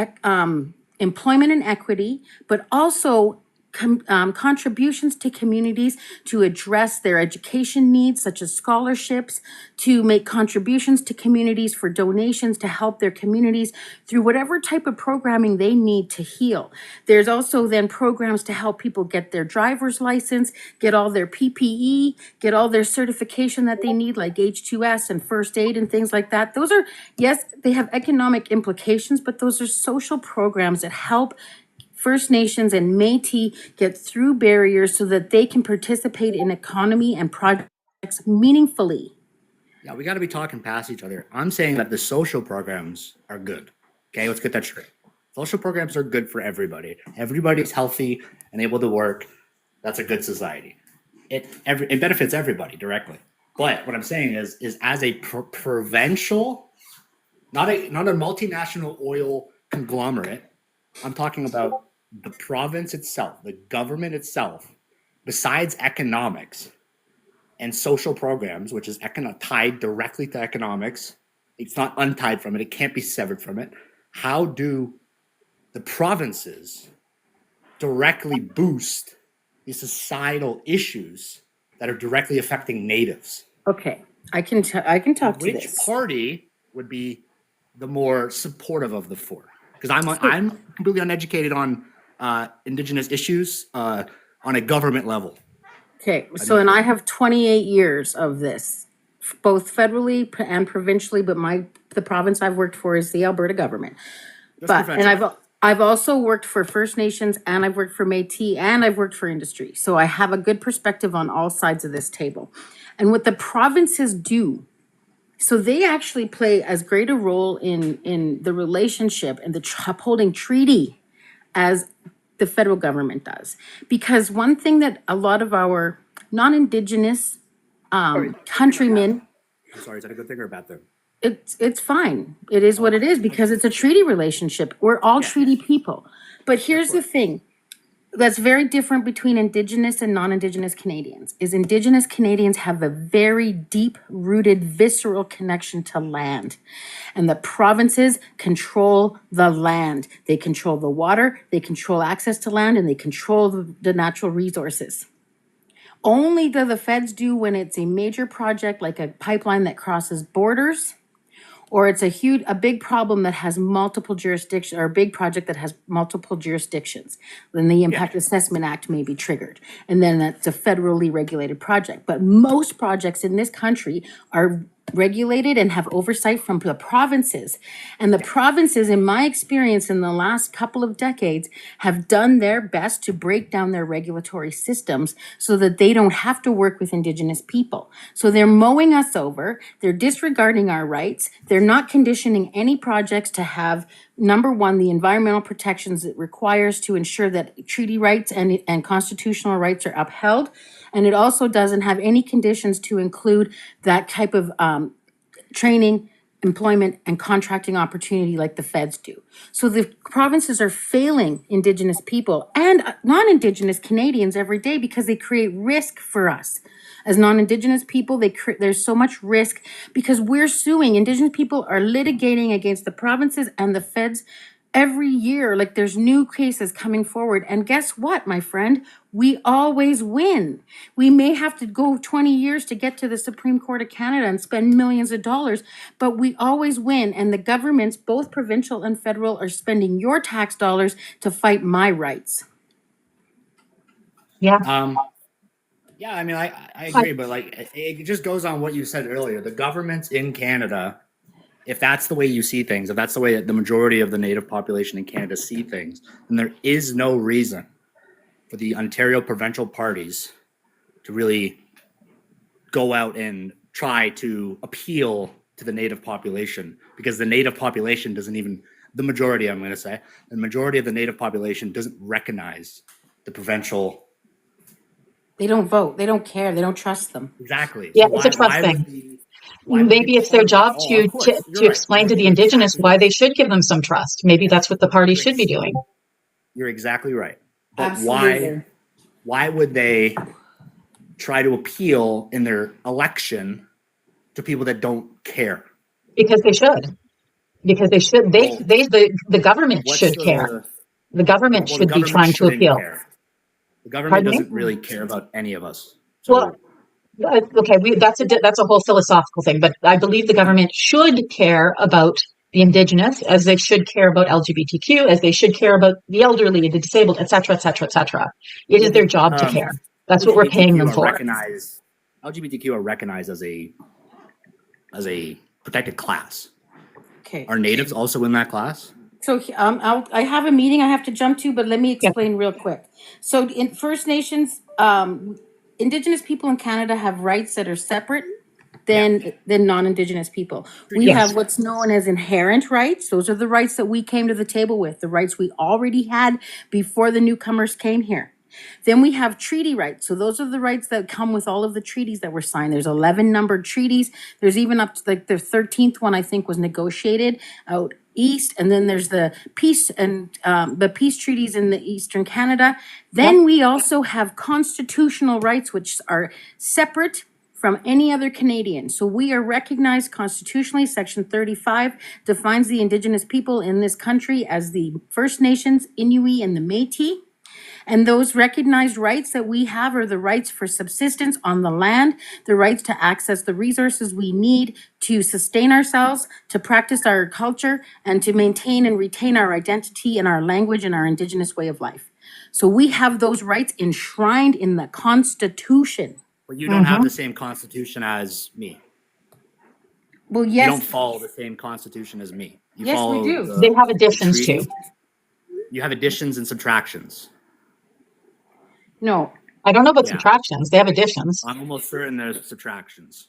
employment and equity, but also contributions to communities to address their education needs, such as scholarships, to make contributions to communities for donations to help their communities through whatever type of programming they need to heal. There's also then programs to help people get their driver's license, get all their PPE, get all their certification that they need, like H2S and first aid and things like that. Those are, yes, they have economic implications, but those are social programs that help First Nations and Métis get through barriers so that they can participate in economy and projects meaningfully. Yeah, we got to be talking past each other. I'm saying that the social programs are good. Okay, let's get that straight. Social programs are good for everybody. Everybody's healthy and able to work. That's a good society. It benefits everybody directly. But what I'm saying is as a provincial, not a multinational oil conglomerate, I'm talking about the province itself, the government itself, besides economics and social programs, which is tied directly to economics. It's not untied from it. It can't be severed from it. How do the provinces directly boost the societal issues that are directly affecting natives? Okay, I can talk to this. Which party would be the more supportive of the four? Because I'm completely uneducated on Indigenous issues on a government level. Okay, so and I have 28 years of this, both federally and provincially, but the province I've worked for is the Alberta government. I've also worked for First Nations, and I've worked for Métis, and I've worked for industry. So I have a good perspective on all sides of this table. And what the provinces do, so they actually play as great a role in the relationship and the upholding treaty as the federal government does. Because one thing that a lot of our non-Indigenous countrymen... I'm sorry, is that a good thing or a bad thing? It's fine. It is what it is because it's a treaty relationship. We're all treaty people. But here's the thing that's very different between Indigenous and non-Indigenous Canadians is Indigenous Canadians have a very deep-rooted, visceral connection to land. And the provinces control the land. They control the water, they control access to land, and they control the natural resources. Only do the feds do when it's a major project like a pipeline that crosses borders, or it's a big problem that has multiple jurisdictions, or a big project that has multiple jurisdictions. Then the Impact Assessment Act may be triggered. And then that's a federally regulated project. But most projects in this country are regulated and have oversight from the provinces. And the provinces, in my experience in the last couple of decades, have done their best to break down their regulatory systems so that they don't have to work with Indigenous people. So they're mowing us over, they're disregarding our rights, they're not conditioning any projects to have, number one, the environmental protections it requires to ensure that treaty rights and constitutional rights are upheld. And it also doesn't have any conditions to include that type of training, employment, and contracting opportunity like the feds do. So the provinces are failing Indigenous people and non-Indigenous Canadians every day because they create risk for us. As non-Indigenous people, there's so much risk because we're suing. Indigenous people are litigating against the provinces and the feds every year, like there's new cases coming forward. And guess what, my friend? We always win. We may have to go 20 years to get to the Supreme Court of Canada and spend millions of dollars, but we always win. And the governments, both provincial and federal, are spending your tax dollars to fight my rights. Yeah. Yeah, I mean, I agree, but like it just goes on what you said earlier. The governments in Canada, if that's the way you see things, if that's the way that the majority of the Native population in Canada see things, then there is no reason for the Ontario provincial parties to really go out and try to appeal to the Native population, because the Native population doesn't even, the majority, I'm going to say, the majority of the Native population doesn't recognize the provincial. They don't vote. They don't care. They don't trust them. Exactly. Yeah, So it's a trust thing. Maybe it's they their job oh, to right. explain to the Indigenous why they should give them some trust. Maybe that's what the party should be doing. You're exactly right. But Absolutely. why would they try to appeal in their election to people that don't care? Because they should. Because they should. The government should care. The government should be trying to appeal. Care. The government doesn't really care about any of us. So, well, okay, that's a whole philosophical thing, but I believe the government should care about the Indigenous, as they should care about LGBTQ, as they should care about the elderly, the disabled, et cetera, et cetera, et cetera. It is their job to care. That's what we're paying them for. LGBTQ are recognized as a protected class. Okay. Are Natives also in that class? So I have a meeting I have to jump to, but let me explain real quick. So in First Nations, Indigenous people in Canada have rights that are separate than non-Indigenous people. We have what's known as inherent rights. Those are the rights that we came to the table with, the rights we already had before the newcomers came here. Then we have treaty rights. So those are the rights that come with all of the treaties that were signed. There's 11 numbered treaties. There's even up to like the 13th one, I think, was negotiated out east. And then there's the peace and the peace treaties in the Eastern Canada. Then we also have constitutional rights, which are separate from any other Canadian. So we are recognized constitutionally. Section 35 defines the Indigenous people in this country as the First Nations, Inuit, and the Métis. And those recognized rights that we have are the rights for subsistence on the land, the rights to access the resources we need to sustain ourselves, to practice our culture, and to maintain and retain our identity and our language and our Indigenous way of life. So we have those rights enshrined in the Constitution. But you don't have the same Constitution as me. Well, yes. You don't follow the same Constitution as me. You yes, follow we do. They have additions too. You have additions and subtractions. No. I don't know about subtractions. They have additions. I'm almost certain there's subtractions.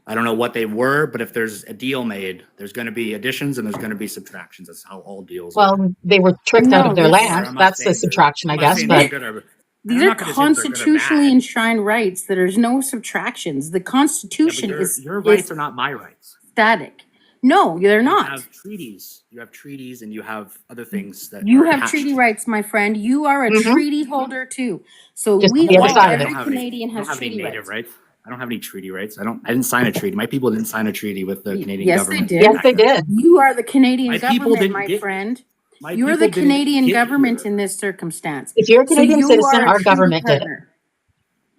I don't know what they were, but if there's a deal made, there's going to be additions and there's going to be subtractions. That's how all deals are. Well, they were tricked out of their land. That's the subtraction, I guess. But these are constitutionally enshrined rights. There's no subtractions. The Constitution your rights are not my rights. Static. No, they're not. You have treaties. You have treaties, and you have other things that you have treaty rights, my friend. You are a treaty holder too. So every Canadian has treaty rights. I don't have any treaty rights. I didn't sign a treaty. My people didn't sign a treaty with the Canadian government. Yes, they did. You are the Canadian government, my friend. You're the Canadian government in this circumstance. If you're a Canadian citizen, our government did it.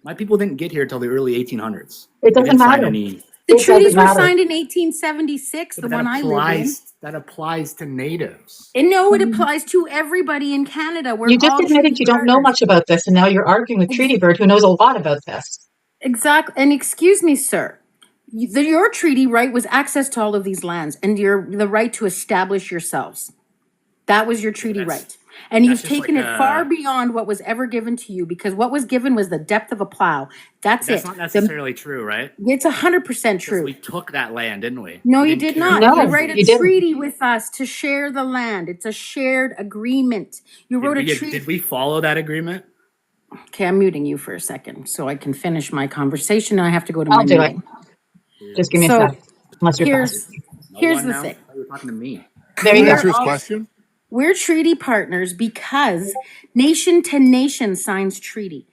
My people didn't get here until the early 1800s. It doesn't matter. The treaties were signed in 1876, the one I live in. That applies to Natives. And no, it applies to everybody in Canada. You just admitted you don't know much about this, and now you're arguing with Treaty Bird, who knows a lot about this. Exactly. And excuse me, sir. Your treaty right was access to all of these lands and the right to establish yourselves. That was your treaty right. And you've taken it far beyond what was ever given to you, because what was given was the depth of a plow. That's not necessarily true, right? It's 100% true. We took that land, didn't we? No, you did not. You wrote a treaty with us to share the land. It's a shared agreement. You wrote a treaty. Did we follow that agreement? Okay, I'm muting you for a second so I can finish my conversation, and I have to go to my meeting. Just give me a sec. Unless you're here's the thing. You're talking to me. There you go. Answer his question. We're treaty partners because nation to nation signs treaty.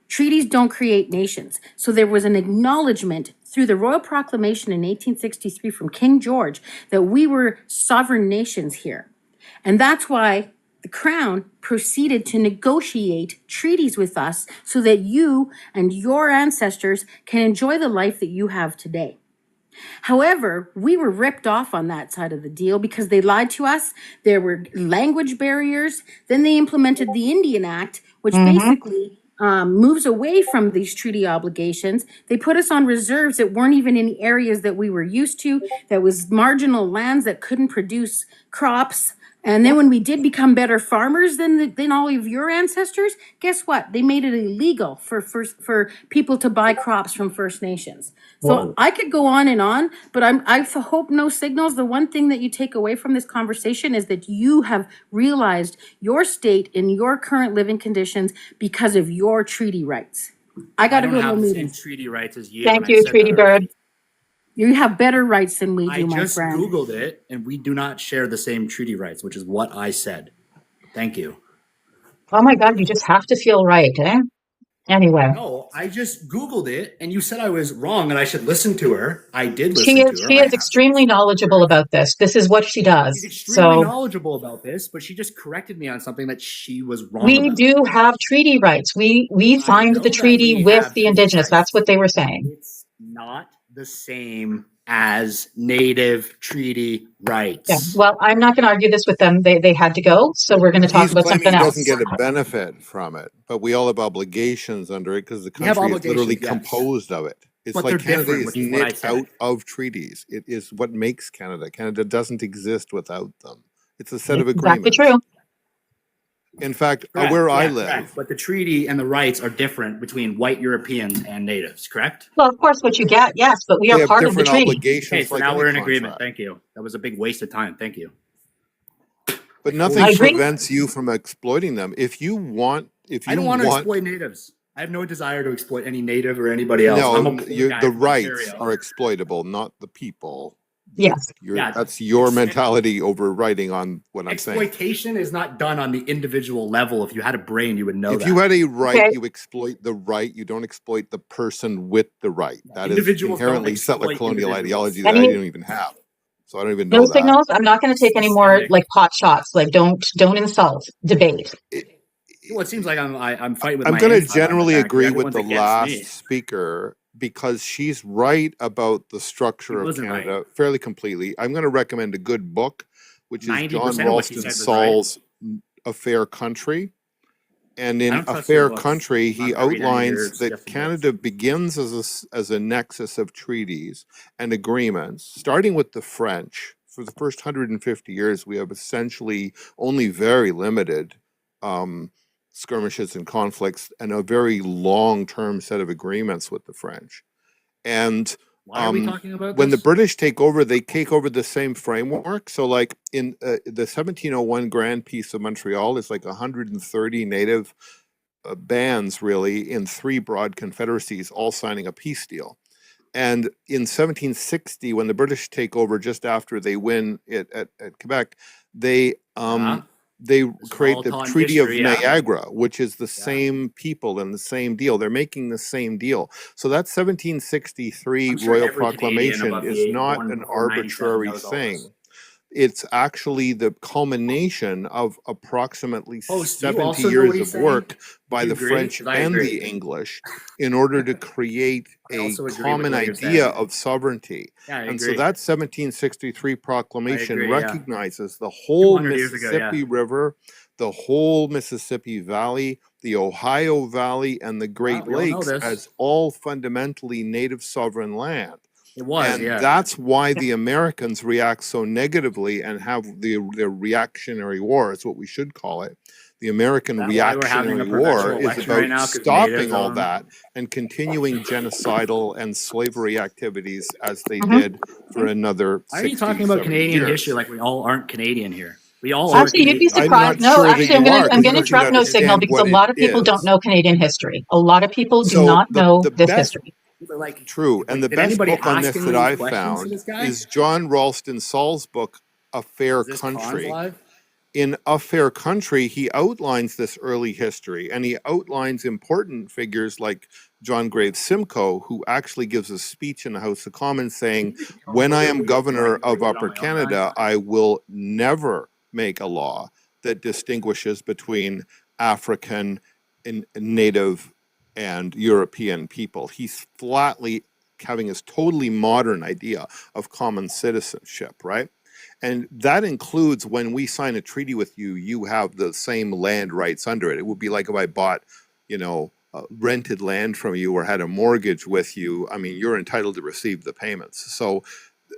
Treaties don't create nations. So there was an acknowledgement through the Royal Proclamation in 1863 from King George that we were sovereign nations here. And that's why the Crown proceeded to negotiate treaties with us so that you and your ancestors can enjoy the life that you have today. However, we were ripped off on that side of the deal because they lied to us. There were language barriers. Then they implemented the Indian Act, which basically moves away from these treaty obligations. They put us on reserves that weren't even in areas that we were used to, that was marginal lands that couldn't produce crops. And then when we did become better farmers than all of your ancestors, guess what? They made it illegal for people to buy crops from First Nations. So I could go on, but I hope no signals. The one thing that you take away from this conversation is that you have realized your state in your current living conditions because of your treaty rights. I got to go to a meeting. Treaty rights as you. Thank you, Treaty Bird. You have better rights than we do, my just friend. Googled it, and we do not share the same treaty rights, which is what I said. Thank you. Oh my God, you just have to feel right, eh? Anyway. No, I just Googled it, and you said I was wrong, and I should listen to her. I did listen to her. She is extremely knowledgeable about this. This is what she does. She's extremely knowledgeable about this, but she just corrected me on something that she was wrong We about. do have treaty rights. We signed the treaty with the Indigenous. That's what they were saying. It's not the same as Native treaty rights. Yeah. Well, I'm not going to argue this with them. They had to go, so we're going to talk about something else. He doesn't get a benefit from it, but we all have obligations under it because the country is literally composed of it. It's like Canada is knit out of treaties. It is what makes Canada. Canada doesn't exist without them. It's a set of agreements. Exactly true. In fact, where I live. Correct. But the treaty and the rights are different between white Europeans and natives, correct? Well, of course, what you get, yes, but we are part of the treaty. Okay, so now we're in agreement. Thank you. That was a big waste of time. Thank you. But nothing prevents you from exploiting them. If you want, I don't want to exploit natives. I have no desire to exploit any native or anybody else. No, the rights are exploitable, not the people. Yes. That's your mentality overriding on what I'm saying. Exploitation is not done on the individual level. If you had a brain, you would know that. If you had a right, you exploit the right. You don't exploit the person with the right. That is inherently settler colonial ideology that I don't even have. So I don't even know no signals. I'm not going to take any more like pot shots. Like don't insult. Debate. Well, it seems like I'm fighting with. I'm going to generally agree with the last speaker, because she's right about the structure of Canada fairly completely. I'm going to recommend a good book, which is John Ralston Saul's A Fair Country. And in A Fair Country, he outlines that Canada begins as a nexus of treaties and agreements, starting with the French. For the first 150 years, we have essentially only very limited skirmishes and conflicts and a very long-term set of agreements with the French. And why are we talking about when the British take over, they take over the same framework. So like in the 1701 Grand Peace of Montreal is like 130 native bands really in 3 broad confederacies all signing a peace deal. And in 1760, when the British take over just after they win it at Quebec, they create the Treaty of Niagara, which is the same people and the same deal. They're making the same deal. So that 1763 Royal Proclamation is not an arbitrary thing. It's actually the culmination of approximately 70 years of work by the French and the English in order to create a common idea of sovereignty. And so that 1763 proclamation recognizes the whole Mississippi River, the whole Mississippi Valley, the Ohio Valley, and the Great Lakes as all fundamentally native sovereign land. It was, and that's why the Americans react so negatively and have their reactionary war, is what we should call it. The American reactionary war is about stopping all that and continuing genocidal and slavery activities as they did for another 60, Why are you talking about Canadian history like we all aren't Canadian here? We all actually, you'd be surprised. No, actually, I'm going to interrupt no signal because a lot of people don't know Canadian history. A lot of people do not know this history. True, and the best book on this that I've found is John Ralston Saul's book, A Fair Country. in A Fair Country, he outlines this early history, and he outlines important figures like John Graves Simcoe, who actually gives a speech in the House of Commons saying, when I am governor of Upper Canada, I will never make a law that distinguishes between African and Native and European people. He's flatly having this totally modern idea of common citizenship, right? And that includes when we sign a treaty with you, you have the same land rights under it. It would be like if I bought, rented land from you or had a mortgage with you. I mean, you're entitled to receive the payments. So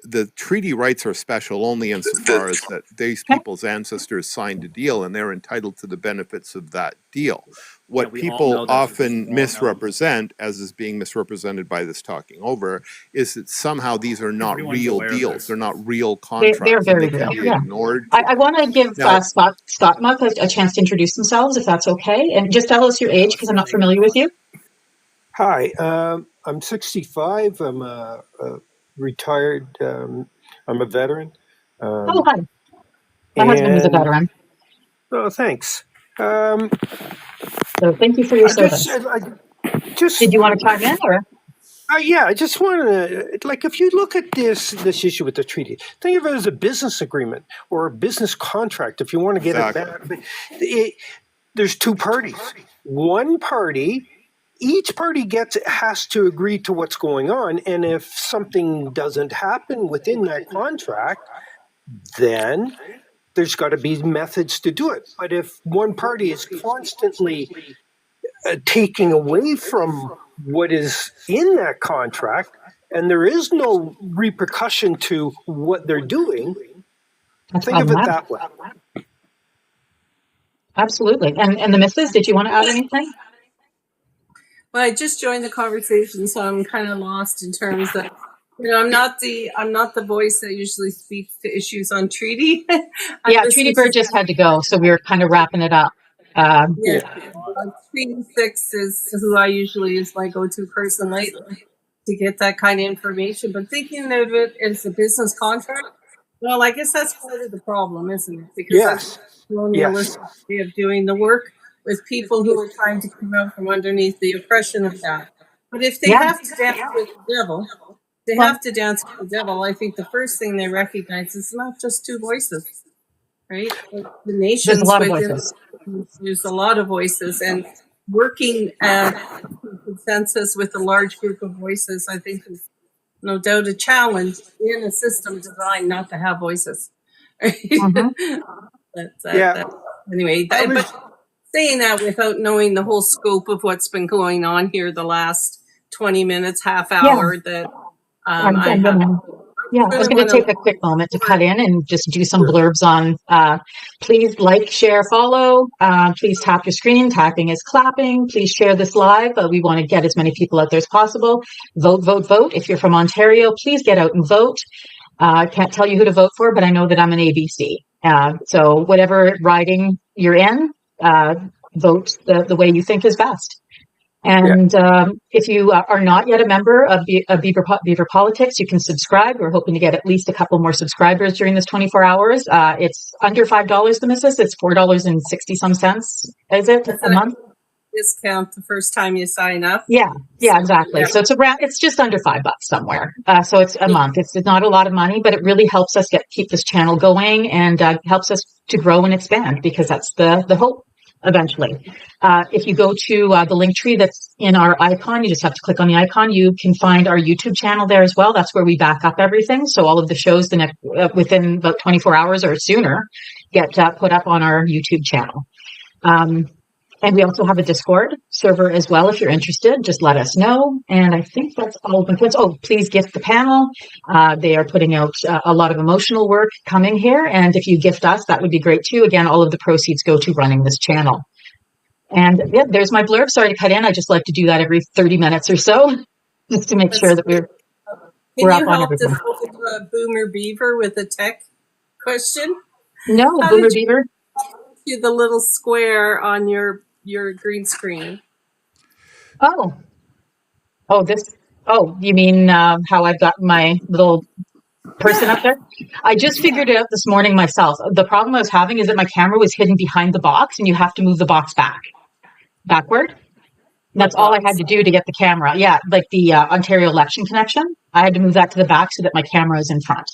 the treaty rights are special only insofar as that these people's ancestors signed a deal and they're entitled to the benefits of that deal. What people often misrepresent, as is being misrepresented by this talking over, is that somehow these are not real deals. They're not real contracts. They're very and they real. can be Yeah. ignored. I want to give Now- Scott Muck a chance to introduce themselves, if that's okay. And just tell us your age, because I'm not familiar with you. Hi, I'm 65. I'm a retired. I'm a veteran. Oh, hi. My husband was a veteran. Oh, thanks. So thank you for your service. Did you want to chime in, or? Yeah, I just want to, if you look at this issue with the treaty, think of it as a business agreement or a business contract. If you want to get it back, there's two parties. One party. Each party has to agree to what's going on, and if something doesn't happen within that contract, then there's got to be methods to do it. But if one party is constantly taking away from what is in that contract, and there is no repercussion to what they're doing, think of it that way. Absolutely. And the missus, did you want to add anything? Well, I just joined the conversation, so I'm kind of lost in terms of, I'm not the voice that usually speaks to issues on treaty. Treaty Bird just had to go, so we were kind of wrapping it up. Treaty 6 is who I usually is my go-to person lately to get that kind of information. But thinking of it as a business contract, well, I guess that's part of the problem, isn't it? Because that's a colonialistic way of doing the work with people who are trying to come out from underneath the oppression of that. But if they have to dance with the devil, I think the first thing they recognize is not just two voices, right? The nations, there's a lot of voices. There's a lot of voices, and working consensus with a large group of voices, I think, is no doubt a challenge in a system designed not to have voices. Right? Anyway, but saying that without knowing the whole scope of what's been going on here the last 20 minutes, half hour, that I was going to take a quick moment to cut in and just do some blurbs on please like, share, follow. Please tap your screen. Tapping is clapping. Please share this live. We want to get as many people out there as possible. Vote, vote, vote. If you're from Ontario, please get out and vote. I can't tell you who to vote for, but I know that I'm an ABC. So whatever riding you're in, vote the way you think is best. And if you are not yet a member of Beaver Politics, you can subscribe. We're hoping to get at least a couple more subscribers during this 24 hours. It's under $5, the missus. It's $4.60 is it a month? Discount the first time you sign up. Yeah, exactly. So it's just under $5 somewhere. So it's a month. It's not a lot of money, but it really helps us keep this channel going and helps us to grow and expand, because that's the hope. Eventually, if you go to the link tree that's in our icon, you just have to click on the icon. You can find our YouTube channel there as well. That's where we back up everything. So all of the shows within about 24 hours or sooner get put up on our YouTube channel. And we also have a Discord server as well. If you're interested, just let us know. And I think that's all of the points. Oh, please gift the panel. They are putting out a lot of emotional work coming here. And if you gift us, that would be great too. Again, all of the proceeds go to running this channel. And there's my blurb. Sorry to cut in. I just like to do that every 30 minutes or so, just to make sure that we're up on everything. Can you help Boomer Beaver with a tech question? No, Boomer Beaver. To the little square on your green screen. You mean how I've got my little person up there. I just figured it out this morning myself. The problem I was having is that my camera was hidden behind the box, and you have to move the box backward. And that's all I had to do to get the camera. Yeah, like the Ontario Election connection. I had to move that to the back so that my camera is in front.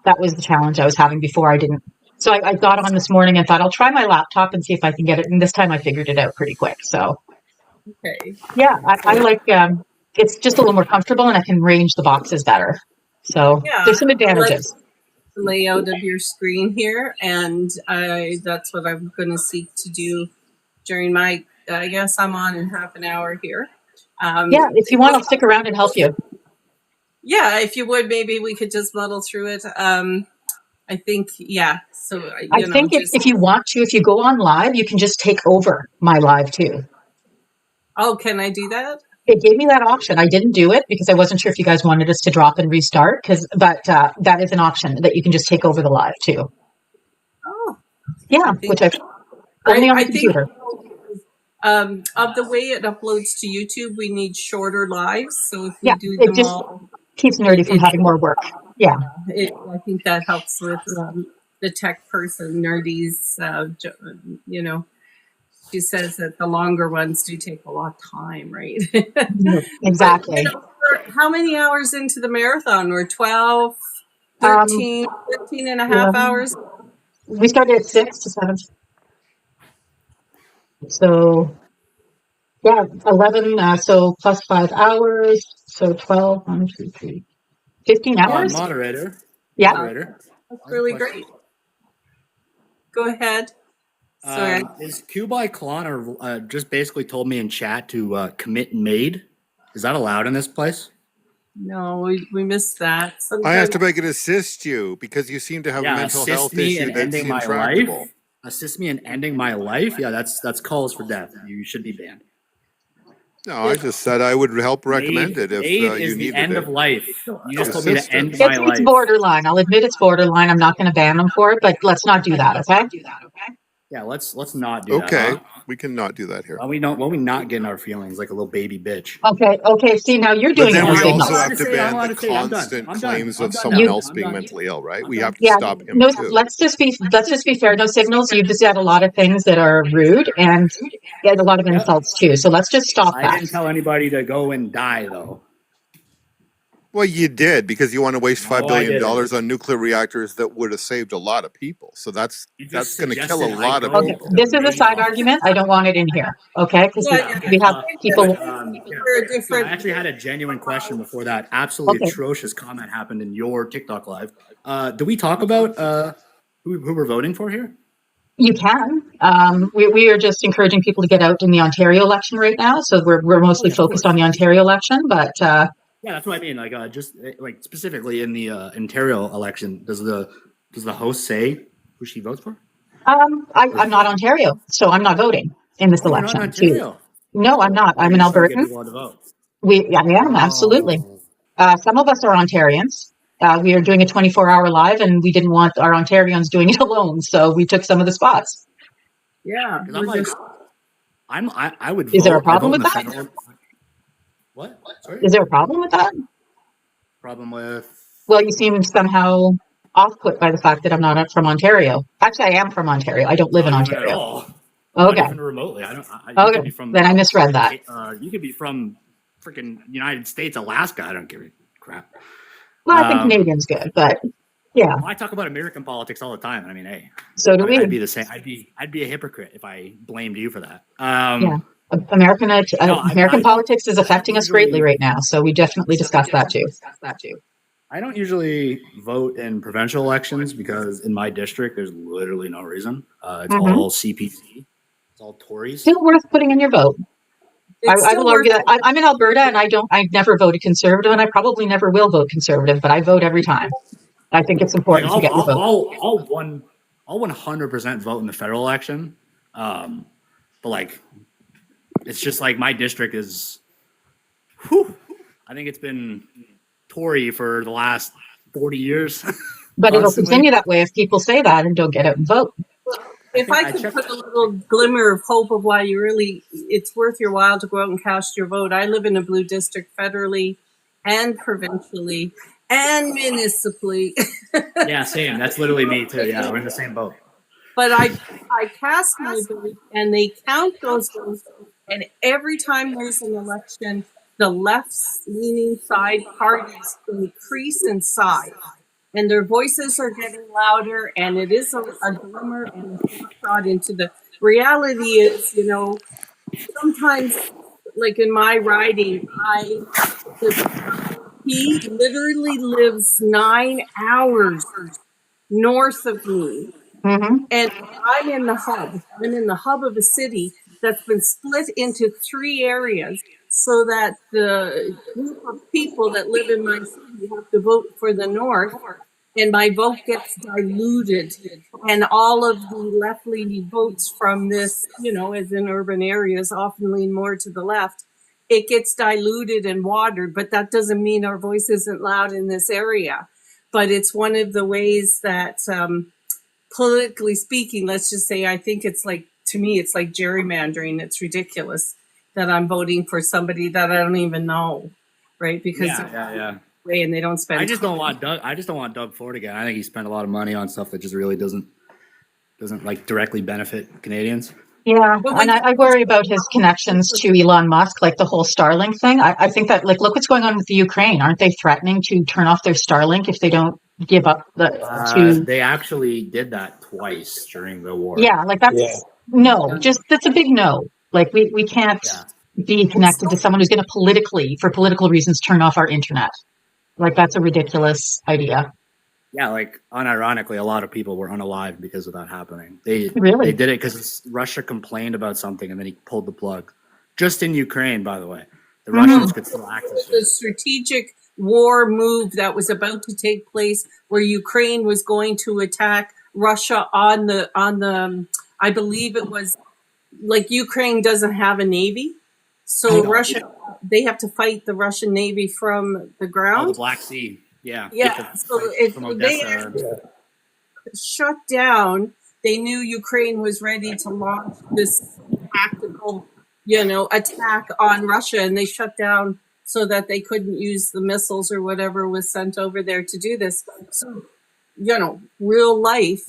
That was the challenge I was having before. I didn't. So I got on this morning and thought I'll try my laptop and see if I can get it. And this time I figured it out pretty quick. So Okay. yeah, I like. It's just a little more comfortable, and I can range the boxes better. So Yeah, there's some I like advantages. the layout of your screen here, and that's what I'm going to seek to do during my. I guess I'm on in half an hour here. Yeah, if you want, I'll stick around and help you. Yeah, if you would, maybe we could just muddle through it. I think, yeah. So I think if you want to, if you go on live, you can just take over my live too. Oh, can I do that? It gave me that option. I didn't do it because I wasn't sure if you guys wanted us to drop and restart. But that is an option that you can just take over the live too. Oh, yeah, which I've only on the computer. Of the way it uploads to YouTube, we need shorter lives. So if we do it them just all, keeps Nerdy from having more work. Yeah, I think that helps with the tech person. Nerdy's, she says that the longer ones do take a lot of time, right? Exactly. How many hours into the marathon? We're 12, 13, 15 and a half hours? We started at 6 to 7. So, yeah, 11, so plus 5 hours. So 12, 1, 2, 3, 15 hours. Moderator. Yeah. Moderator. That's really great. Go ahead. Sorry. Is Q by Kalana just basically told me in chat to commit made? Is that allowed in this place? No, we missed that. Sometimes I have to make it assist you because you seem to have a mental health issue that's intractable. Assist me in ending my life? Yeah, that's calls for death. You should be banned. No, I just said I would help recommend it if you needed it. The end of life. You just told me to end my life. It's borderline. I'll admit it's borderline. I'm not going to ban them for it, but let's not do that, okay? Yeah, let's not do that. Okay, we can not do that here. Why we not get in our feelings like a little baby bitch? Okay. See, now you're doing it. But then we also have to ban the constant claims of someone else being mentally ill, right? We have to stop him too. Let's just be fair. No signals. You've just had a lot of things that are rude and a lot of insults too. So let's just stop that. I didn't tell anybody to go and die though. Well, you did because you want to waste $5 billion on nuclear reactors that would have saved a lot of people. So that's going to kill a lot of people. This is a side argument. I don't want it in here. Okay, because we have people. I actually had a genuine question before that absolutely atrocious comment happened in your TikTok live. Do we talk about who we're voting for here? You can. We are just encouraging people to get out in the Ontario election right now. So we're mostly focused on the Ontario election, but. Yeah, that's what I mean. Like, just like specifically in the Ontario election, does the host say who she votes for? I'm not Ontario, so I'm not voting in this election. Not Ontario. No, I'm not. I'm an Albertan. I am absolutely. Some of us are Ontarians. We are doing a 24-hour live, and we didn't want our Ontarians doing it alone, so we took some of the spots. Yeah, I would. Is there a problem with that? What? Sorry? Is there a problem with that? Problem with? Well, you seem somehow off-put by the fact that I'm not from Ontario. Actually, I am from Ontario. I don't live in Ontario. At all. Okay. Not even remotely. Okay. Then I misread that. You could be from freaking United States, Alaska. I don't give a crap. Well, I think Canadian's good, but yeah. Well, I talk about American politics all the time. I mean, hey. So do we. I'd be the same. I'd be a hypocrite if I blamed you for that. Yeah. American politics is affecting us greatly right now, so we definitely discussed that too. I don't usually vote in provincial elections because in my district, there's literally no reason. It's all CPC. It's all Tories. Still worth putting in your vote. I will argue that I'm in Alberta and I never voted Conservative and I probably never will vote Conservative, but I vote every time. I think it's important to get your vote. I'll 100% vote in the federal election. But like, it's just like my district is, I think it's been Tory for the last 40 years. But it'll continue that way if people say that and don't get out and vote. If I could put a little glimmer of hope of why it's worth your while to go out and cast your vote. I live in a blue district federally and provincially. and municipally. Yeah, same. That's literally me too. Yeah, we're in the same boat. But I cast my vote, and they count those votes. And every time there's an election, the left-leaning side parties increase in size, and their voices are getting louder. And it is a glimmer and a snapshot into the reality. Is sometimes, like in my riding, he literally lives 9 hours north of me. Mm-hmm. And I'm in the hub. I'm in the hub of a city that's been split into 3 areas so that the group of people that live in my city have to vote for the north, and my vote gets diluted. And all of the left-leaning votes from this, as in urban areas, often lean more to the left. It gets diluted and watered, but that doesn't mean our voice isn't loud in this area. But it's one of the ways that, politically speaking, let's just say, I think it's like, to me, it's like gerrymandering. It's ridiculous that I'm voting for somebody that I don't even know, right? Because yeah. And they don't spend. I just don't want Doug Ford again. I think he spent a lot of money on stuff that just really doesn't like directly benefit Canadians. Yeah, and I worry about his connections to Elon Musk, like the whole Starlink thing. I think that, like, look what's going on with the Ukraine. Aren't they threatening to turn off their Starlink if they don't give up They actually did that twice during the war. Yeah, like that's that's a big no. Like we can't be connected to someone who's going to for political reasons, turn off our internet. Like that's a ridiculous idea. Yeah, like unironically, a lot of people were unalive because of that happening. They Really? They did it because Russia complained about something and then he pulled the plug. Just in Ukraine, by the way, the Russians could still access it. The strategic war move that was about to take place, where Ukraine was going to attack Russia on the I believe it was, like, Ukraine doesn't have a navy, so Russia, they have to fight the Russian navy from the ground. Oh, the Black Sea. Yeah. So if they shut down, they knew Ukraine was ready to launch this tactical, attack on Russia, and they shut down so that they couldn't use the missiles or whatever was sent over there to do this. So, real life,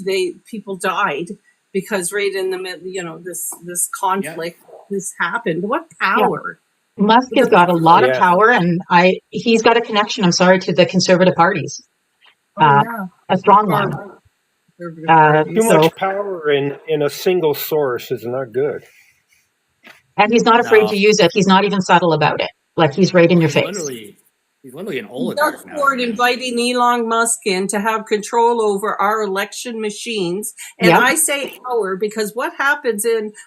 people died because right in the middle, this conflict, this happened. What power? Yeah. Musk has got a lot of power, and he's got a connection, I'm sorry, to the conservative parties. A strong one. Too much power in a single source is not good. And he's not afraid to use it. He's not even subtle about it. Like, he's right in your face. He's literally an oligarch now. Ford inviting Elon Musk in to have control over our election machines. And I say our because what happens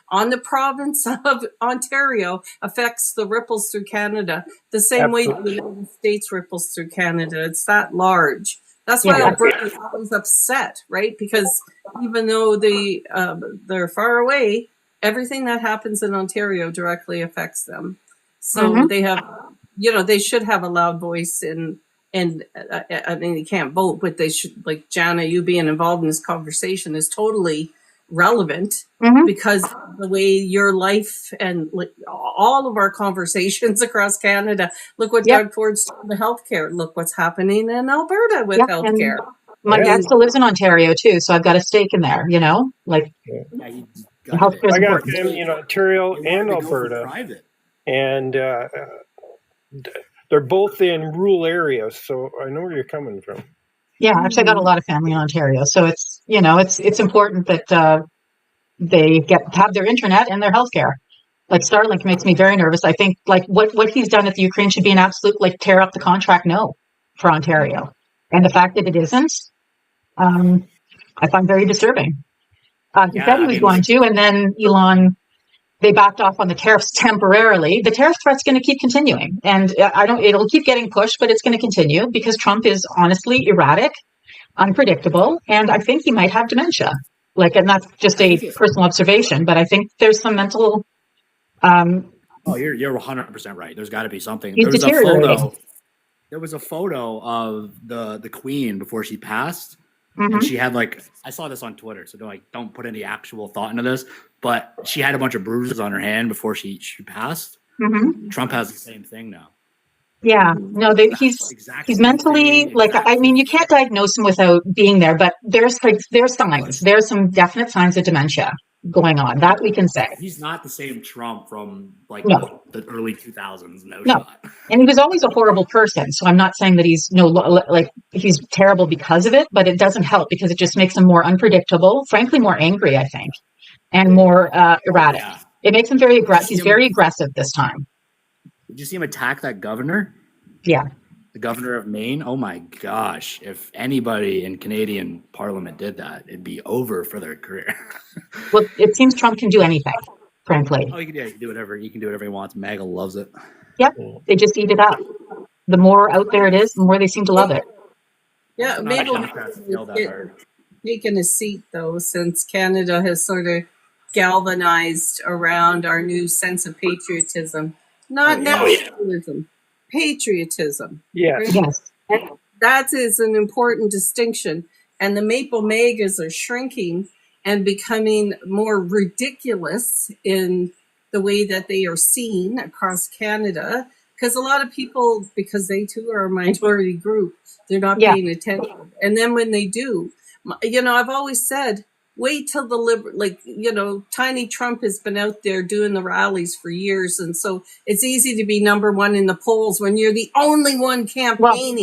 on the province of Ontario affects the ripples through Canada the same way the United States ripples through Canada. It's that large. That's why Alberta is always upset, right? Because even though they're far away, everything that happens in Ontario directly affects them. So they have, they should have a loud voice, and I mean, they can't vote, but they should, like, JANA, you being involved in this conversation is totally relevant because the way your life and, like, all of our conversations across Canada, look what Doug Ford's doing with healthcare. Look what's happening in Alberta with healthcare. My dad still lives in Ontario too, so I've got a stake in there, like healthcare is I got important. family in Ontario and Alberta, and they're both in rural areas, so I know where you're coming from. Yeah, actually, I got a lot of family in Ontario, so it's it's important that they have their internet and their healthcare. Like Starlink makes me very nervous. I think like what he's done at the Ukraine should be an absolute tear up the contract no for Ontario, and the fact that it isn't, I find very disturbing. He said he was going to, and then Elon, they backed off on the tariffs temporarily. The tariff threat's going to keep continuing, and it'll keep getting pushed, but it's going to continue because Trump is honestly erratic, unpredictable, and I think he might have dementia. And that's just a personal observation, but I think there's some mental. You're 100% right. There's got to be something. He's deteriorating. There was a photo of the Queen before she passed. And she had I saw this on Twitter, so don't put any actual thought into this, but she had a bunch of bruises on her hand before she passed. Trump has the same thing now. Yeah, no, he's mentally like, I mean, you can't diagnose him without being there, but there's signs. There's some definite signs of dementia going on. That we can say. He's not the same Trump from like No. the early 2000s. No No. shot. And he was always a horrible person. So I'm not saying that he's like he's terrible because of it, but it doesn't help because it just makes him more unpredictable, frankly, more angry, I think, and more erratic. Yeah. It makes him very aggressive. He's very aggressive this time. Did you see him attack that governor? Yeah. The governor of Maine? Oh my gosh. If anybody in Canadian Parliament did that, it'd be over for their career. Well, it seems Trump can do anything, frankly. Oh, he can do whatever he wants. MAGA loves it. Yep. They just eat it up. The more out there it is, the more they seem to love it. Yeah, maybe taken a seat though, since Canada has sort of galvanized around our new sense of patriotism. Not nationalism, patriotism. Yes. Right? Yes. And that is an important distinction. And the Maple Megas are shrinking and becoming more ridiculous in the way that they are seen across Canada. Because a lot of people, because they too are a minority group, they're not paying attention. And then when they do, I've always said, wait till Tiny Trump has been out there doing the rallies for years. And so it's easy to be number one in the polls when you're the only one campaigning.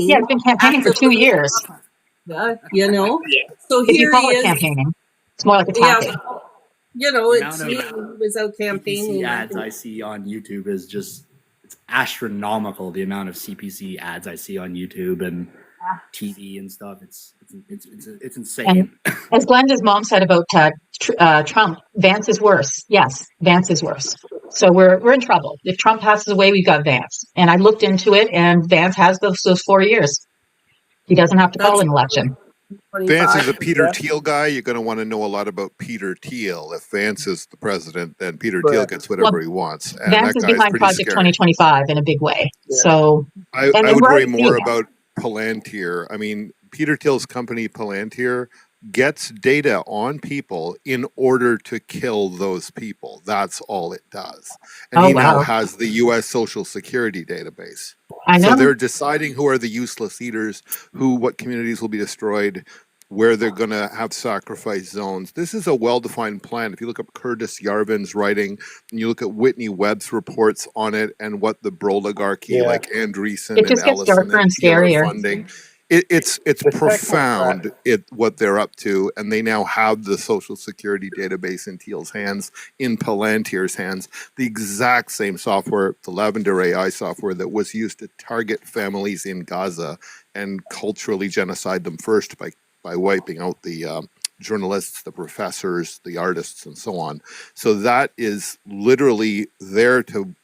Well, it's been campaigning for 2 years. So if you call it campaigning, it's more like attacking. He was out campaigning. CPC ads I see on YouTube is just, it's astronomical, the amount of CPC ads I see on YouTube and TV and stuff. It's insane. And as Glenda's mom said about Trump, Vance is worse. Yes, Vance is worse. So we're in trouble. If Trump passes away, we've got Vance. And I looked into it, and Vance has those 4 years. He doesn't have to call an election. Vance is a Peter Thiel guy. You're going to want to know a lot about Peter Thiel. If Vance is the president, then Peter Thiel gets whatever he wants. And Vance is behind Project 2025 in a big way. Yeah. So I would worry more about Palantir. I mean, Peter Thiel's company Palantir gets data on people in order to kill those people. That's all it does. And he now has the U.S. Social Security database. I know. So they're deciding who are the useless eaters, what communities will be destroyed, where they're going to have sacrifice zones. This is a well-defined plan. If you look up Curtis Yarvin's writing, and you look at Whitney Webb's reports on it, and what the Broligarchy, like Andreessen and Ellison and Thiel are funding, it's profound what they're up to, and they now have the Social Security database in Thiel's hands, in Palantir's hands, the exact same software, the Lavender AI software that was used to target families in Gaza and culturally genocide them first by wiping out the journalists, the professors, the artists, and so on. So that is literally there to,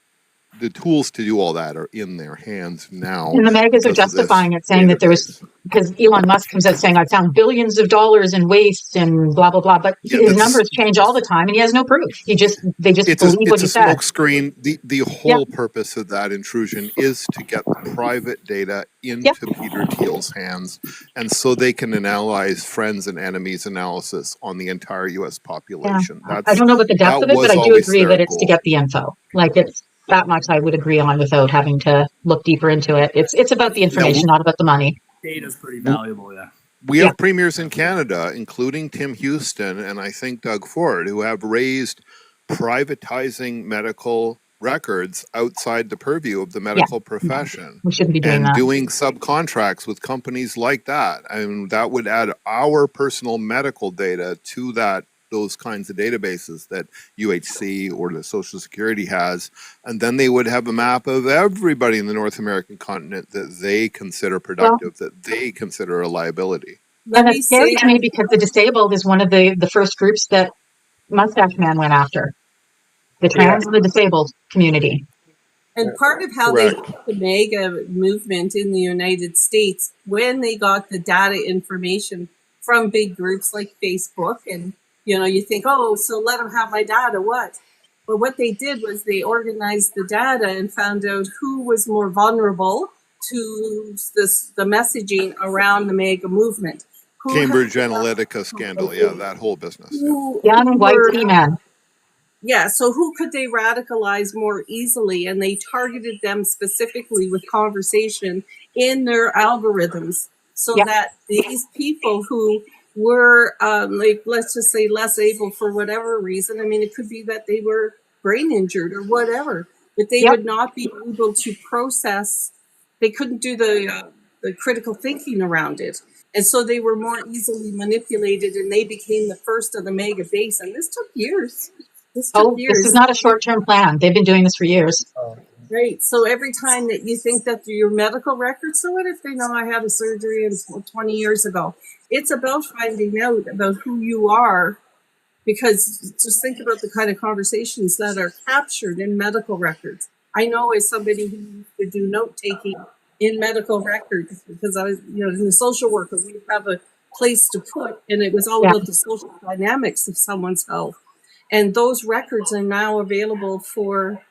the tools to do all that are in their hands now. And the megas are justifying it, saying that there was, because Elon Musk comes out saying, I found billions of dollars in waste and blah, blah, blah. But his numbers change all the time and he has no proof. They just believe what he said. It's a smoke screen. The whole purpose of that intrusion is to get the private data into Peter Thiel's hands. And so they can analyze friends and enemies analysis on the entire U.S. population. Yeah. I don't know about the depth of it, but I do agree that it's to get the info. Like it's, that much I would agree on without having to look deeper into it. It's about the information, not about the money. Data's pretty valuable, We have premiers in Canada, including Tim Houston and I think Doug Ford, who have raised privatizing medical records outside the purview of the medical profession. We shouldn't be doing that. And doing subcontracts with companies like that. I mean, that would add our personal medical data to those kinds of databases that UHC or the Social Security has, and then they would have a map of everybody in the North American continent that they consider productive, that they consider a liability. And it's scary to me because the disabled is one of the first groups that Mustache Man went after. The trans and the disabled community. And part of how they did the MAGA movement in the United States, when they got the data information from big groups like Facebook, and you think, oh, so let them have my data, what? But what they did was they organized the data and found out who was more vulnerable to the messaging around the MAGA movement. Cambridge Analytica scandal, that whole business. Young white female. Yeah, so who could they radicalize more easily? And they targeted them specifically with conversation in their algorithms so that these people who were, like, let's just say less able for whatever reason, I mean, it could be that they were brain injured or whatever, but they would not be able to process, they couldn't do the critical thinking around it. And so they were more easily manipulated and they became the first of the mega base. And this took years. This is not a short-term plan. They've been doing this for years. Right. So every time that you think that your medical records, so what if they know I had a surgery 20 years ago? It's about finding out about who you are, because just think about the kind of conversations that are captured in medical records. I know as somebody who used to do note-taking in medical records, because I was, in the social worker, we have a place to put, and it was all about the social dynamics of someone's health. And those records are now available for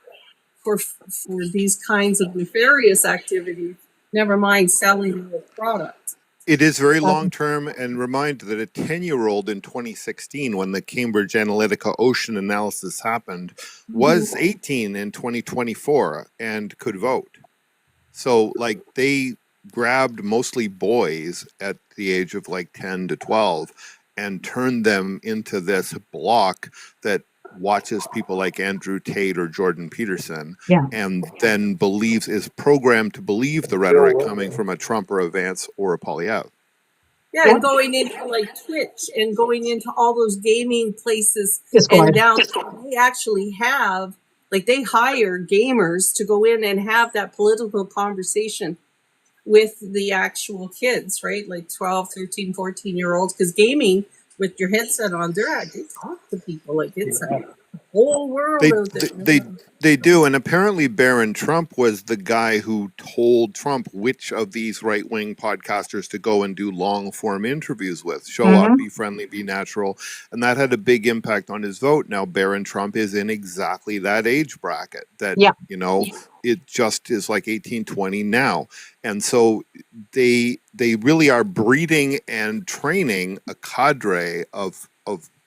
these kinds of nefarious activities, never mind selling the product. It is very long term, and remind that a 10-year-old in 2016, when the Cambridge Analytica ocean analysis happened, was 18 in 2024 and could vote. So, like, they grabbed mostly boys at the age of like 10 to 12 and turned them into this block that watches people like Andrew Tate or Jordan Peterson, and then is programmed to believe the rhetoric coming from a Trump or a Vance or a Poilievre. Yeah, and going into like Twitch and going into all those gaming places, and now they actually have, like, they hire gamers to go in and have that political conversation with the actual kids, right? Like 12, 13, 14-year-olds, because gaming with your headset on, they talk to people like it's a whole world out there. They do, and apparently Barron Trump was the guy who told Trump which of these right-wing podcasters to go and do long-form interviews with. Show up, be friendly, be natural, and that had a big impact on his vote. Now Barron Trump is in exactly that age bracket that, it just is like 18, 20 now. And so they really are breeding and training a cadre of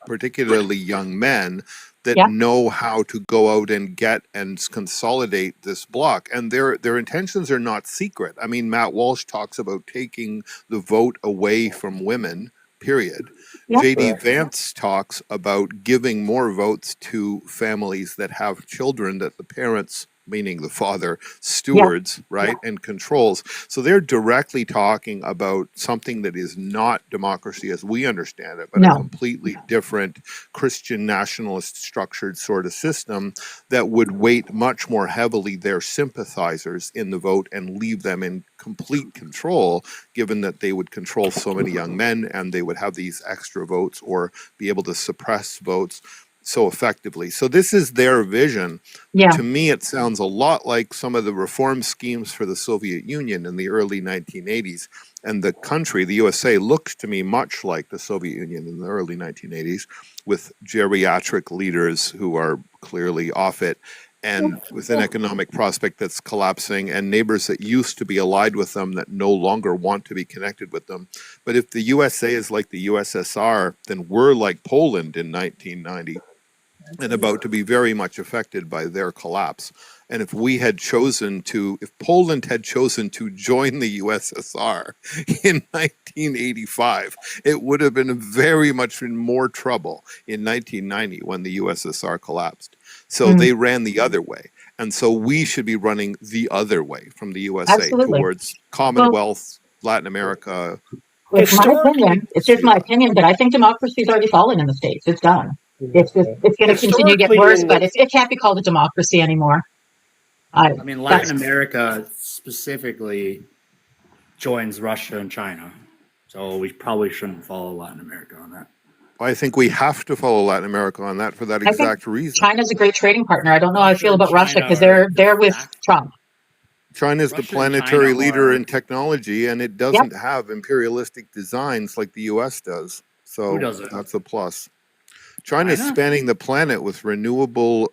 particularly young men that know how to go out and get and consolidate this block. And their intentions are not secret. I mean, Matt Walsh talks about taking the vote away from women, period. J.D. Vance talks about giving more votes to families that have children that the parents, meaning the father, stewards, right, and controls. So they're directly talking about something that is not democracy as we understand it, but a completely different Christian nationalist structured sort of system that would weight much more heavily their sympathizers in the vote and leave them in complete control, given that they would control so many young men and they would have these extra votes or be able to suppress votes so effectively. So this is their vision. To me, it sounds a lot like some of the reform schemes for the Soviet Union in the early 1980s. And the country, the USA, looks to me much like the Soviet Union in the early 1980s, with geriatric leaders who are clearly off it, and with an economic prospect that's collapsing, and neighbors that used to be allied with them that no longer want to be connected with them. But if the USA is like the USSR, then we're like Poland in 1990. And about to be very much affected by their collapse. And if Poland had chosen to join the USSR in 1985, it would have been very much in more trouble in 1990 when the USSR collapsed. So they ran the other way. And so we should be running the other way from the USA towards Commonwealth, Latin America. It's my opinion. It's just my opinion, but I think democracy's already fallen in the States. It's done. It's going to continue to get worse, but it can't be called a democracy anymore. I mean, Latin America specifically joins Russia and China, so we probably shouldn't follow Latin America on that. I think we have to follow Latin America on that for that exact reason. China's a great trading partner. I don't know how I feel about Russia because they're with Trump. China's the planetary leader in technology, and it doesn't have imperialistic designs like the U.S. does. So that's a plus. China's spanning the planet with renewable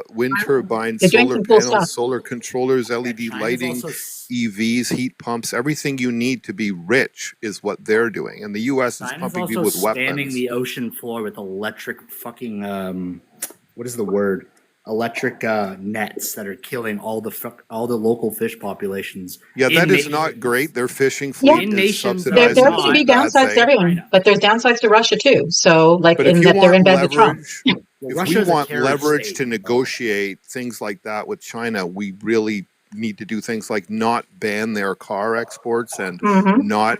wind turbines, solar panels, solar controllers, LED lighting, EVs, heat pumps. Everything you need to be rich is what they're doing. And the U.S. is pumping people with weapons. Spanning the ocean floor with electric fucking what is the word? Electric nets that are killing all the local fish populations. Yeah, that is not great. Their fishing fleet is subsidized. There can be downsides to everyone, but there's downsides to Russia too. So, like But if in you that they're in want bed with Trump. leverage, if we want leverage to negotiate things like that with China, we really need to do things like not ban their car exports and not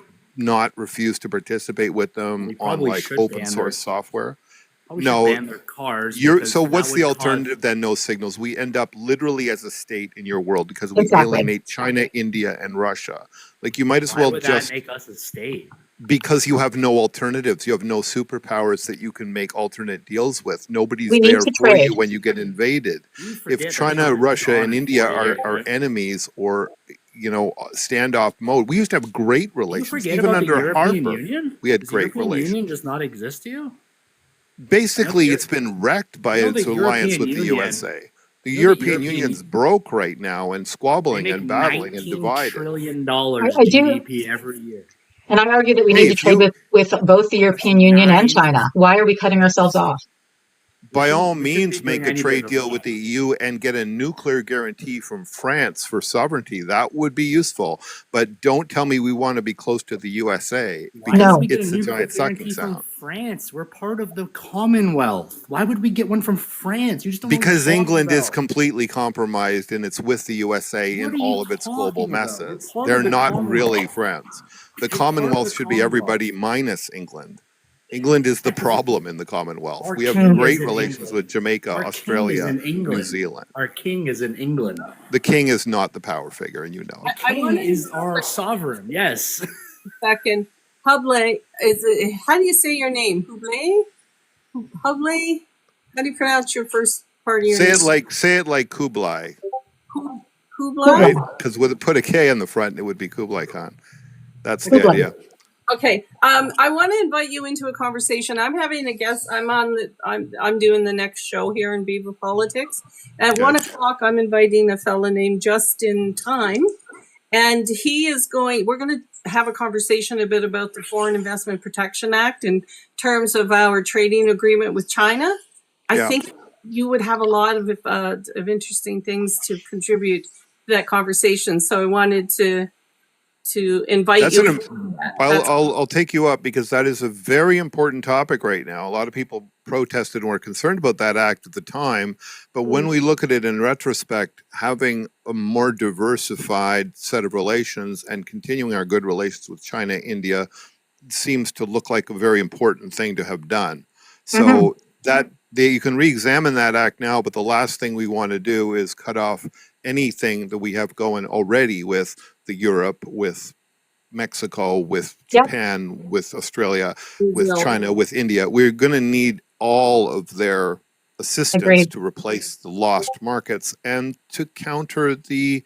refuse to participate with them on like open source software. No, ban their cars. so what's the alternative then? No signals. We end up literally as a state in your world because we alienate China, India, and Russia. Like you might as well just make us a state. Because you have no alternatives. You have no superpowers that you can make alternate deals with. Nobody's there for you when you get invaded. If China, Russia, and India are enemies or standoff mode, we used to have great relations. Even under Harper, we had great relations. Union does not exist to you? Basically, it's been wrecked by its alliance with the USA. The European Union's broke right now and squabbling and battling and divided. $19 trillion GDP every year. And I argue that we need to trade with both the European Union and China. Why are we cutting ourselves off? By all means, make a trade deal with the EU and get a nuclear guarantee from France for sovereignty. That would be useful. But don't tell me we want to be close to the USA because it's a giant sucking sound. France, we're part of the Commonwealth. Why would we get one from France? You just don't because England is completely compromised and it's with the USA in all of its global messes. They're not really friends. The Commonwealth should be everybody minus England. England is the problem in the Commonwealth. We have great relations with Jamaica, Australia, New Zealand. Our king is in England. The king is not the power figure, and you know it. The king is our sovereign, yes. Second, Hublé, how do you say your name? Hublé? Hublé? How do you pronounce your first part of your name? Say it like Kublai. Kublai? Because with put a K in the front, it would be Kublai Khan. That's the idea. Okay, I want to invite you into a conversation. I'm having a guest. I'm doing the next show here in Beaver Politics. At 1 o'clock, I'm inviting a fellow named Justin Time, and we're going to have a conversation a bit about the Foreign Investment Protection Act in terms of our trading agreement with China. I think you would have a lot of interesting things to contribute to that conversation. So I wanted to invite you. I'll take you up because that is a very important topic right now. A lot of people protested and were concerned about that act at the time. But when we look at it in retrospect, having a more diversified set of relations and continuing our good relations with China, India seems to look like a very important thing to have done. So you can re-examine that act now, but the last thing we want to do is cut off anything that we have going already with the Europe, with Mexico, with Japan, with Australia, with China, with India. We're going to need all of their assistance to replace the lost markets and to counter the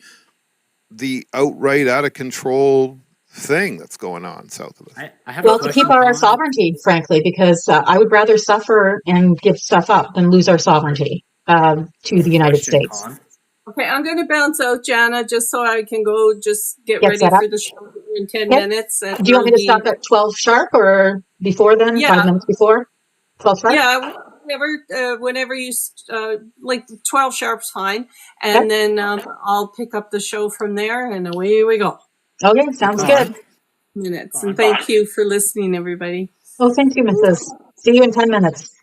outright out of control thing that's going on south of us. To keep our sovereignty, frankly, because I would rather suffer and give stuff up than lose our sovereignty to the United States. Okay, I'm going to bounce out, Jana, just so I can go just get ready for the show in 10 minutes. Do you want me to stop at 12 sharp or before then? 5 minutes before? 12 sharp? Yeah, whenever you, like 12 sharp's fine. And then I'll pick up the show from there and away we go. Okay, sounds good. Minutes. And thank you for listening, everybody. Oh, thank you, Mrs. See you in 10 minutes.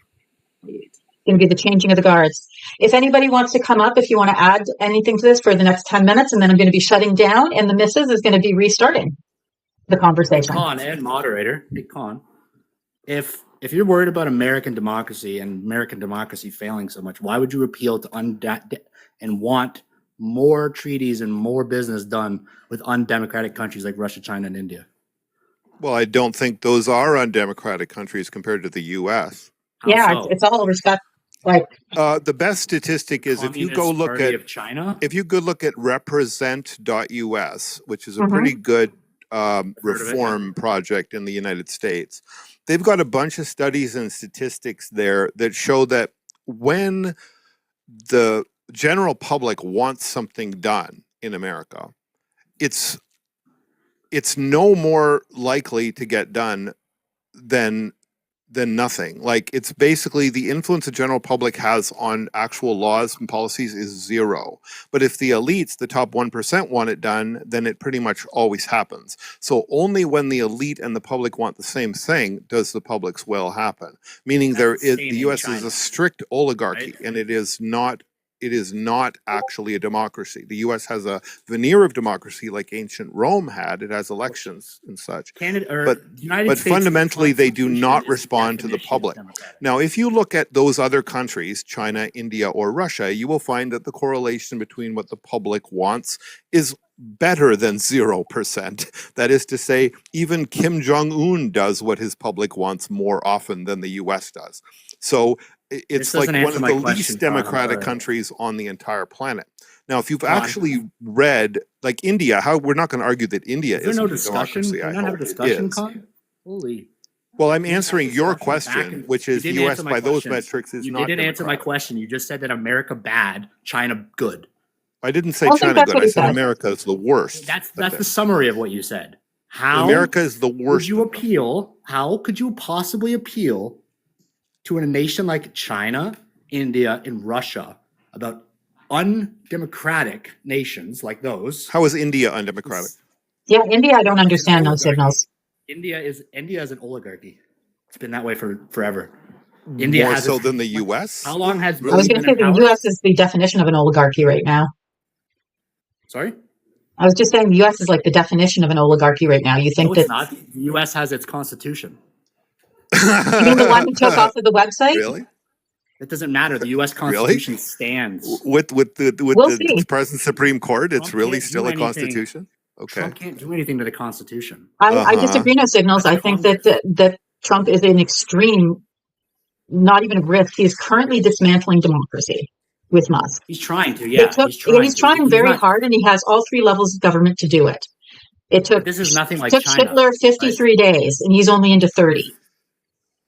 Going to be the changing of the guards. If anybody wants to come up, if you want to add anything to this for the next 10 minutes, and then I'm going to be shutting down, and the missus is going to be restarting the conversation. Con and moderator, hey Con, if you're worried about American democracy and American democracy failing so much, why would you appeal to and want more treaties and more business done with undemocratic countries like Russia, China, and India? Well, I don't think those are undemocratic countries compared to the U.S. It's all respect. Like the best statistic is if you go look at China, if you go look at represent.us, which is a pretty good reform project in the United States, they've got a bunch of studies and statistics there that show that when the general public wants something done in America, it's no more likely to get done than than nothing. Like, it's basically the influence the general public has on actual laws and policies is zero. But if the elites, the top 1% want it done, then it pretty much always happens. So only when the elite and the public want the same thing does the public's will happen. Meaning the US is a strict oligarchy, right? And it is not actually a democracy. The US has a veneer of democracy like ancient Rome had. It has elections and such. But fundamentally, they do not respond to the public. Now, if you look at those other countries, China, India, or Russia, you will find that the correlation between what the public wants is better than 0%. That is to say, even Kim Jong-un does what his public wants more often than the US does. So it's like one of the least democratic countries on the entire planet. Now, if you've actually read, like India, we're not going to argue that India isn't a democracy. I hope it is. Holy. Well, I'm answering your question, which is the U.S. by those metrics is not. You didn't answer my question. You just said that America bad, China good. I didn't say China good. I said America is the worst. That's the summary of what you said. How America is the worst. Could you appeal? How could you possibly appeal to a nation like China, India, and Russia about undemocratic nations like those? How is India undemocratic? Yeah, India, I don't understand those signals. India is an oligarchy. It's been that way for forever. India more so than the U.S. How long has? I was going to say the U.S. is the definition of an oligarchy right now. Sorry? I was just saying the U.S. is like the definition of an oligarchy right now. You think it's not? The U.S. has its constitution. You mean the one you took off of the website? Really? It doesn't matter. The U.S. Constitution stands. With the present Supreme Court, it's really still a constitution? Okay. Trump can't do anything to the Constitution. I disagree, no signals. I think that Trump is an extreme, not even a risk. He is currently dismantling democracy with Musk. He's trying to, yeah. He's trying very hard, and he has all three levels of government to do it. This is nothing like China. Hitler 53 days, and he's only into 30.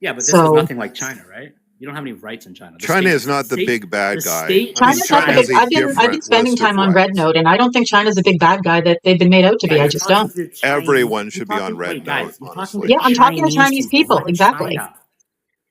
Yeah, but this is nothing like China, right? You don't have any rights in China. China is not the big bad guy. China's not the big. I've been spending time on Red Note, and I don't think China's a big bad guy that they've been made out to be. I just don't. Everyone should be on Red Note, honestly. Yeah, I'm talking to Chinese people. Exactly.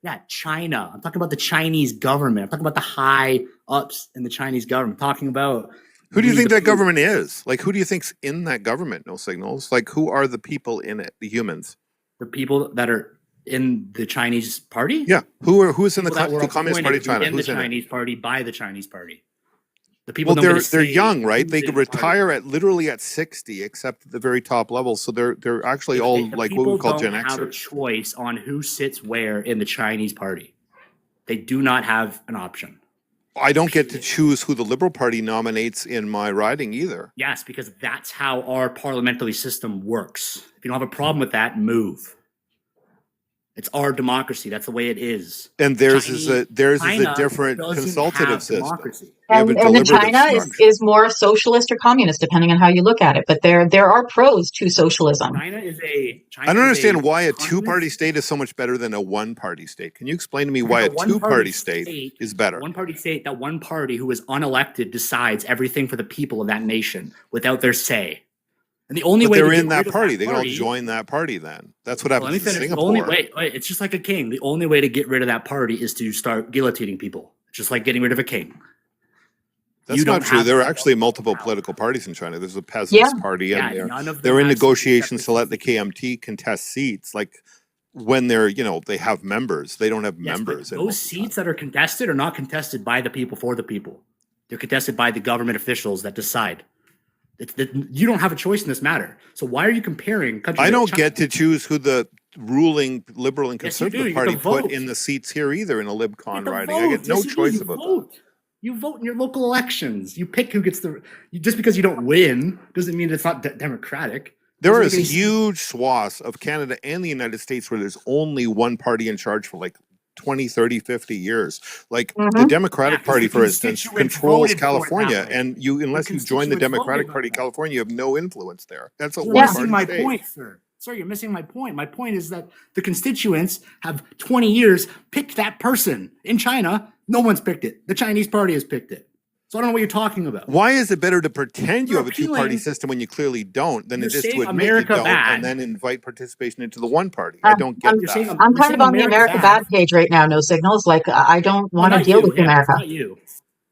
Yeah, China. I'm talking about the Chinese government. I'm talking about the high ups in the Chinese government. I'm talking about who do you think that government is? Like, who do you think's in that government? No signals. Like, who are the people in it? The humans. The people that are in the Chinese party? Yeah. Who is in the Communist Party of China? In the Chinese party by the Chinese party. The people they're young, right? They could retire literally at 60, except at the very top levels. So they're actually all like what we call Gen Xers. People don't have a choice on who sits where in the Chinese party. They do not have an option. I don't get to choose who the Liberal Party nominates in my riding either. Yes, because that's how our parliamentary system works. If you don't have a problem with that, move. It's our democracy. That's the way it is. And theirs is a different consultative system. And China is more socialist or communist, depending on how you look at it. But there are pros to socialism. I don't understand why a two-party state is so much better than a one-party state. Can you explain to me why a two-party state is better? One-party state, that one party who is unelected decides everything for the people of that nation without their say. And the only way they're in that party, they can all join that party. Then that's what happens in Singapore. It's just like a king. The only way to get rid of that party is to start guillotining people. It's just like getting rid of a king. That's not true. There are actually multiple political parties in China. There's a Peasants Party, and they're in negotiations to let the KMT contest seats. Like when they have members, they don't have members. Those seats that are contested are not contested by the people for the people. They're contested by the government officials that decide. You don't have a choice in this matter. So why are you comparing countries? I don't get to choose who the ruling Liberal and Conservative Party put in the seats here either in a LibCon riding. I get no choice about that. You vote in your local elections. You pick who gets just because you don't win doesn't mean it's not democratic. There is huge swaths of Canada and the United States where there's only one party in charge for like 20, 30, 50 years. Like the Democratic Party, for instance, controls California, and unless you join the Democratic Party, California, you have no influence there. That's a one-party my state. Point, sir. Sir, you're missing my point. My point is that the constituents have 20 years picked that person. In China, no one's picked it. The Chinese party has picked it. So I don't know what you're talking about. Why is it better to pretend you You're have a two-party appealing- system when you clearly don't than it You're is to saying admit America you don't bad. and then invite participation into the one party? I don't get You're saying that. I'm you're kind saying of on the America's America bad page right now, no signals. Like, I don't No, want to not deal you, with him. America. Not you.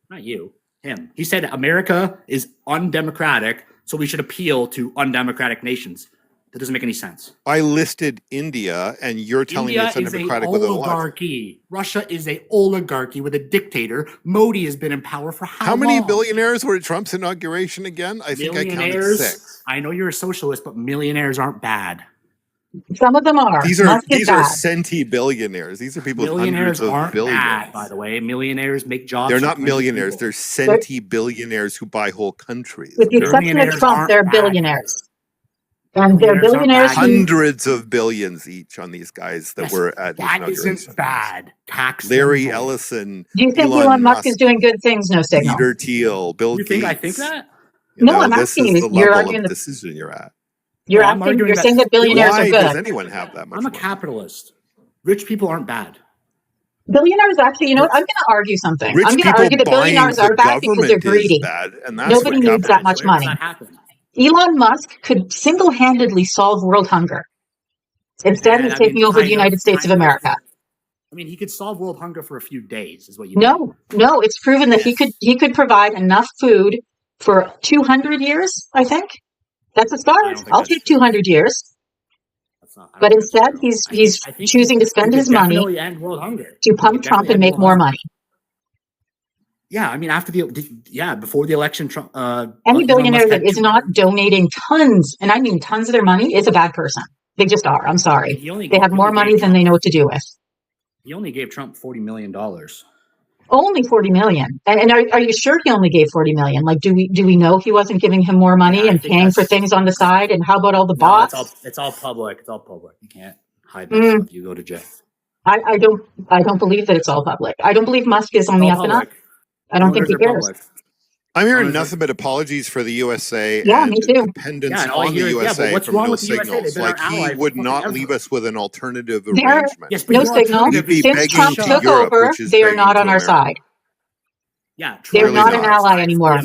Not you. Him. He said America is undemocratic, so we should appeal to undemocratic nations. That doesn't make any sense. I listed India, and you're telling India me it's is an undemocratic with a lot. oligarchy. Russia is an oligarchy with a dictator. Modi has been in power for how many long? billionaires were at Trump's inauguration again? I think I counted Millionaires. 6. I know you're a socialist, but millionaires aren't bad. Some of them are. These are Musk is bad. centi-billionaires. These are people with Millionaires hundreds of aren't billions. bad, by the way. Millionaires make jobs. They're for not plenty of millionaires. people. They're centi-billionaires who buy whole countries. With the exception of Billionaires Trump, aren't they're bad. billionaires. And they're Billionaires aren't billionaires bad. who Hundreds of billions each on these guys that Yes, were at his that inauguration. isn't bad. Tax Larry them both. Ellison, Do you think Elon Musk is doing good things? No signal. Peter Thiel, Bill You Gates. think I think that? You No, know, I'm this asking is you. the You're level arguing of the- decision you're at. You're No, I'm asking. arguing You're that- saying that billionaires Why are does good. anyone have that much I'm a money? capitalist. Rich people aren't bad. Billionaires actually, you know what? I'm going to argue something. Rich I'm going to people argue that buying billionaires the are bad because they're government is greedy. bad, and that's Nobody what needs that much Where does money. that happen? Elon Musk could single-handedly solve world hunger. Instead, he's taking over the United States of America. I mean, he could solve world hunger for a few days, is what you mean. No, it's proven that he could provide enough food for 200 years, I think. That's a start. I'll take 200 years. But instead, he's I think choosing to spend he his could money definitely end world hunger. to pump Trump and make more money. Yeah, I mean, before the election, Trump. Any billionaire that is not donating tons, and I mean tons of their money, is a bad person. They just are. I'm sorry. They have more money than they know what to do with. He only gave Trump $40 million. Only 40 million. And are you sure he only gave 40 million? Like, do we know he wasn't giving him more money and paying for things on the side? And how about all the bots? It's all public. It's all public. You can't hide that stuff. You go to jail. I don't believe that it's all public. I don't believe Musk is on the up and up. I don't think he cares. I'm hearing nothing but apologies for the USA Yeah, and me too. dependence Yeah, and all I on the hear is, USA what's from wrong no with the USA? signals. They've been our Like he ally would for not forever. leave us with an alternative They're arrangement. Yes, but no your signal. alternative is Since begging Trump to took Europe, over, which is they are begging not to on our America. side. Yeah, They're Really not an not. ally anymore.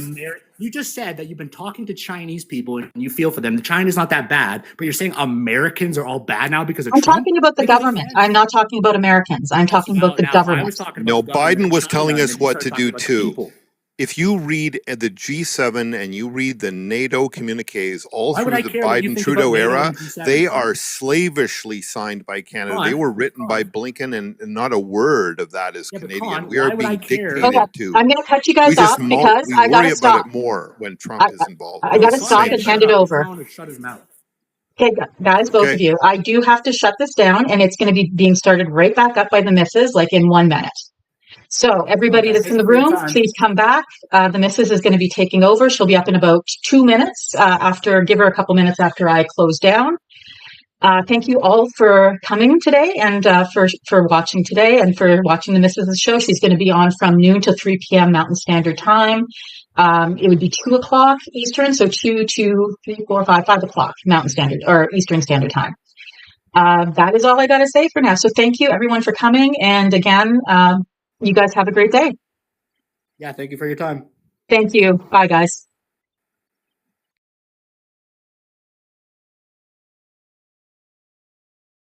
You just said that you've been talking to Chinese people and you feel for them. The China's not that bad, but you're saying Americans are all bad now because of I'm Trump? talking about the government. I'm not talking about Americans. I'm talking about the Now, I government. was talking No, about the government Biden of was China, telling and us then you what to started do talking about the too. people. If you read the G7 and you read the NATO communiques all Why would through I the care what you think Biden-Trudeau about NATO era, and G7? they are slavishly signed by Canada. Con, They were written by Blinken, and not a word of that is Canadian. Con, We are why would I being care? dictated Okay, to. I'm going to cut you We guys just off because we I got worry to about stop. it more when Trump is involved. I got to It's stop insane. and hand it over. Shut his mouth. Okay, guys, both Okay. of you, I do have to shut this down, and it's going to be being started right back up by the missus, like in 1 minute. So everybody that's in the room, please come back. The missus is going to be taking over. She'll be up in about 2 minutes give her a couple minutes after I close down. Thank you all for coming today and for watching today and for watching the Mrs. show. She's going to be on from noon to 3 p.m. Mountain Standard Time. It would be 2 o'clock Eastern, so 2 to 3, 4, 5 o'clock Mountain Standard or Eastern Standard Time. That is all I got to say for now. So thank you everyone for coming. And again, you guys have a great day. Yeah, thank you for your time. Thank you. Bye, guys.